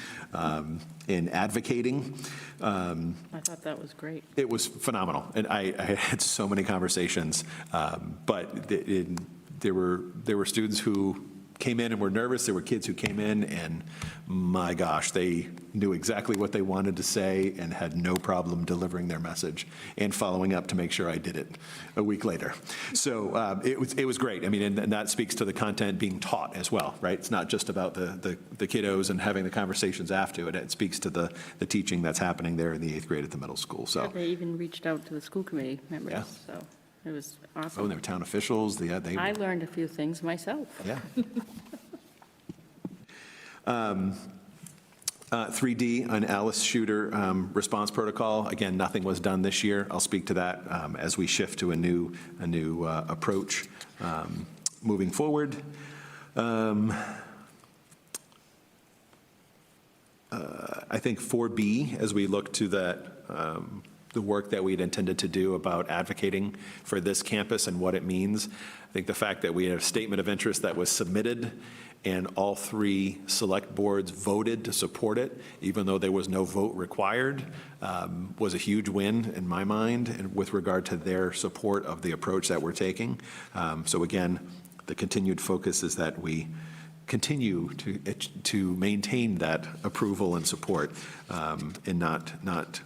in advocating. I thought that was great. It was phenomenal, and I had so many conversations, but there were students who came in and were nervous. There were kids who came in and, my gosh, they knew exactly what they wanted to say and had no problem delivering their message and following up to make sure I did it a week later. So it was great. I mean, and that speaks to the content being taught as well, right? It's not just about the kiddos and having the conversations after it. It speaks to the teaching that's happening there in the 8th grade at the middle school. So They even reached out to the school committee members, Yeah. so it was oh, awesome. and there were town officials. They I learned a few things myself. yeah. 3D on Alice Shooter response protocol. Again, nothing was done this year. I'll speak to that as we shift to a new approach moving forward. I think 4B, as we look to that, the work that we'd intended to do about advocating for this campus and what it means. I think the fact that we had a statement of interest that was submitted and all 3 select boards voted to support it, even though there was no vote required, was a huge win in my mind and with regard to their support of the approach that we're taking. So again, the continued focus is that we continue to maintain that approval and support and not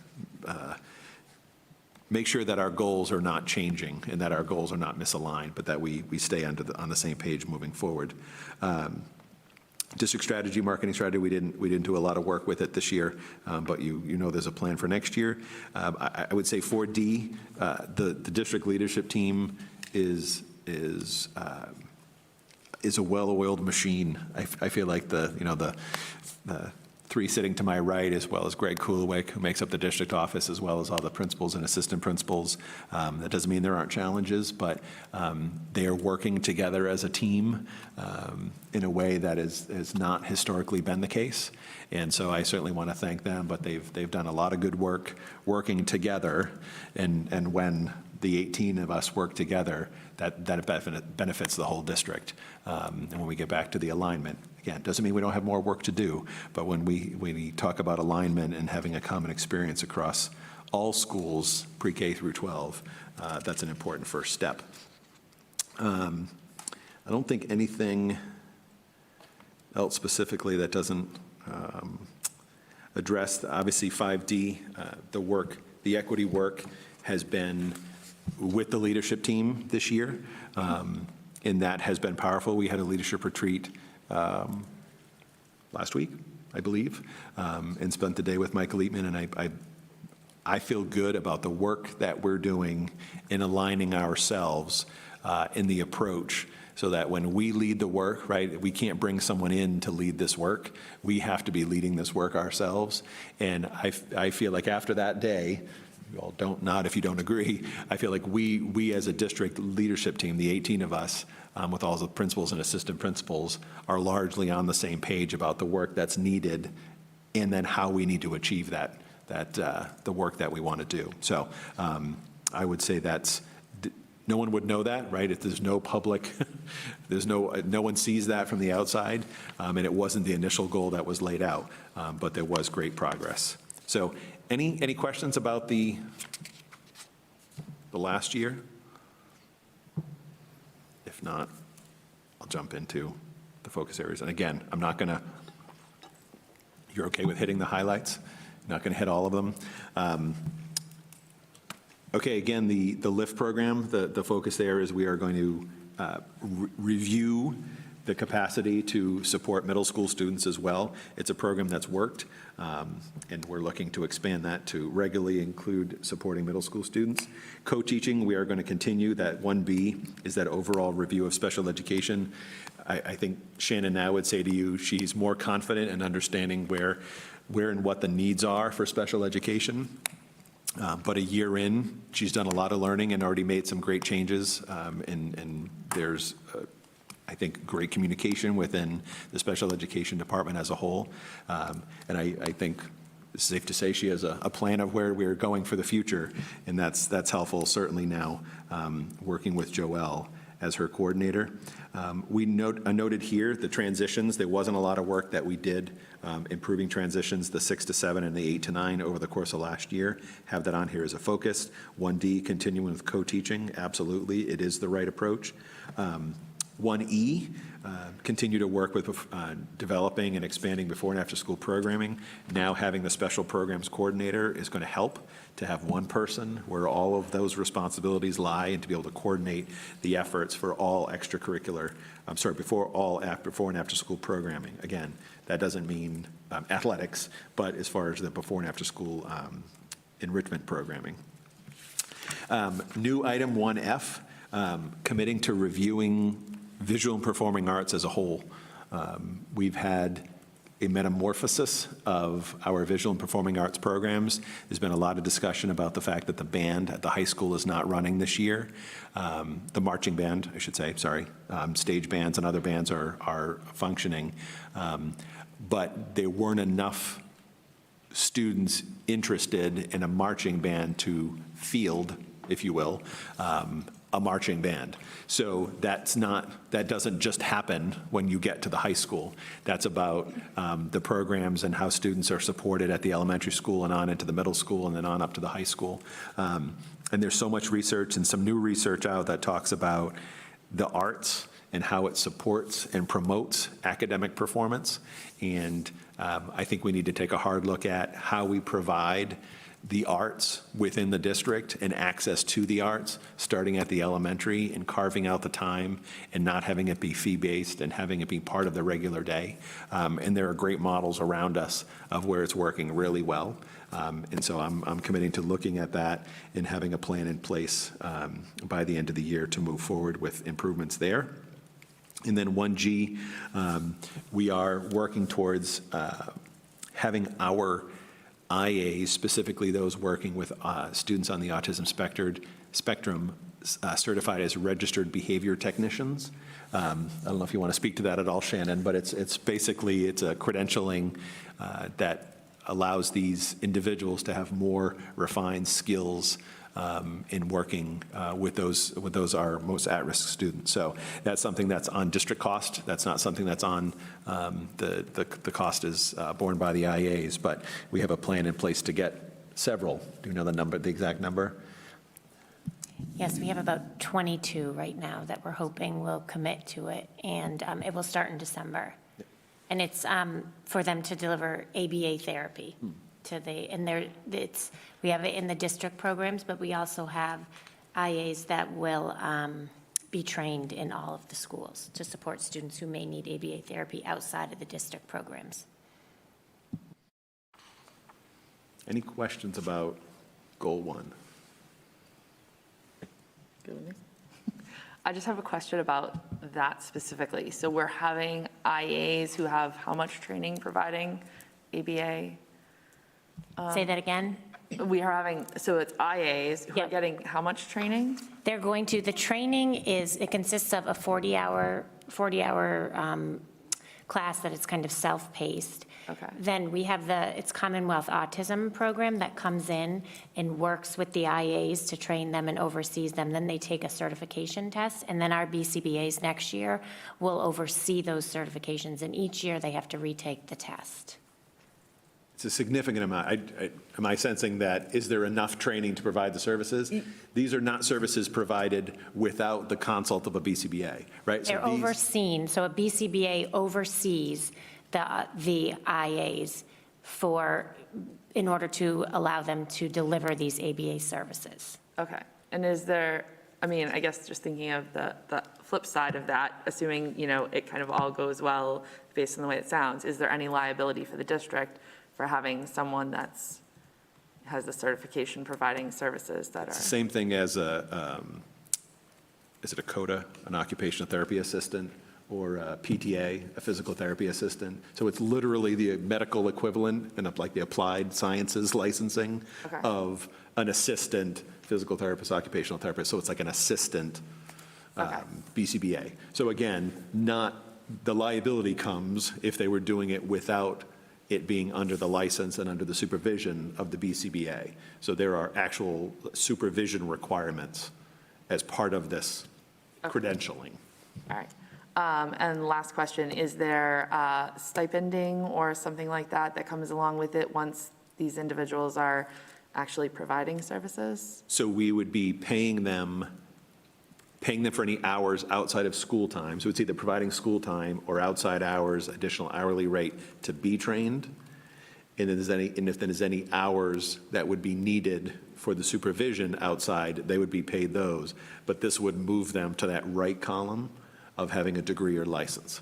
make sure that our goals are not changing and that our goals are not misaligned, but that we stay on the same page moving forward. District strategy, marketing strategy, we didn't do a lot of work with it this year, but you know there's a plan for next year. I would say 4D, the district leadership team is a well-oiled machine. I feel like the 3 sitting to my right, as well as Greg Kuliwick, who makes up the district office, as well as all the principals and assistant principals. That doesn't mean there aren't challenges, but they are working together as a team in a way that has not historically been the case. And so I certainly want to thank them, but they've done a lot of good work working together. And when the 18 of us work together, that benefits the whole district. And when we get back to the alignment, again, doesn't mean we don't have more work to do, but when we talk about alignment and having a common experience across all schools, pre-K through 12, that's an important first step. I don't think anything else specifically that doesn't address, obviously 5D, the equity work has been with the leadership team this year, and that has been powerful. We had a leadership retreat last week, I believe, and spent the day with Michael Eatman, and I feel good about the work that we're doing in aligning ourselves in the approach so that when we lead the work, right, we can't bring someone in to lead this work. We have to be leading this work ourselves. And I feel like after that day, you all don't nod if you don't agree, I feel like we as a district leadership team, the 18 of us, with all the principals and assistant principals, are largely on the same page about the work that's needed and then how we need to achieve that the work that we want to do. So I would say no one would know that, right? If there's no public, no one sees that from the outside, and it wasn't the initial goal that was laid out, but there was great progress. So any questions about the last year? If not, I'll jump into the focus areas. And again, I'm not going to, you're okay with hitting the highlights? Not going to hit all of them. Okay, again, the LIFT program, the focus there is we are going to review the capacity to support middle school students as well. It's a program that's worked, and we're looking to expand that to regularly include supporting middle school students. Co-teaching, we are going to continue. That 1B is that overall review of special education. I think Shannon now would say to you, she's more confident in understanding where and what the needs are for special education. But a year in, she's done a lot of learning and already made some great changes. And there's, I think, great communication within the special education department as a whole. And I think it's safe to say she has a plan of where we're going for the future. And that's helpful, certainly now, working with Joelle as her coordinator. We noted here the transitions. There wasn't a lot of work that we did improving transitions, the 6 to 7 and the 8 to 9 over the course of last year. Have that on here as a focus. 1D, continuing with co-teaching, absolutely, it is the right approach. 1E, continue to work with developing and expanding before and after school programming. Now having the special programs coordinator is going to help to have one person where all of those responsibilities lie and to be able to coordinate the efforts for all extracurricular, before and after school programming. Again, that doesn't mean athletics, but as far as the before and after school enrichment programming. New item 1F, committing to reviewing visual and performing arts as a whole. We've had a metamorphosis of our visual and performing arts programs. There's been a lot of discussion about the fact that the band at the high school is not running this year. The marching band, I should say, sorry. Stage bands and other bands are functioning. But there weren't enough students interested in a marching band to field, if you will, a marching band. So that doesn't just happen when you get to the high school. That's about the programs and how students are supported at the elementary school and on into the middle school and then on up to the high school. And there's so much research and some new research out that talks about the arts and how it supports and promotes academic performance. And I think we need to take a hard look at how we provide the arts within the district and access to the arts, starting at the elementary and carving out the time and not having it be fee-based and having it be part of the regular day. And there are great models around us of where it's working really well. And so I'm committing to looking at that and having a plan in place by the end of the year to move forward with improvements there. And then 1G, we are working towards having our IAs, specifically those working with students on the autism spectrum, certified as registered behavior technicians. I don't know if you want to speak to that at all, Shannon, but it's basically a credentialing that allows these individuals to have more refined skills in working with those our most at-risk students. So that's something that's on district cost. That's not something that's on the cost is borne by the IAs, but we have a plan in place to get several. Do you know the exact number? Yes, we have about 22 right now that we're hoping will commit to it, and it will start in December. And it's for them to deliver ABA therapy. We have it in the district programs, but we also have IAs that will be trained in all of the schools to support students who may need ABA therapy outside of the district programs. Any questions about Goal 1? I just have a question about that specifically. So we're having IAs who have how much training providing ABA? Say that again? We are having, so it's IAs who are Yep. getting how much training? They're going to, the training it consists of a 40-hour class that is kind of self-paced. Okay. Then we have it's Commonwealth Autism Program that comes in and works with the IAs to train them and oversees them. Then they take a certification test, and then our BCBAs next year will oversee those certifications, and each year they have to retake the test. It's a significant amount. Am I sensing that, is there enough training to provide the services? These are not services provided without the consult of a BCBA, right? They're overseen, so a BCBA oversees the IAs in order to allow them to deliver these ABA services. Okay. And is there, I guess just thinking of the flip side of that, assuming, it kind of all goes well based on the way it sounds, is there any liability for the district for having someone has the certification providing services that are? Same thing as is it a CODA, an occupational therapy assistant, or a PTA, a physical therapy assistant. So it's literally the medical equivalent and like the applied sciences licensing Okay. of an assistant physical therapist, occupational therapist. So it's like an assistant Okay. BCBA. So again, the liability comes if they were doing it without it being under the license and under the supervision of the BCBA. So there are actual supervision requirements as part of this credentialing. All right. And last question, is there stipending or something like that that comes along with it once these individuals are actually providing services? So we would be paying them for any hours outside of school time. So it's either providing school time or outside hours, additional hourly rate to be trained. And if there's any hours that would be needed for the supervision outside, they would be paid those. But this would move them to that right column of having a degree or license.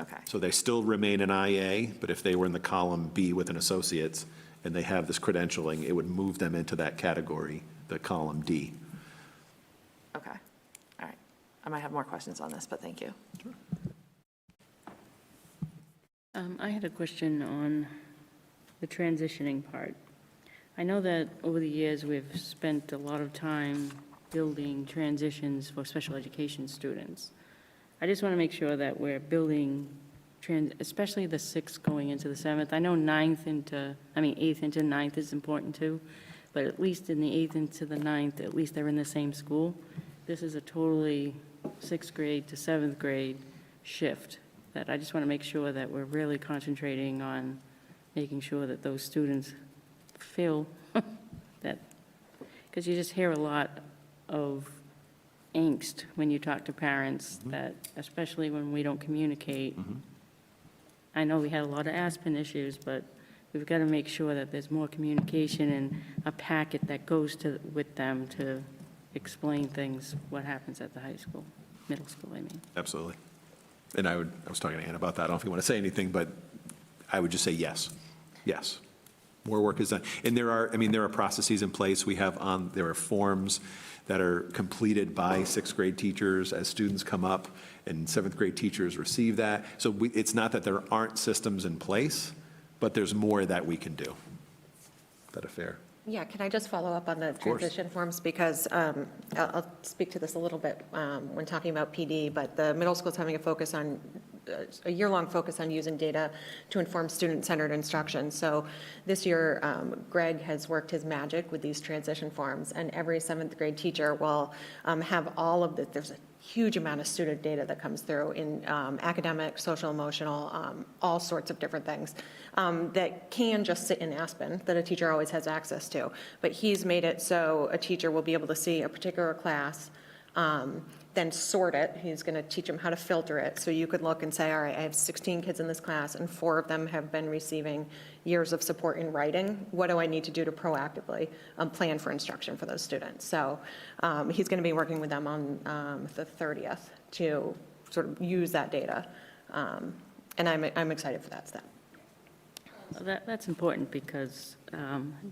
Okay. So they still remain an IA, but if they were in the column B with an associate's and they have this credentialing, it would move them into that category, the column D. Okay. All right. I might have more questions on this, but thank you. I had a question on the transitioning part. I know that over the years, we've spent a lot of time building transitions for special education students. I just want to make sure that we're building, especially the 6th going into the 7th. I know 8th into 9th is important too, but at least in the 8th into the 9th, at least they're in the same school. This is a totally 6th grade to 7th grade shift that I just want to make sure that we're really concentrating on making sure that those students feel that, because you just hear a lot of angst when you talk to parents that, especially when we don't communicate. I know we had a lot of Aspen issues, but we've got to make sure that there's more communication and a packet that goes with them to explain things, what happens at the high school, middle school, I mean. Absolutely. And I was talking to Ann about that. I don't know if you want to say anything, but I would just say yes. Yes. More work is done. And there are processes in place. There are forms that are completed by 6th grade teachers as students come up, and 7th grade teachers receive that. So it's not that there aren't systems in place, but there's more that we can do. Is that a fair? Yeah, can I just follow up on the course. transition forms? Because I'll speak to this a little bit when talking about PD, but the middle school is having a year-long focus on using data to inform student-centered instruction. So this year, Greg has worked his magic with these transition forms, and every 7th grade teacher will have all of there's a huge amount of student data that comes through in academic, social, emotional, all sorts of different things that can just sit in Aspen that a teacher always has access to. But he's made it so a teacher will be able to see a particular class, then sort it. He's going to teach them how to filter it. So you could look and say, all right, I have 16 kids in this class, and 4 of them have been receiving years of support in writing. What do I need to do to proactively plan for instruction for those students? So he's going to be working with them on the 30th to sort of use that data. And I'm excited for that step. That's important because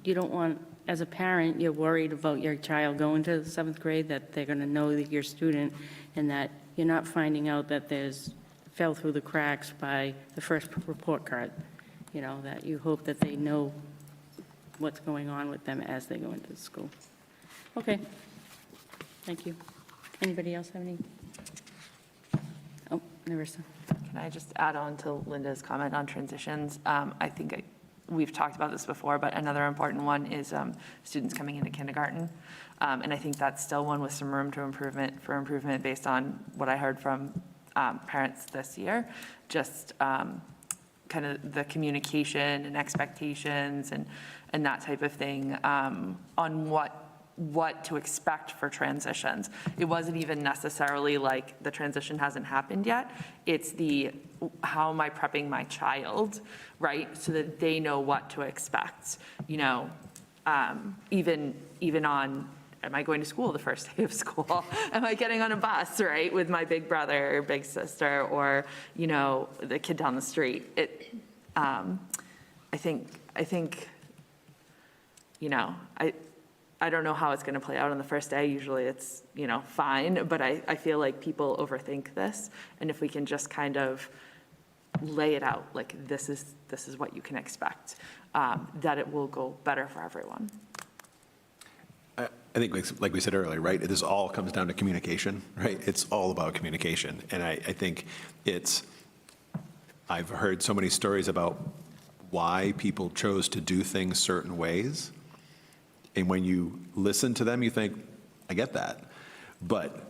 you don't want, as a parent, you're worried about your child going to the 7th grade, that they're going to know that you're a student, and that you're not finding out that fell through the cracks by the first report card. You know, that you hope that they know what's going on with them as they go into the school. Okay, thank you. Anybody else have any? Oh, Narissa. Can I just add on to Linda's comment on transitions? I think we've talked about this before, but another important one is students coming into kindergarten. And I think that's still one with some room for improvement based on what I heard from parents this year. Just kind of the communication and expectations and that type of thing on what to expect for transitions. It wasn't even necessarily like the transition hasn't happened yet. It's how am I prepping my child, right? So that they know what to expect, you know, even on, am I going to school the first day of school? Am I getting on a bus, right, with my big brother or big sister, or, you know, the kid down the street? I think, you know, I don't know how it's going to play out on the first day. Usually it's, fine, but I feel like people overthink this. And if we can just kind of lay it out, like this is what you can expect, that it will go better for everyone. I think, like we said earlier, right, this all comes down to communication, right? It's all about communication. And I think I've heard so many stories about why people chose to do things certain ways. And when you listen to them, you think, I get that. But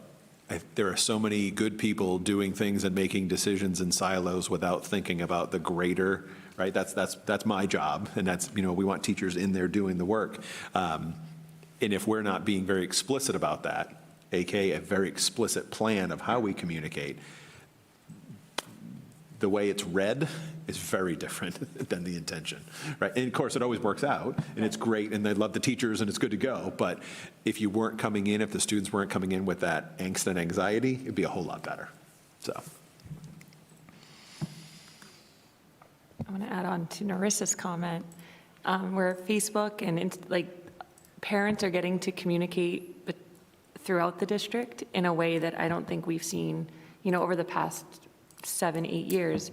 there are so many good people doing things and making decisions in silos without thinking about the greater, right? That's my job. And that's, we want teachers in there doing the work. And if we're not being very explicit about that, aka a very explicit plan of how we communicate, the way it's read is very different than the intention, right? And of course, it always works out, and it's great, and they love the teachers, and it's good to go. But if you weren't coming in, if the students weren't coming in with that angst and anxiety, it'd be a whole lot better. So. I want to add on to Narissa's comment, where Facebook and parents are getting to communicate throughout the district in a way that I don't think we've seen, over the past 7-8 years.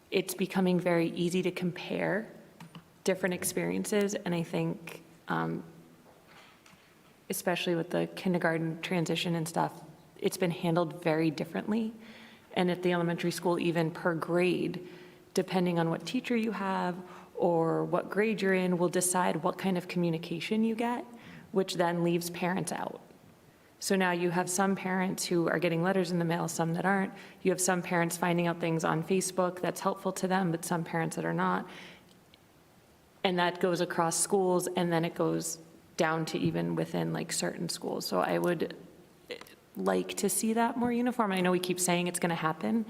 It's becoming very easy to compare different experiences, and I think, especially with the kindergarten transition and stuff, it's been handled very differently. And at the elementary school, even per grade, depending on what teacher you have or what grade you're in, will decide what kind of communication you get, which then leaves parents out. So now you have some parents who are getting letters in the mail, some that aren't. You have some parents finding out things on Facebook that's helpful to them, but some parents that are not. And that goes across schools, and then it goes down to even within certain schools. So I would like to see that more uniform. I know we keep saying it's going to happen,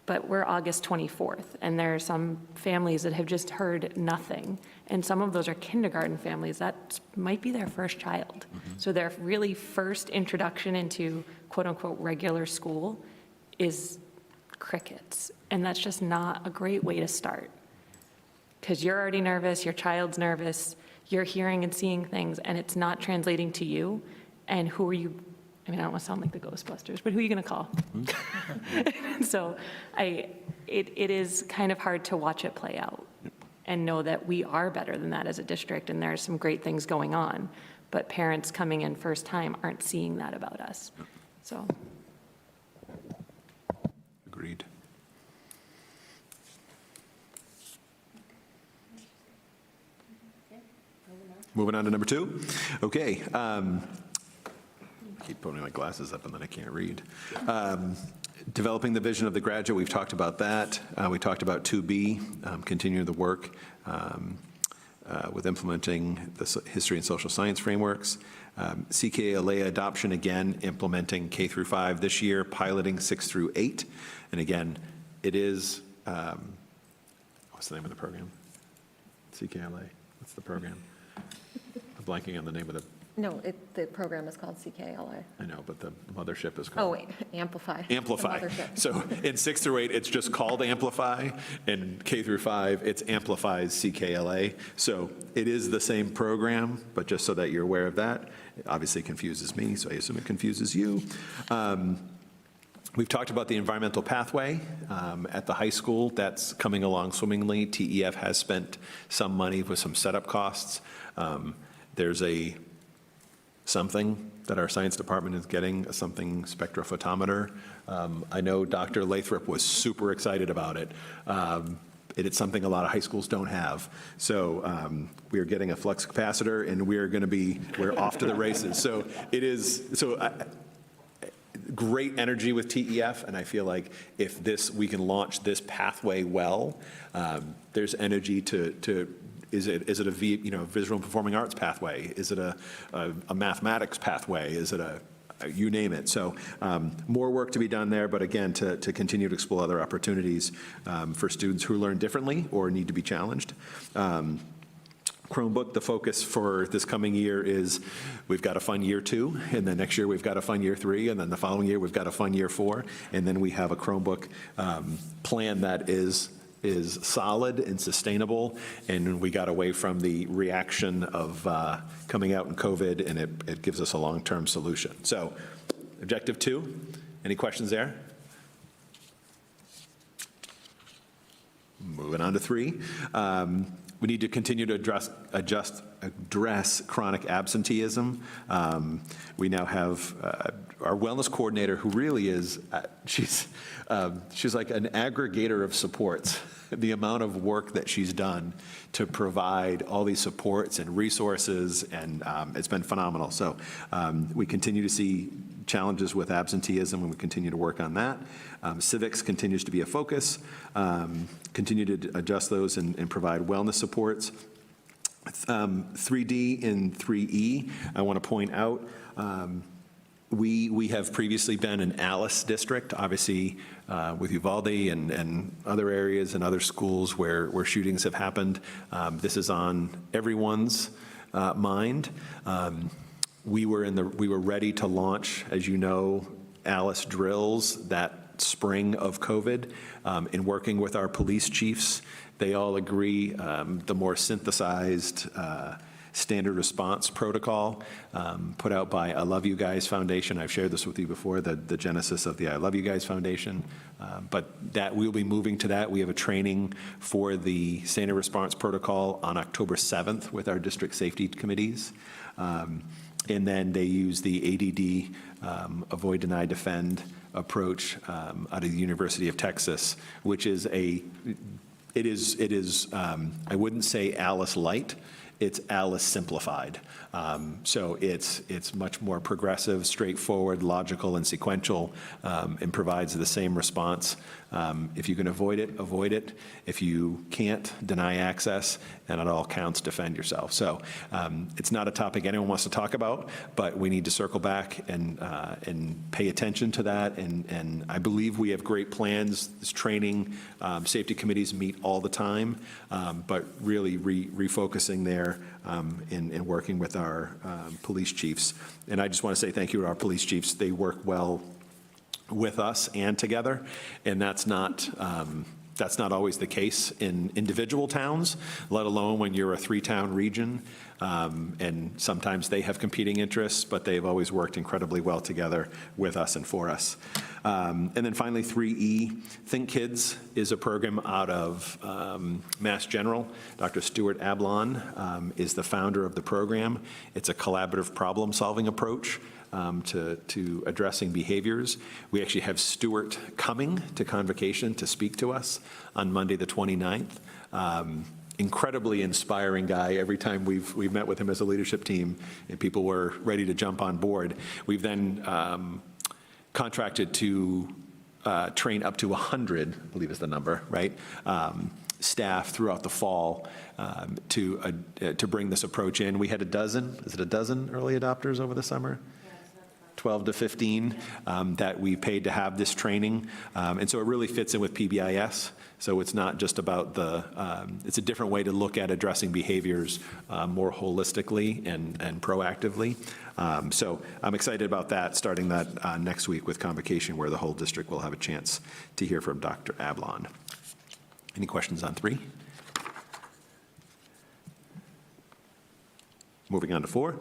but we're August 24th, and there are some families that have just heard nothing. And some of those are kindergarten families. That might be their first child. So their really first introduction into quote-unquote regular school is crickets. And that's just not a great way to start. Because you're already nervous, your child's nervous, you're hearing and seeing things, and it's not translating to you. And who are you? I don't want to sound like the Ghostbusters, but who are you going to call? So it is kind of hard to watch it play out and know that we are better than that as a district, and there's some great things going on, but parents coming in first time aren't seeing that about us. So. Agreed. Moving on to number 2. Okay. Keep putting my glasses up and then I can't read. Developing the vision of the graduate, we've talked about that. We talked about 2B, continuing the work with implementing the history and social science frameworks. Ckla adoption, again, implementing K through 5 this year, piloting 6 through 8. And again, it is, what's the name of the program? Ckla, what's the program? I'm blanking on the name of the. No, the program is called CKLA. I know, but the mothership is called. Oh, wait, Amplify. Amplify. The mothership. So in 6 through 8, it's just called Amplify. In K through 5, it's Amplifies CKLA. So it is the same program, but just so that you're aware of that. It obviously confuses me, so I assume it confuses you. We've talked about the environmental pathway at the high school. That's coming along swimmingly. TEF has spent some money with some setup costs. There's something that our science department is getting, a something spectrophotometer. I know Dr. Lathrop was super excited about it. It's something a lot of high schools don't have. So we are getting a flux capacitor, and we're off to the races. So it is, great energy with TEF, and I feel like if we can launch this pathway well, there's energy to is it a visual and performing arts pathway? Is it a mathematics pathway? Is it you name it? So more work to be done there, but again, to continue to explore other opportunities for students who learn differently or need to be challenged. Chromebook, the focus for this coming year is we've got to fund year 2, and then next year we've got to fund year 3, and then the following year we've got to fund year 4, and then we have a Chromebook plan that is is solid and sustainable, and we got away from the reaction of coming out in COVID, and it gives us a long-term solution. So, objective 2, any questions there? Moving on to 3. We need to continue to address chronic absenteeism. We now have our wellness coordinator, who really is, she's like an aggregator of supports. The amount of work that she's done to provide all these supports and resources, and it's been phenomenal. So we continue to see challenges with absenteeism, and we continue to work on that. Civics continues to be a focus. Continue to adjust those and provide wellness supports. 3D and 3E, I want to point out, we have previously been an ALICE district, obviously with Uvalde and other areas and other schools where shootings have happened. This is on everyone's mind. We were ready to launch, as you know, ALICE drills that spring of COVID. In working with our police chiefs, they all agree the more synthesized standard response protocol put out by I Love You Guys Foundation. I've shared this with you before, the genesis of the I Love You Guys Foundation. But that we'll be moving to that. We have a training for the standard response protocol on October 7th with our district safety committees. And then they use the ADD, Avoid, Deny, Defend approach out of the University of Texas, which is I wouldn't say ALICE light, it's ALICE simplified. So it's much more progressive, straightforward, logical, and sequential, and provides the same response. If you can avoid it. If you can't, deny access, and it all counts, defend yourself. So it's not a topic anyone wants to talk about, but we need to circle back and pay attention to that. And I believe we have great plans. This training, safety committees meet all the time, but really refocusing there and working with our police chiefs. And I just want to say thank you to our police chiefs. They work well with us and together, and that's not always the case in individual towns, let alone when you're a 3-town region. And sometimes they have competing interests, but they've always worked incredibly well together with us and for us. And then finally, 3E, Think Kids is a program out of Mass General. Dr. Stuart Ablon is the founder of the program. It's a collaborative problem-solving approach to addressing behaviors. We actually have Stuart coming to Convocation to speak to us on Monday, the 29th. Incredibly inspiring guy. Every time we've met with him as a leadership team, and people were ready to jump on board. We've then contracted to train up to 100, I believe is the number, right? Staff throughout the fall to bring this approach in. We had a dozen early adopters over the summer? 12 to 15 that we paid to have this training. And so it really fits in with PBIS. So it's not just about it's a different way to look at addressing behaviors more holistically and proactively. So I'm excited about that, starting that next week with Convocation, where the whole district will have a chance to hear from Dr. Ablon. Any questions on 3? Moving on to 4.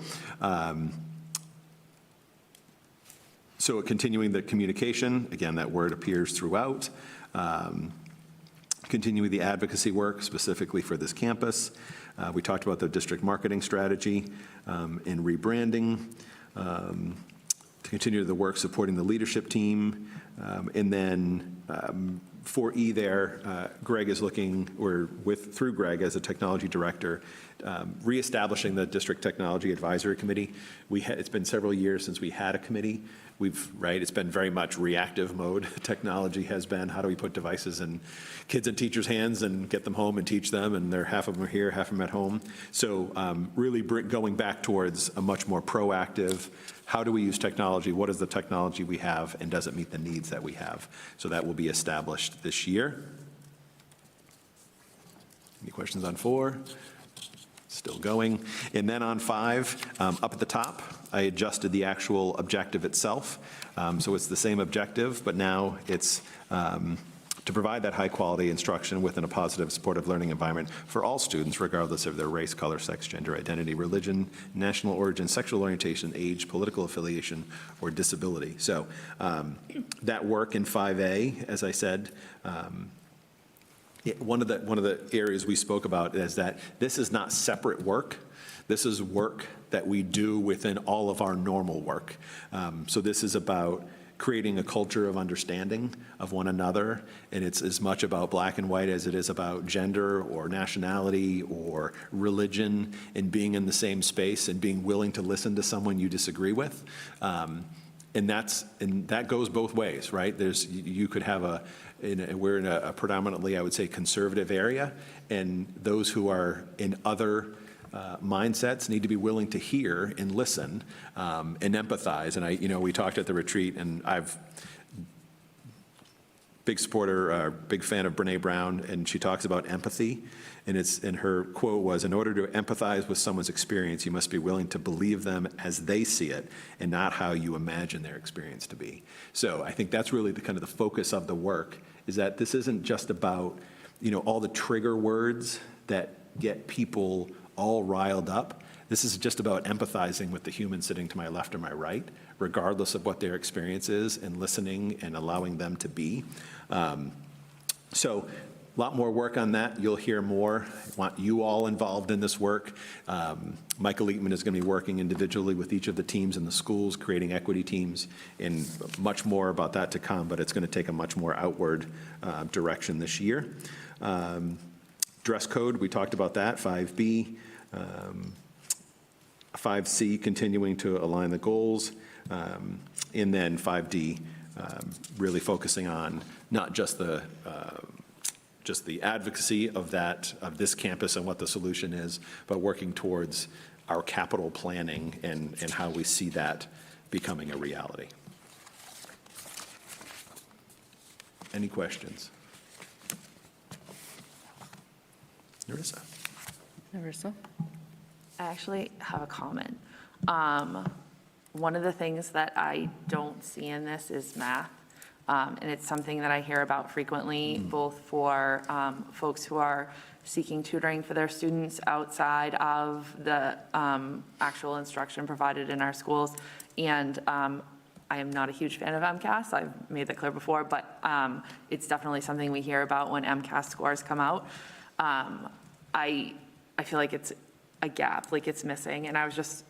So continuing the communication, again, that word appears throughout. Continuing the advocacy work specifically for this campus. We talked about the district marketing strategy and rebranding. To continue the work supporting the leadership team. And then 4E there, Greg is looking, or through Greg as a technology director, reestablishing the District Technology Advisory Committee. It's been several years since we had a committee. It's been very much reactive mode. Technology has been, how do we put devices in kids and teachers' hands and get them home and teach them, and half of them are here, half of them at home. So really going back towards a much more proactive, how do we use technology? What is the technology we have, and does it meet the needs that we have? So that will be established this year. Any questions on 4? Still going. And then on 5, up at the top, I adjusted the actual objective itself. So it's the same objective, but now it's to provide that high-quality instruction within a positive, supportive learning environment for all students, regardless of their race, color, sex, gender identity, religion, national origin, sexual orientation, age, political affiliation, or disability. So that work in 5A, as I said, one of the areas we spoke about is that this is not separate work. This is work that we do within all of our normal work. So this is about creating a culture of understanding of one another, and it's as much about black and white as it is about gender or nationality or religion, and being in the same space and being willing to listen to someone you disagree with. And that goes both ways, right? You could have we're in a predominantly, I would say, conservative area, and those who are in other mindsets need to be willing to hear and listen and empathize. And we talked at the retreat, and big supporter, big fan of Brene Brown, and she talks about empathy. And her quote was, "In order to empathize with someone's experience, you must be willing to believe them as they see it and not how you imagine their experience to be." So I think that's really the focus of the work, is that this isn't just about, all the trigger words that get people all riled up. This is just about empathizing with the human sitting to my left or my right, regardless of what their experience is, and listening and allowing them to be. So a lot more work on that. You'll hear more. I want you all involved in this work. Michael Eatman is going to be working individually with each of the teams in the schools, creating equity teams, and much more about that to come, but it's going to take a much more outward direction this year. Dress code, we talked about that, 5B. 5C, continuing to align the goals. And then 5D, really focusing on not just the advocacy of this campus and what the solution is, but working towards our capital planning and how we see that becoming a reality. Any questions? Narissa. I actually have a comment. One of the things that I don't see in this is math. And it's something that I hear about frequently, both for folks who are seeking tutoring for their students outside of the actual instruction provided in our schools. And I am not a huge fan of Mcas. I've made that clear before, but it's definitely something we hear about when Mcas scores come out. I feel like it's a gap, like it's missing, and I was just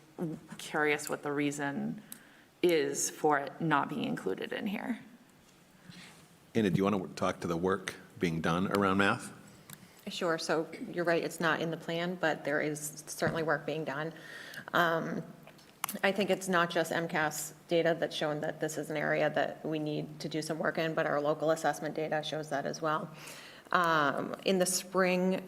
curious what the reason is for it not being included in here. Anna, do you want to talk to the work being done around math? Sure. So you're right, it's not in the plan, but there is certainly work being done. I think it's not just MCAS data that's shown that this is an area that we need to do some work in, but our local assessment data shows that as well. In the spring,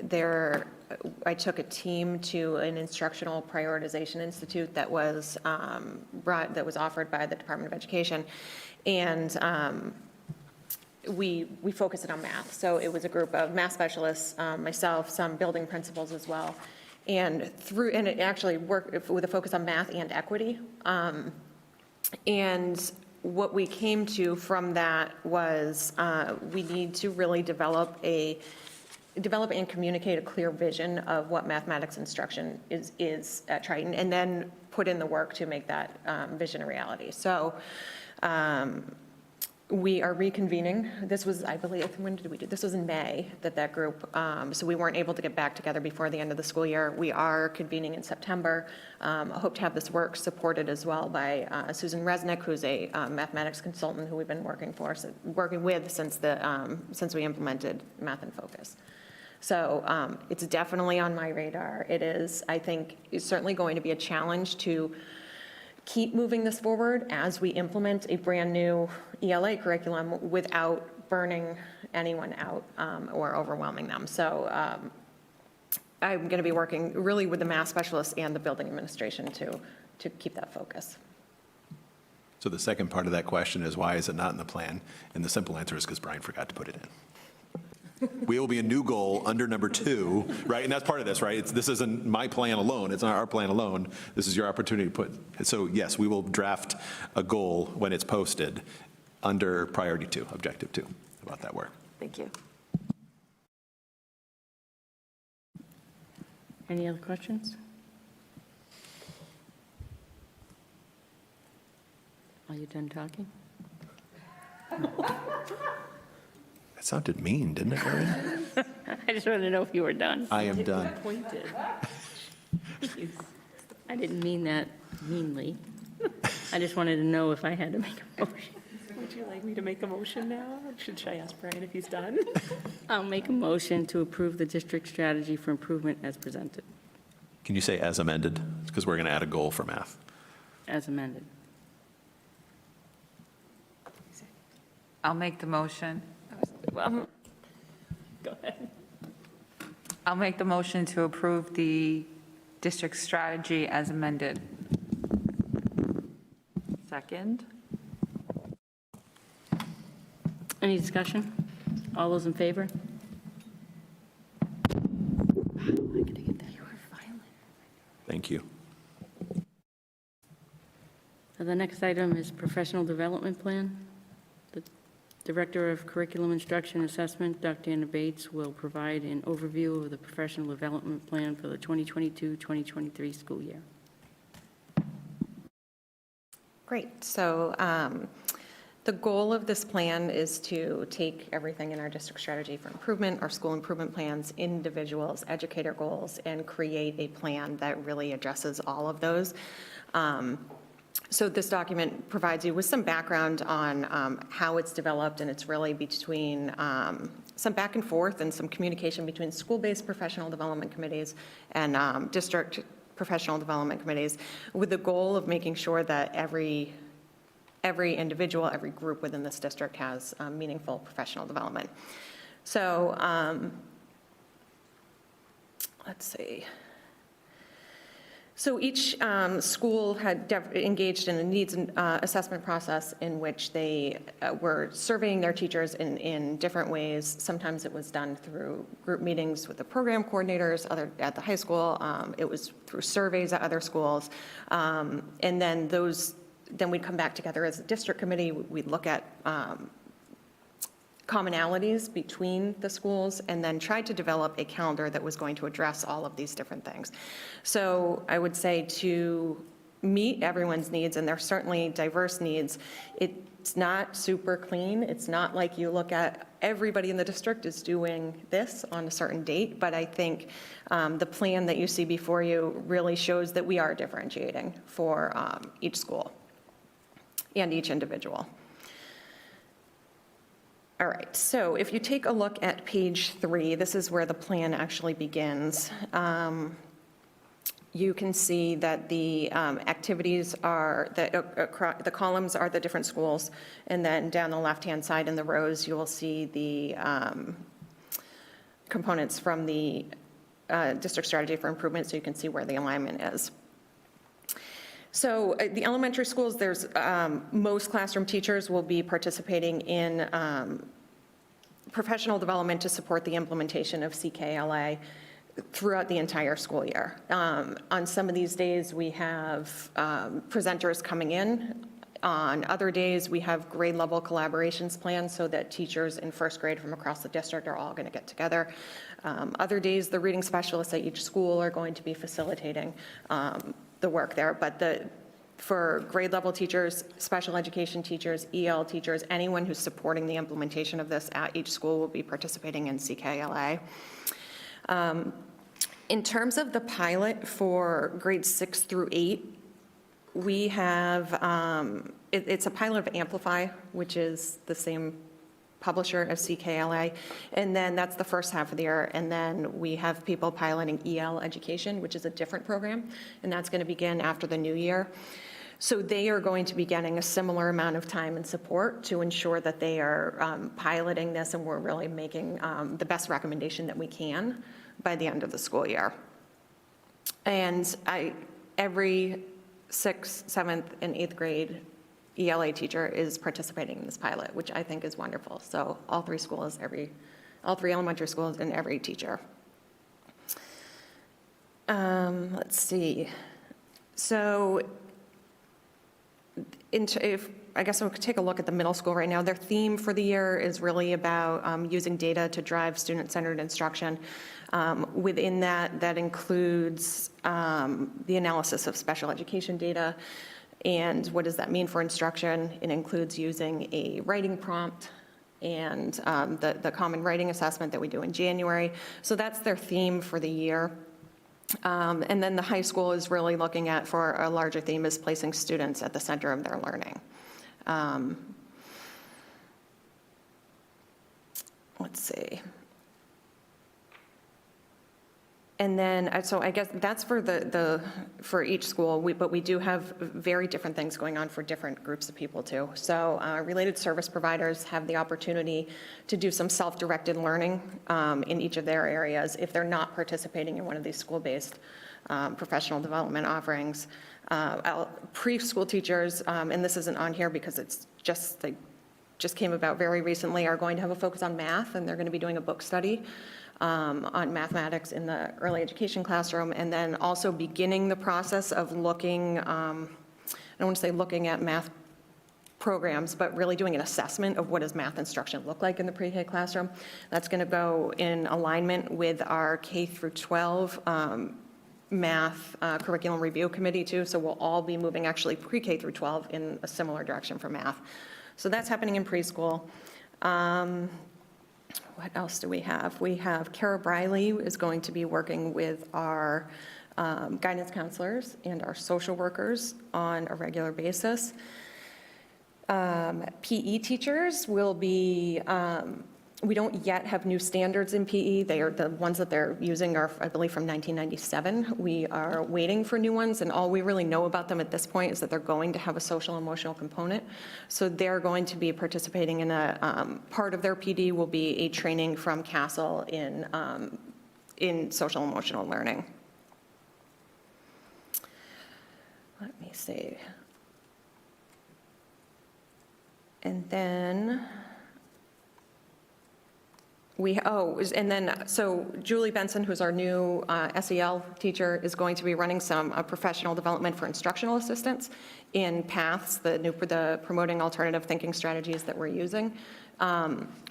I took a team to an instructional prioritization institute that was offered by the Department of Education, and we focused it on math. So it was a group of math specialists, myself, some building principals as well, and it actually worked with a focus on math and equity. And what we came to from that was we need to really develop and communicate a clear vision of what mathematics instruction is at Triton, and then put in the work to make that vision a reality. So we are reconvening. This was, I believe, when did we do? This was in May that group, so we weren't able to get back together before the end of the school year. We are convening in September. I hope to have this work supported as well by Susan Resnick, who's a mathematics consultant who we've been working with since we implemented Math in Focus. So it's definitely on my radar. It is, I think, it's certainly going to be a challenge to keep moving this forward as we implement a brand new ELA curriculum without burning anyone out or overwhelming them. So I'm going to be working really with the math specialists and the building administration to keep that focus. So the second part of that question is, why is it not in the plan? And the simple answer is because Brian forgot to put it in. We will be a new goal under number 2, right? And that's part of this, right? This isn't my plan alone. It's not our plan alone. This is your opportunity to put. So yes, we will draft a goal when it's posted under priority 2, objective 2, about that work. Thank you. Any other questions? Are you done talking? That sounded mean, didn't it, Erin? I just wanted to know if you were done. I am done. Pointed. I didn't mean that meanly. I just wanted to know if I had to make a motion. Would you like me to make a motion now? Should I ask Brian if he's done? I'll make a motion to approve the district strategy for improvement as presented, Can you say as amended? Because we're going to add a goal for math. as amended. I'll make the motion. Well, go ahead. I'll make the motion to approve the district strategy as amended. Second? Any discussion? All those in favor? Thank you. So the next item is professional development plan. The Director of Curriculum Instruction Assessment, Dr. Anna Bates, will provide an overview of the professional development plan for the 2022-2023 school year. Great. So the goal of this plan is to take everything in our district strategy for improvement, our school improvement plans, individuals, educator goals, and create a plan that really addresses all of those. So this document provides you with some background on how it's developed, and it's really between some back and forth and some communication between school-based professional development committees and district professional development committees, with the goal of making sure that every individual, every group within this district has meaningful professional development. So let's see. So each school had engaged in a needs assessment process in which they were surveying their teachers in different ways. Sometimes it was done through group meetings with the program coordinators at the high school. It was through surveys at other schools. And then we'd come back together as a district committee. We'd look at commonalities between the schools and then tried to develop a calendar that was going to address all of these different things. So I would say to meet everyone's needs, and there's certainly diverse needs, it's not super clean. It's not like you look at everybody in the district is doing this on a certain date, but I think the plan that you see before you really shows that we are differentiating for each school and each individual. All right, so if you take a look at page 3, this is where the plan actually begins. You can see that the activities are, the columns are the different schools, and then down the left-hand side in the rows, you will see the components from the district strategy for improvement, so you can see where the alignment is. So the elementary schools, there's most classroom teachers will be participating in professional development to support the implementation of Ckla throughout the entire school year. On some of these days, we have presenters coming in. On other days, we have grade level collaborations planned so that teachers in first grade from across the district are all going to get together. Other days, the reading specialists at each school are going to be facilitating the work there, but for grade level teachers, special education teachers, EL teachers, anyone who's supporting the implementation of this at each school will be participating in Ckla. In terms of the pilot for grades 6 through 8, we have, it's a pilot of Amplify, which is the same publisher of Ckla, and then that's the first half of the year, and then we have people piloting EL education, which is a different program, and that's going to begin after the new year. So they are going to be getting a similar amount of time and support to ensure that they are piloting this, and we're really making the best recommendation that we can by the end of the school year. And every 6th, 7th, and 8th grade ELA teacher is participating in this pilot, which I think is wonderful. So all 3 schools, all 3 elementary schools, and every teacher. Let's see. So I guess we'll take a look at the middle school right now. Their theme for the year is really about using data to drive student-centered instruction. Within that, that includes the analysis of special education data. And what does that mean for instruction? It includes using a writing prompt and the common writing assessment that we do in January. So that's their theme for the year. And then the high school is really looking at, for a larger theme, is placing students at the center of their learning. Let's see. And then, so I guess that's for for each school, but we do have very different things going on for different groups of people too. So related service providers have the opportunity to do some self-directed learning in each of their areas if they're not participating in one of these school-based professional development offerings. Preschool teachers, and this isn't on here because it's just, they just came about very recently, are going to have a focus on math, and they're going to be doing a book study on mathematics in the early education classroom, and then also beginning the process of looking, I don't want to say looking at math programs, but really doing an assessment of what does math instruction look like in the pre-K classroom. That's going to go in alignment with our K through 12 math curriculum review committee too, so we'll all be moving actually pre-K through 12 in a similar direction for math. So that's happening in preschool. What else do we have? We have Kara Briley is going to be working with our guidance counselors and our social workers on a regular basis. PE teachers will be, we don't yet have new standards in PE. They are, the ones that they're using are, I believe, from 1997. We are waiting for new ones, and all we really know about them at this point is that they're going to have a social emotional component. So they're going to be participating in a, part of their PD will be a training from Castle in social emotional learning. Let me see. And then so Julie Benson, who's our new SEL teacher, is going to be running some professional development for instructional assistants in PATHs, the promoting alternative thinking strategies that we're using,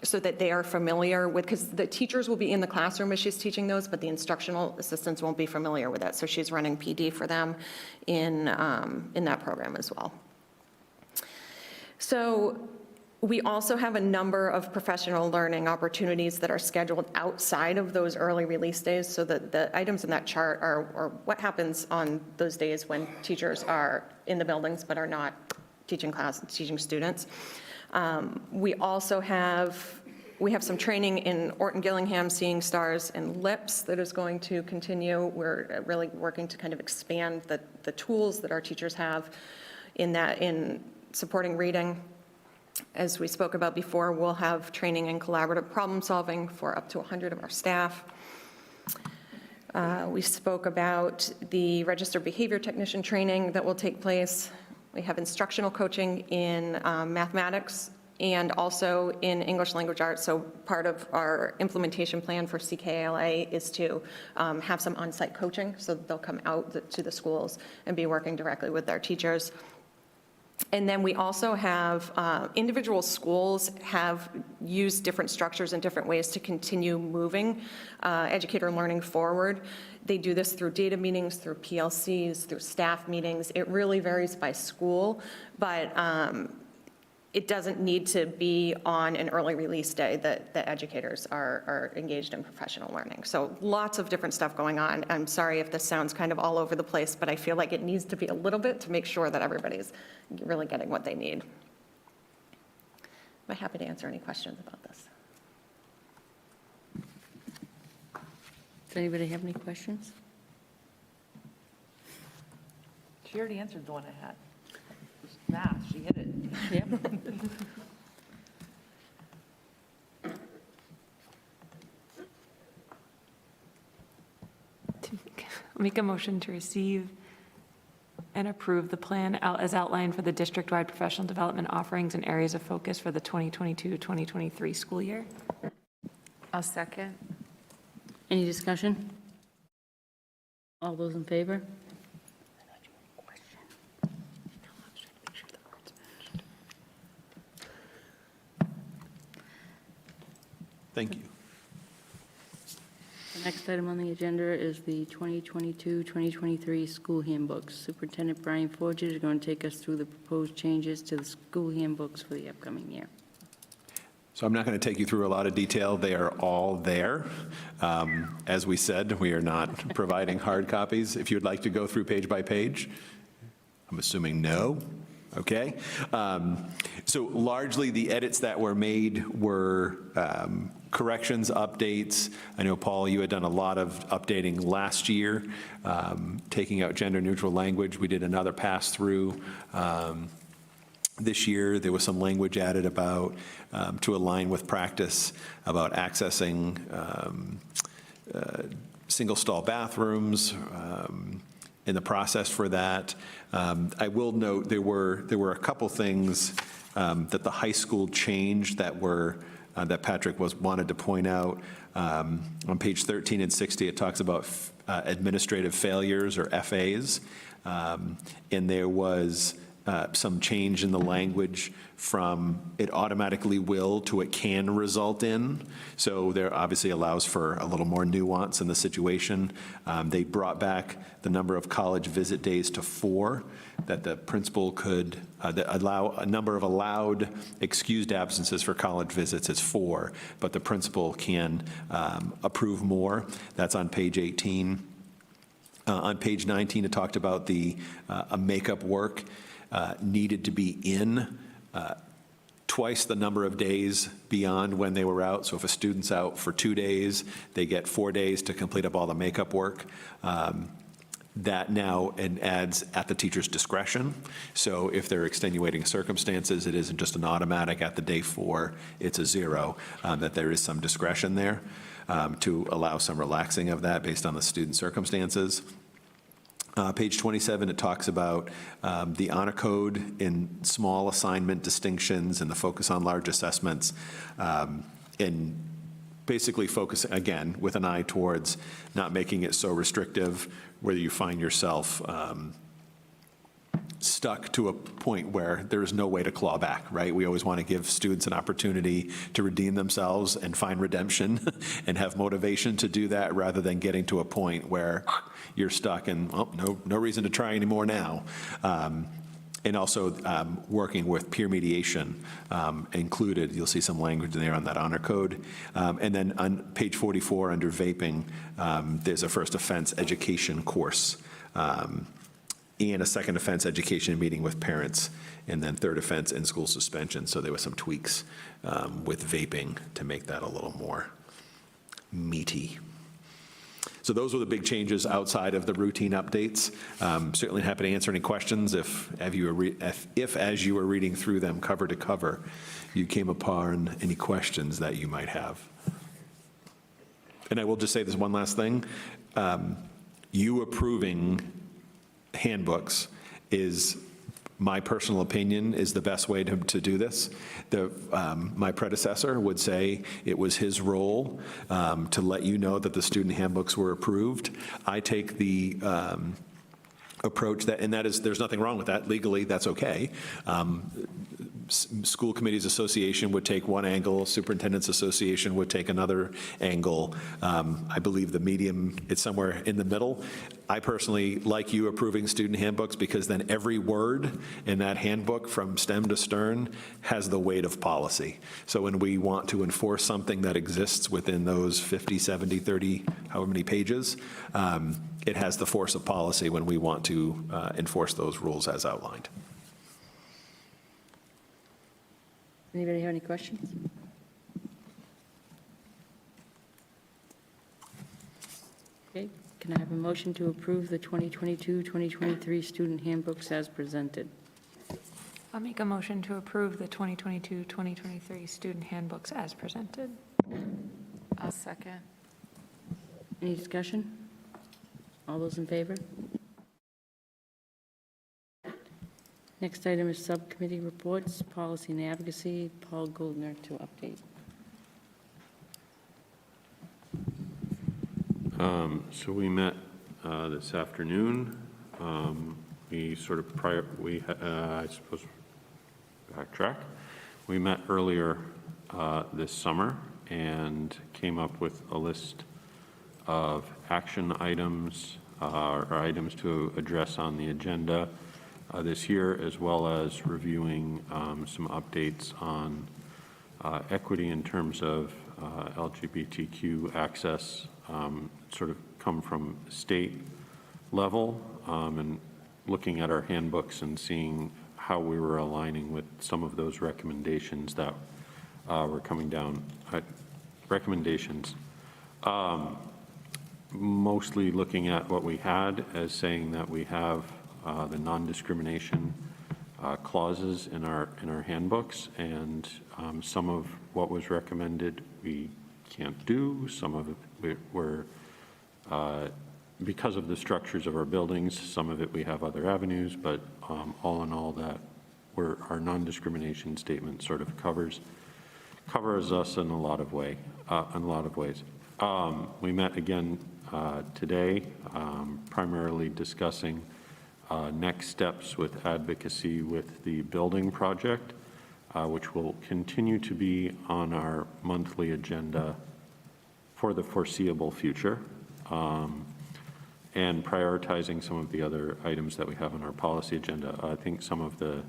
so that they are familiar with, because the teachers will be in the classroom as she's teaching those, but the instructional assistants won't be familiar with it. So she's running PD for them in that program as well. So we also have a number of professional learning opportunities that are scheduled outside of those early release days. So the items in that chart are what happens on those days when teachers are in the buildings but are not teaching students. We also have some training in Orton Gillingham, Seeing Stars, and LIPS that is going to continue. We're really working to kind of expand the tools that our teachers have in supporting reading. As we spoke about before, we'll have training in collaborative problem solving for up to 100 of our staff. We spoke about the registered behavior technician training that will take place. We have instructional coaching in mathematics and also in English language arts. So part of our implementation plan for Ckla is to have some on-site coaching. So they'll come out to the schools and be working directly with their teachers. And then we also have individual schools have used different structures in different ways to continue moving educator learning forward. They do this through data meetings, through PLCs, through staff meetings. It really varies by school, but it doesn't need to be on an early release day that the educators are engaged in professional learning. So lots of different stuff going on. I'm sorry if this sounds kind of all over the place, but I feel like it needs to be a little bit to make sure that everybody's really getting what they need. I'm happy to answer any questions about this. Does anybody have any questions? She already answered the one I had. Math, she hit it. Yep. Make a motion to receive and approve the plan as outlined for the district-wide professional development offerings and areas of focus for the 2022-2023 school year. I'll second. Any discussion? All those in favor? Thank you. The next item on the agenda is the 2022-2023 school handbooks. Superintendent Brian Forget is going to take us through the proposed changes to the school handbooks for the upcoming year. So I'm not going to take you through a lot of detail. They are all there. As we said, we are not providing hard copies. If you'd like to go through page by page, I'm assuming no. Okay. So largely the edits that were made were corrections, updates. I know, Paul, you had done a lot of updating last year, taking out gender-neutral language. We did another pass-through this year. There was some language added about, to align with practice, about accessing single-stall bathrooms, in the process for that. I will note there were a couple things that the high school changed that were that Patrick wanted to point out. On page 13 and 60, it talks about administrative failures, or FAs, and there was some change in the language from it automatically will to it can result in. So there obviously allows for a little more nuance in the situation. They brought back the number of college visit days to 4, that the principal could that allow a number of allowed excused absences for college visits is 4, but the principal can approve more. That's on page 18. On page 19, it talked about the makeup work needed to be in twice the number of days beyond when they were out. So if a student's out for 2 days, they get 4 days to complete up all the makeup work. That now adds at the teacher's discretion. So if there are extenuating circumstances, it isn't just an automatic at the day 4, it's a 0, that there is some discretion there to allow some relaxing of that based on the student circumstances. Page 27, it talks about the honor code in small assignment distinctions and the focus on large assessments, and basically focus, again, with an eye towards not making it so restrictive, whether you find yourself stuck to a point where there is no way to claw back, right? We always want to give students an opportunity to redeem themselves and find redemption and have motivation to do that, rather than getting to a point where you're stuck and, oh, no reason to try anymore now. And also working with peer mediation included. You'll see some language in there on that honor code. And then on page 44 under vaping, there's a first offense education course, and a second offense education meeting with parents, and then third offense in-school suspension. So there were some tweaks with vaping to make that a little more meaty. So those were the big changes outside of the routine updates. Certainly happy to answer any questions if as you were reading through them cover to cover, you came upon any questions that you might have. And I will just say this one last thing. You approving handbooks is, my personal opinion, is the best way to do this. My predecessor would say it was his role to let you know that the student handbooks were approved. I take the approach that, and that is, there's nothing wrong with that. Legally, that's okay. School Committees Association would take one angle, Superintendent's Association would take another angle. I believe the medium, it's somewhere in the middle. I personally like you approving student handbooks, because then every word in that handbook from stem to stern has the weight of policy. So when we want to enforce something that exists within those 50, 70, 30, however many pages, it has the force of policy when we want to enforce those rules as outlined. Anybody have any questions? Okay, can I have a motion to approve the 2022-2023 student handbooks as presented? I'll make a motion to approve the 2022-2023 student handbooks as presented. I'll second. Any discussion? All those in favor? Next item is subcommittee reports, policy and advocacy. Paul Goldner to update. So we met this afternoon. We sort of I suppose backtrack. We met earlier this summer, and came up with a list of action items or items to address on the agenda this year, as well as reviewing some updates on equity in terms of LGBTQ access, sort of come from state level, and looking at our handbooks and seeing how we were aligning with some of those recommendations that were coming down. Recommendations. Mostly looking at what we had as saying that we have the non-discrimination clauses in our handbooks, and some of what was recommended we can't do. Some of it we're because of the structures of our buildings, some of it we have other avenues, but all in all, that our non-discrimination statement sort of covers us in a lot of ways. We met again today, primarily discussing next steps with advocacy with the building project, which will continue to be on our monthly agenda for the foreseeable future, and prioritizing some of the other items that we have on our policy agenda. I think some of the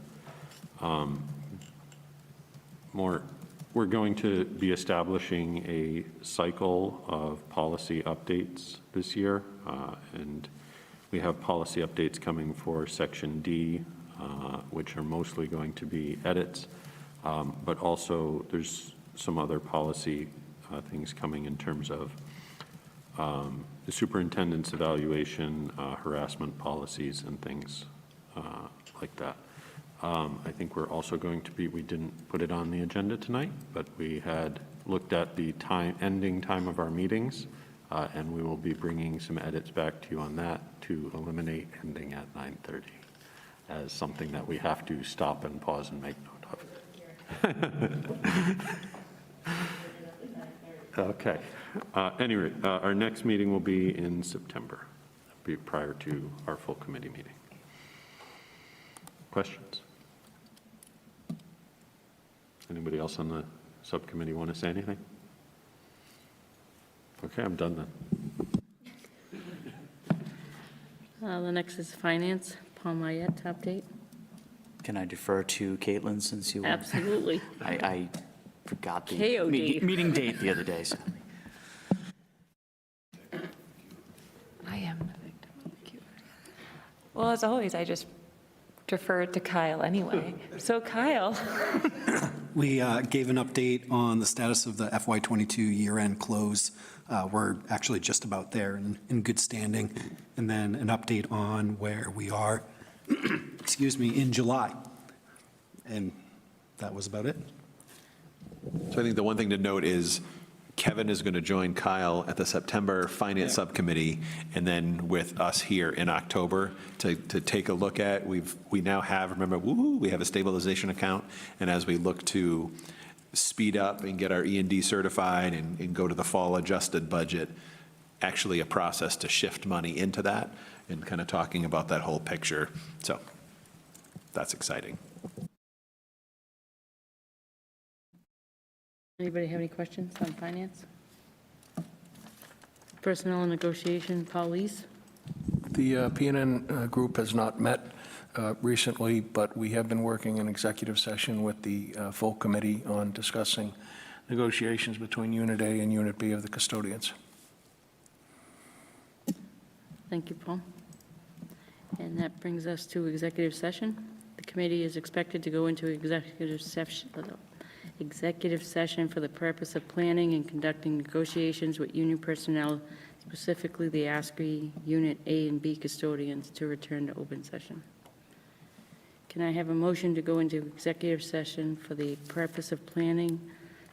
we're going to be establishing a cycle of policy updates this year, and we have policy updates coming for Section D, which are mostly going to be edits, but also there's some other policy things coming in terms of the superintendent's evaluation, harassment policies, and things like that. I think we're also going to be, we didn't put it on the agenda tonight, but we had looked at the ending time of our meetings, and we will be bringing some edits back to you on that to eliminate ending at 9:30 as something that we have to stop and pause and make note of. Okay. Anyway, our next meeting will be in September, be prior to our full committee meeting. Questions? Anybody else on the subcommittee want to say anything? Okay, I'm done then. The next is finance. Paul Mayette, update. Can I defer to Caitlin since you? Absolutely. I forgot the KOD. meeting date the other day, so. I am the victim of the cue. Well, as always, I just defer to Kyle anyway. So Kyle. We gave an update on the status of the FY22 year-end close. We're actually just about there and in good standing. And then an update on where we are, excuse me, in July. And that was about it. So I think the one thing to note is Kevin is going to join Kyle at the September Finance Subcommittee, and then with us here in October to take a look at, we now have, remember, we have a stabilization account, and as we look to speed up and get our E&D certified and go to the fall adjusted budget, actually a process to shift money into that and kind of talking about that whole picture. So that's exciting. Anybody have any questions on finance? Personnel and negotiation, police. The PNN group has not met recently, but we have been working in executive session with the full committee on discussing negotiations between Unit A and Unit B of the custodians. Thank you, Paul. And that brings us to executive session. The committee is expected to go into executive session for the purpose of planning and conducting negotiations with union personnel, specifically the ASCII Unit A and B custodians, to return to open session. Can I have a motion to go into executive session for the purpose of planning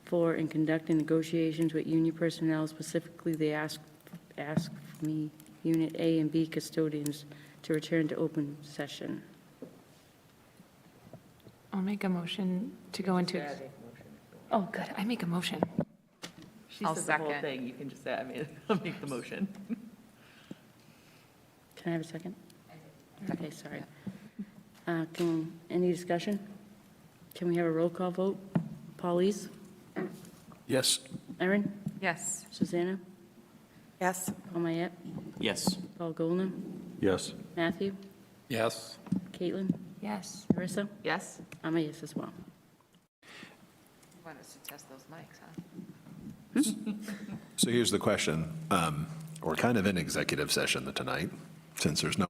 for and conducting negotiations with union personnel, specifically the ASCII Unit A and B custodians, to return to open session? I'll make a motion to go into. Oh, good. I make a motion. She said the whole thing. You can just say, I'll make the motion. Can I have a second? Okay, sorry. Any discussion? Can we have a roll call vote? Paulise? Yes. Erin? Yes. Susanna? Yes? Paul Mayette? Yes. Paul Goldner? Yes. Matthew? Yes. Caitlin? Yes. Marissa? Yes? I'm a yes as well. Want us to test those mics, huh? So here's the question. We're kind of in executive session tonight, since there's no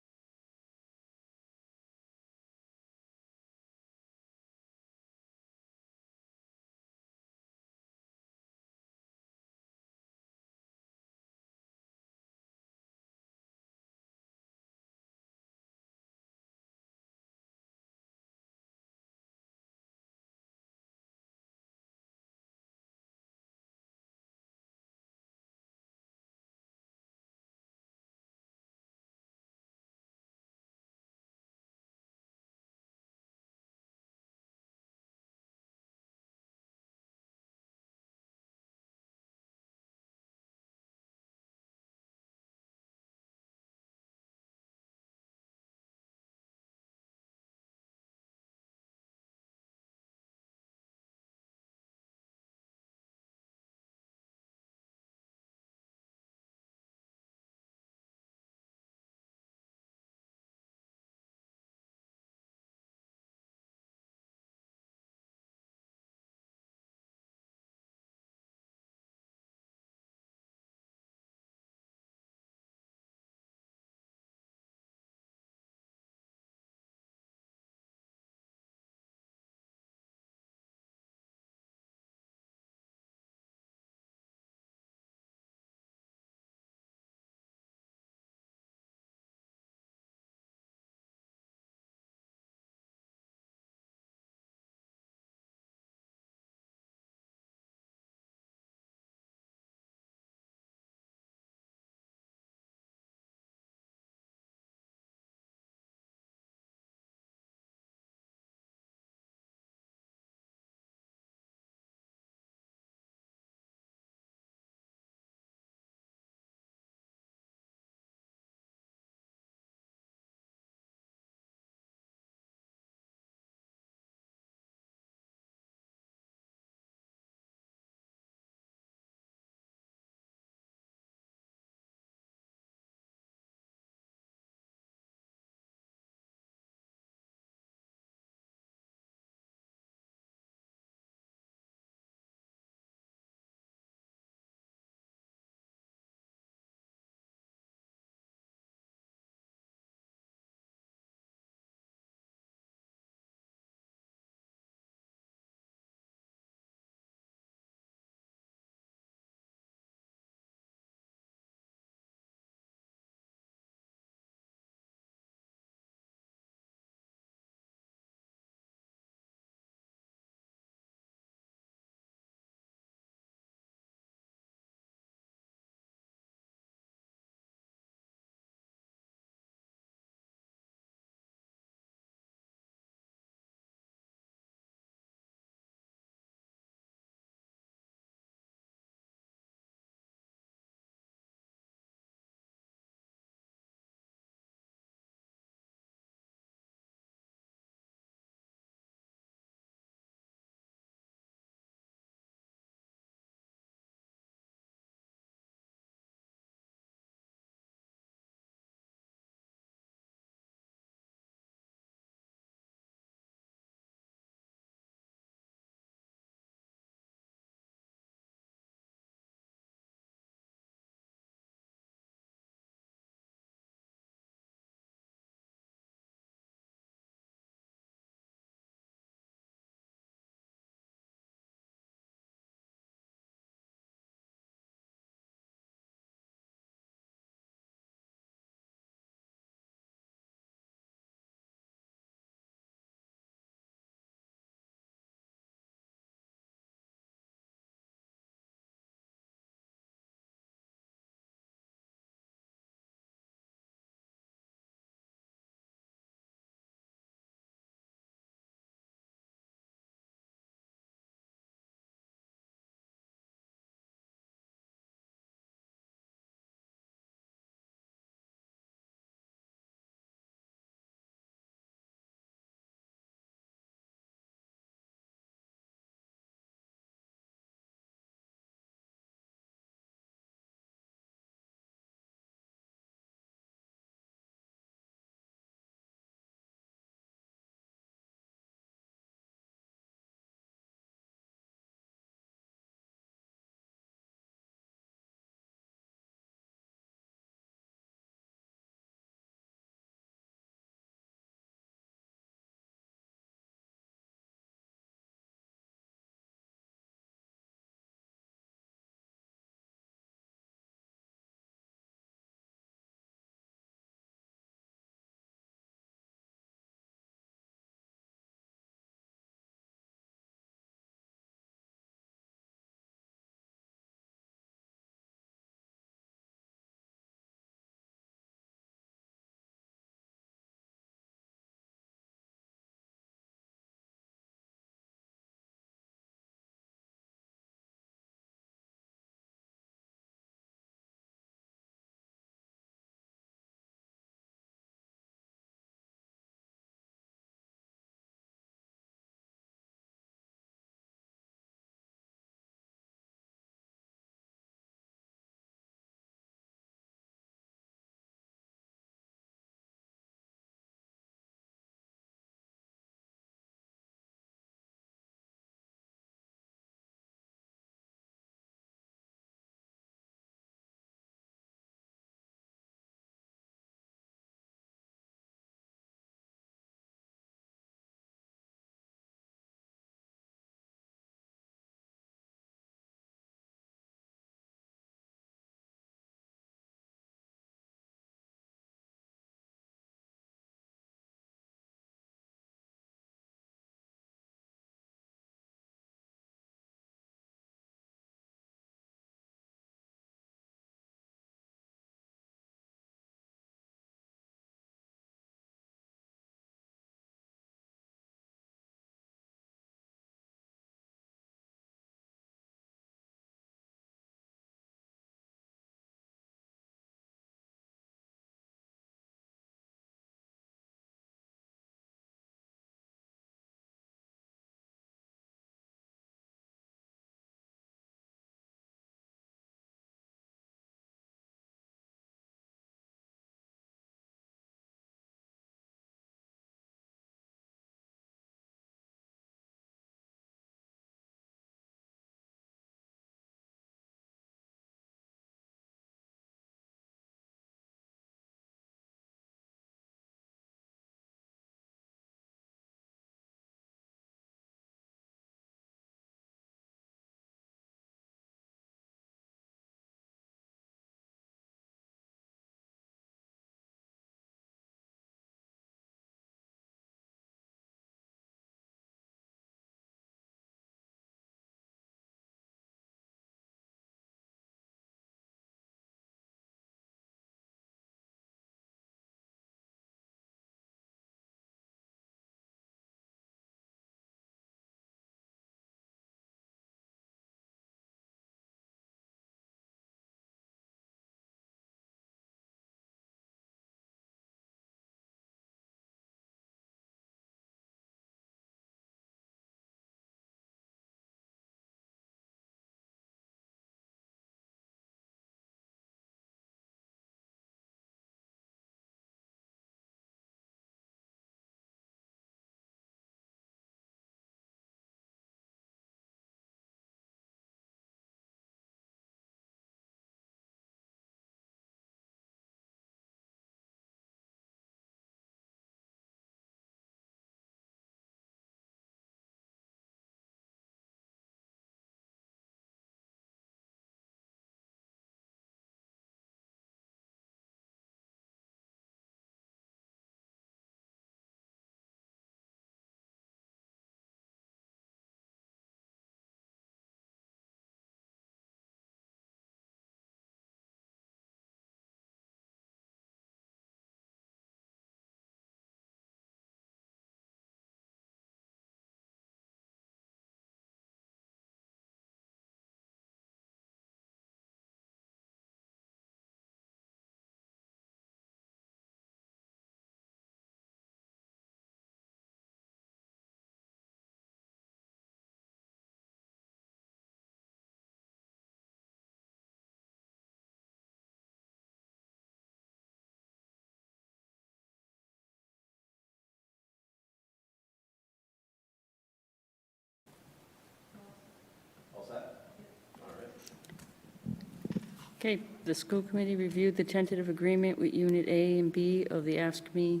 Okay, the school committee reviewed the tentative agreement with Unit A and B of the AFSCME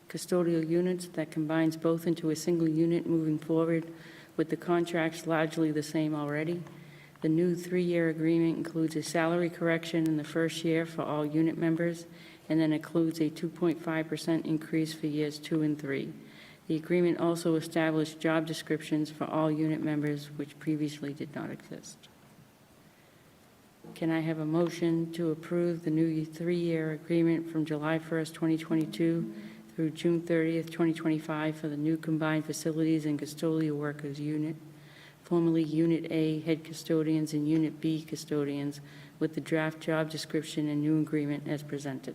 custodial units that combines both into a single unit moving forward, with the contracts largely the same already. The new 3-year agreement includes a salary correction in the first year for all unit members, and then includes a 2.5% increase for years 2 and 3. The agreement also established job descriptions for all unit members, which previously did not exist. Can I have a motion to approve the new 3-year agreement from July 1st, 2022 through June 30th, 2025 for the new combined facilities and custodial workers unit, formerly Unit A head custodians and Unit B custodians, with the draft job description and new agreement as presented?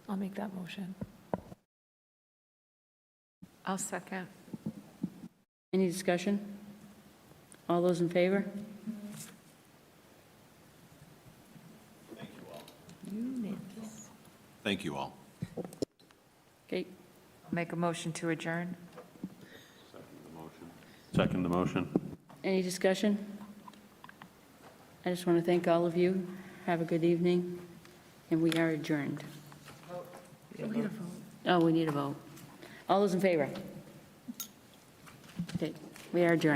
I'll make that motion. I'll second. Any discussion? All those in favor? Thank you all. Okay, Make a motion to adjourn. Second the motion. any discussion? I just want to thank all of you. Have a good evening, and we are adjourned. Oh, we need a vote. All those in favor? Okay, we are adjourned.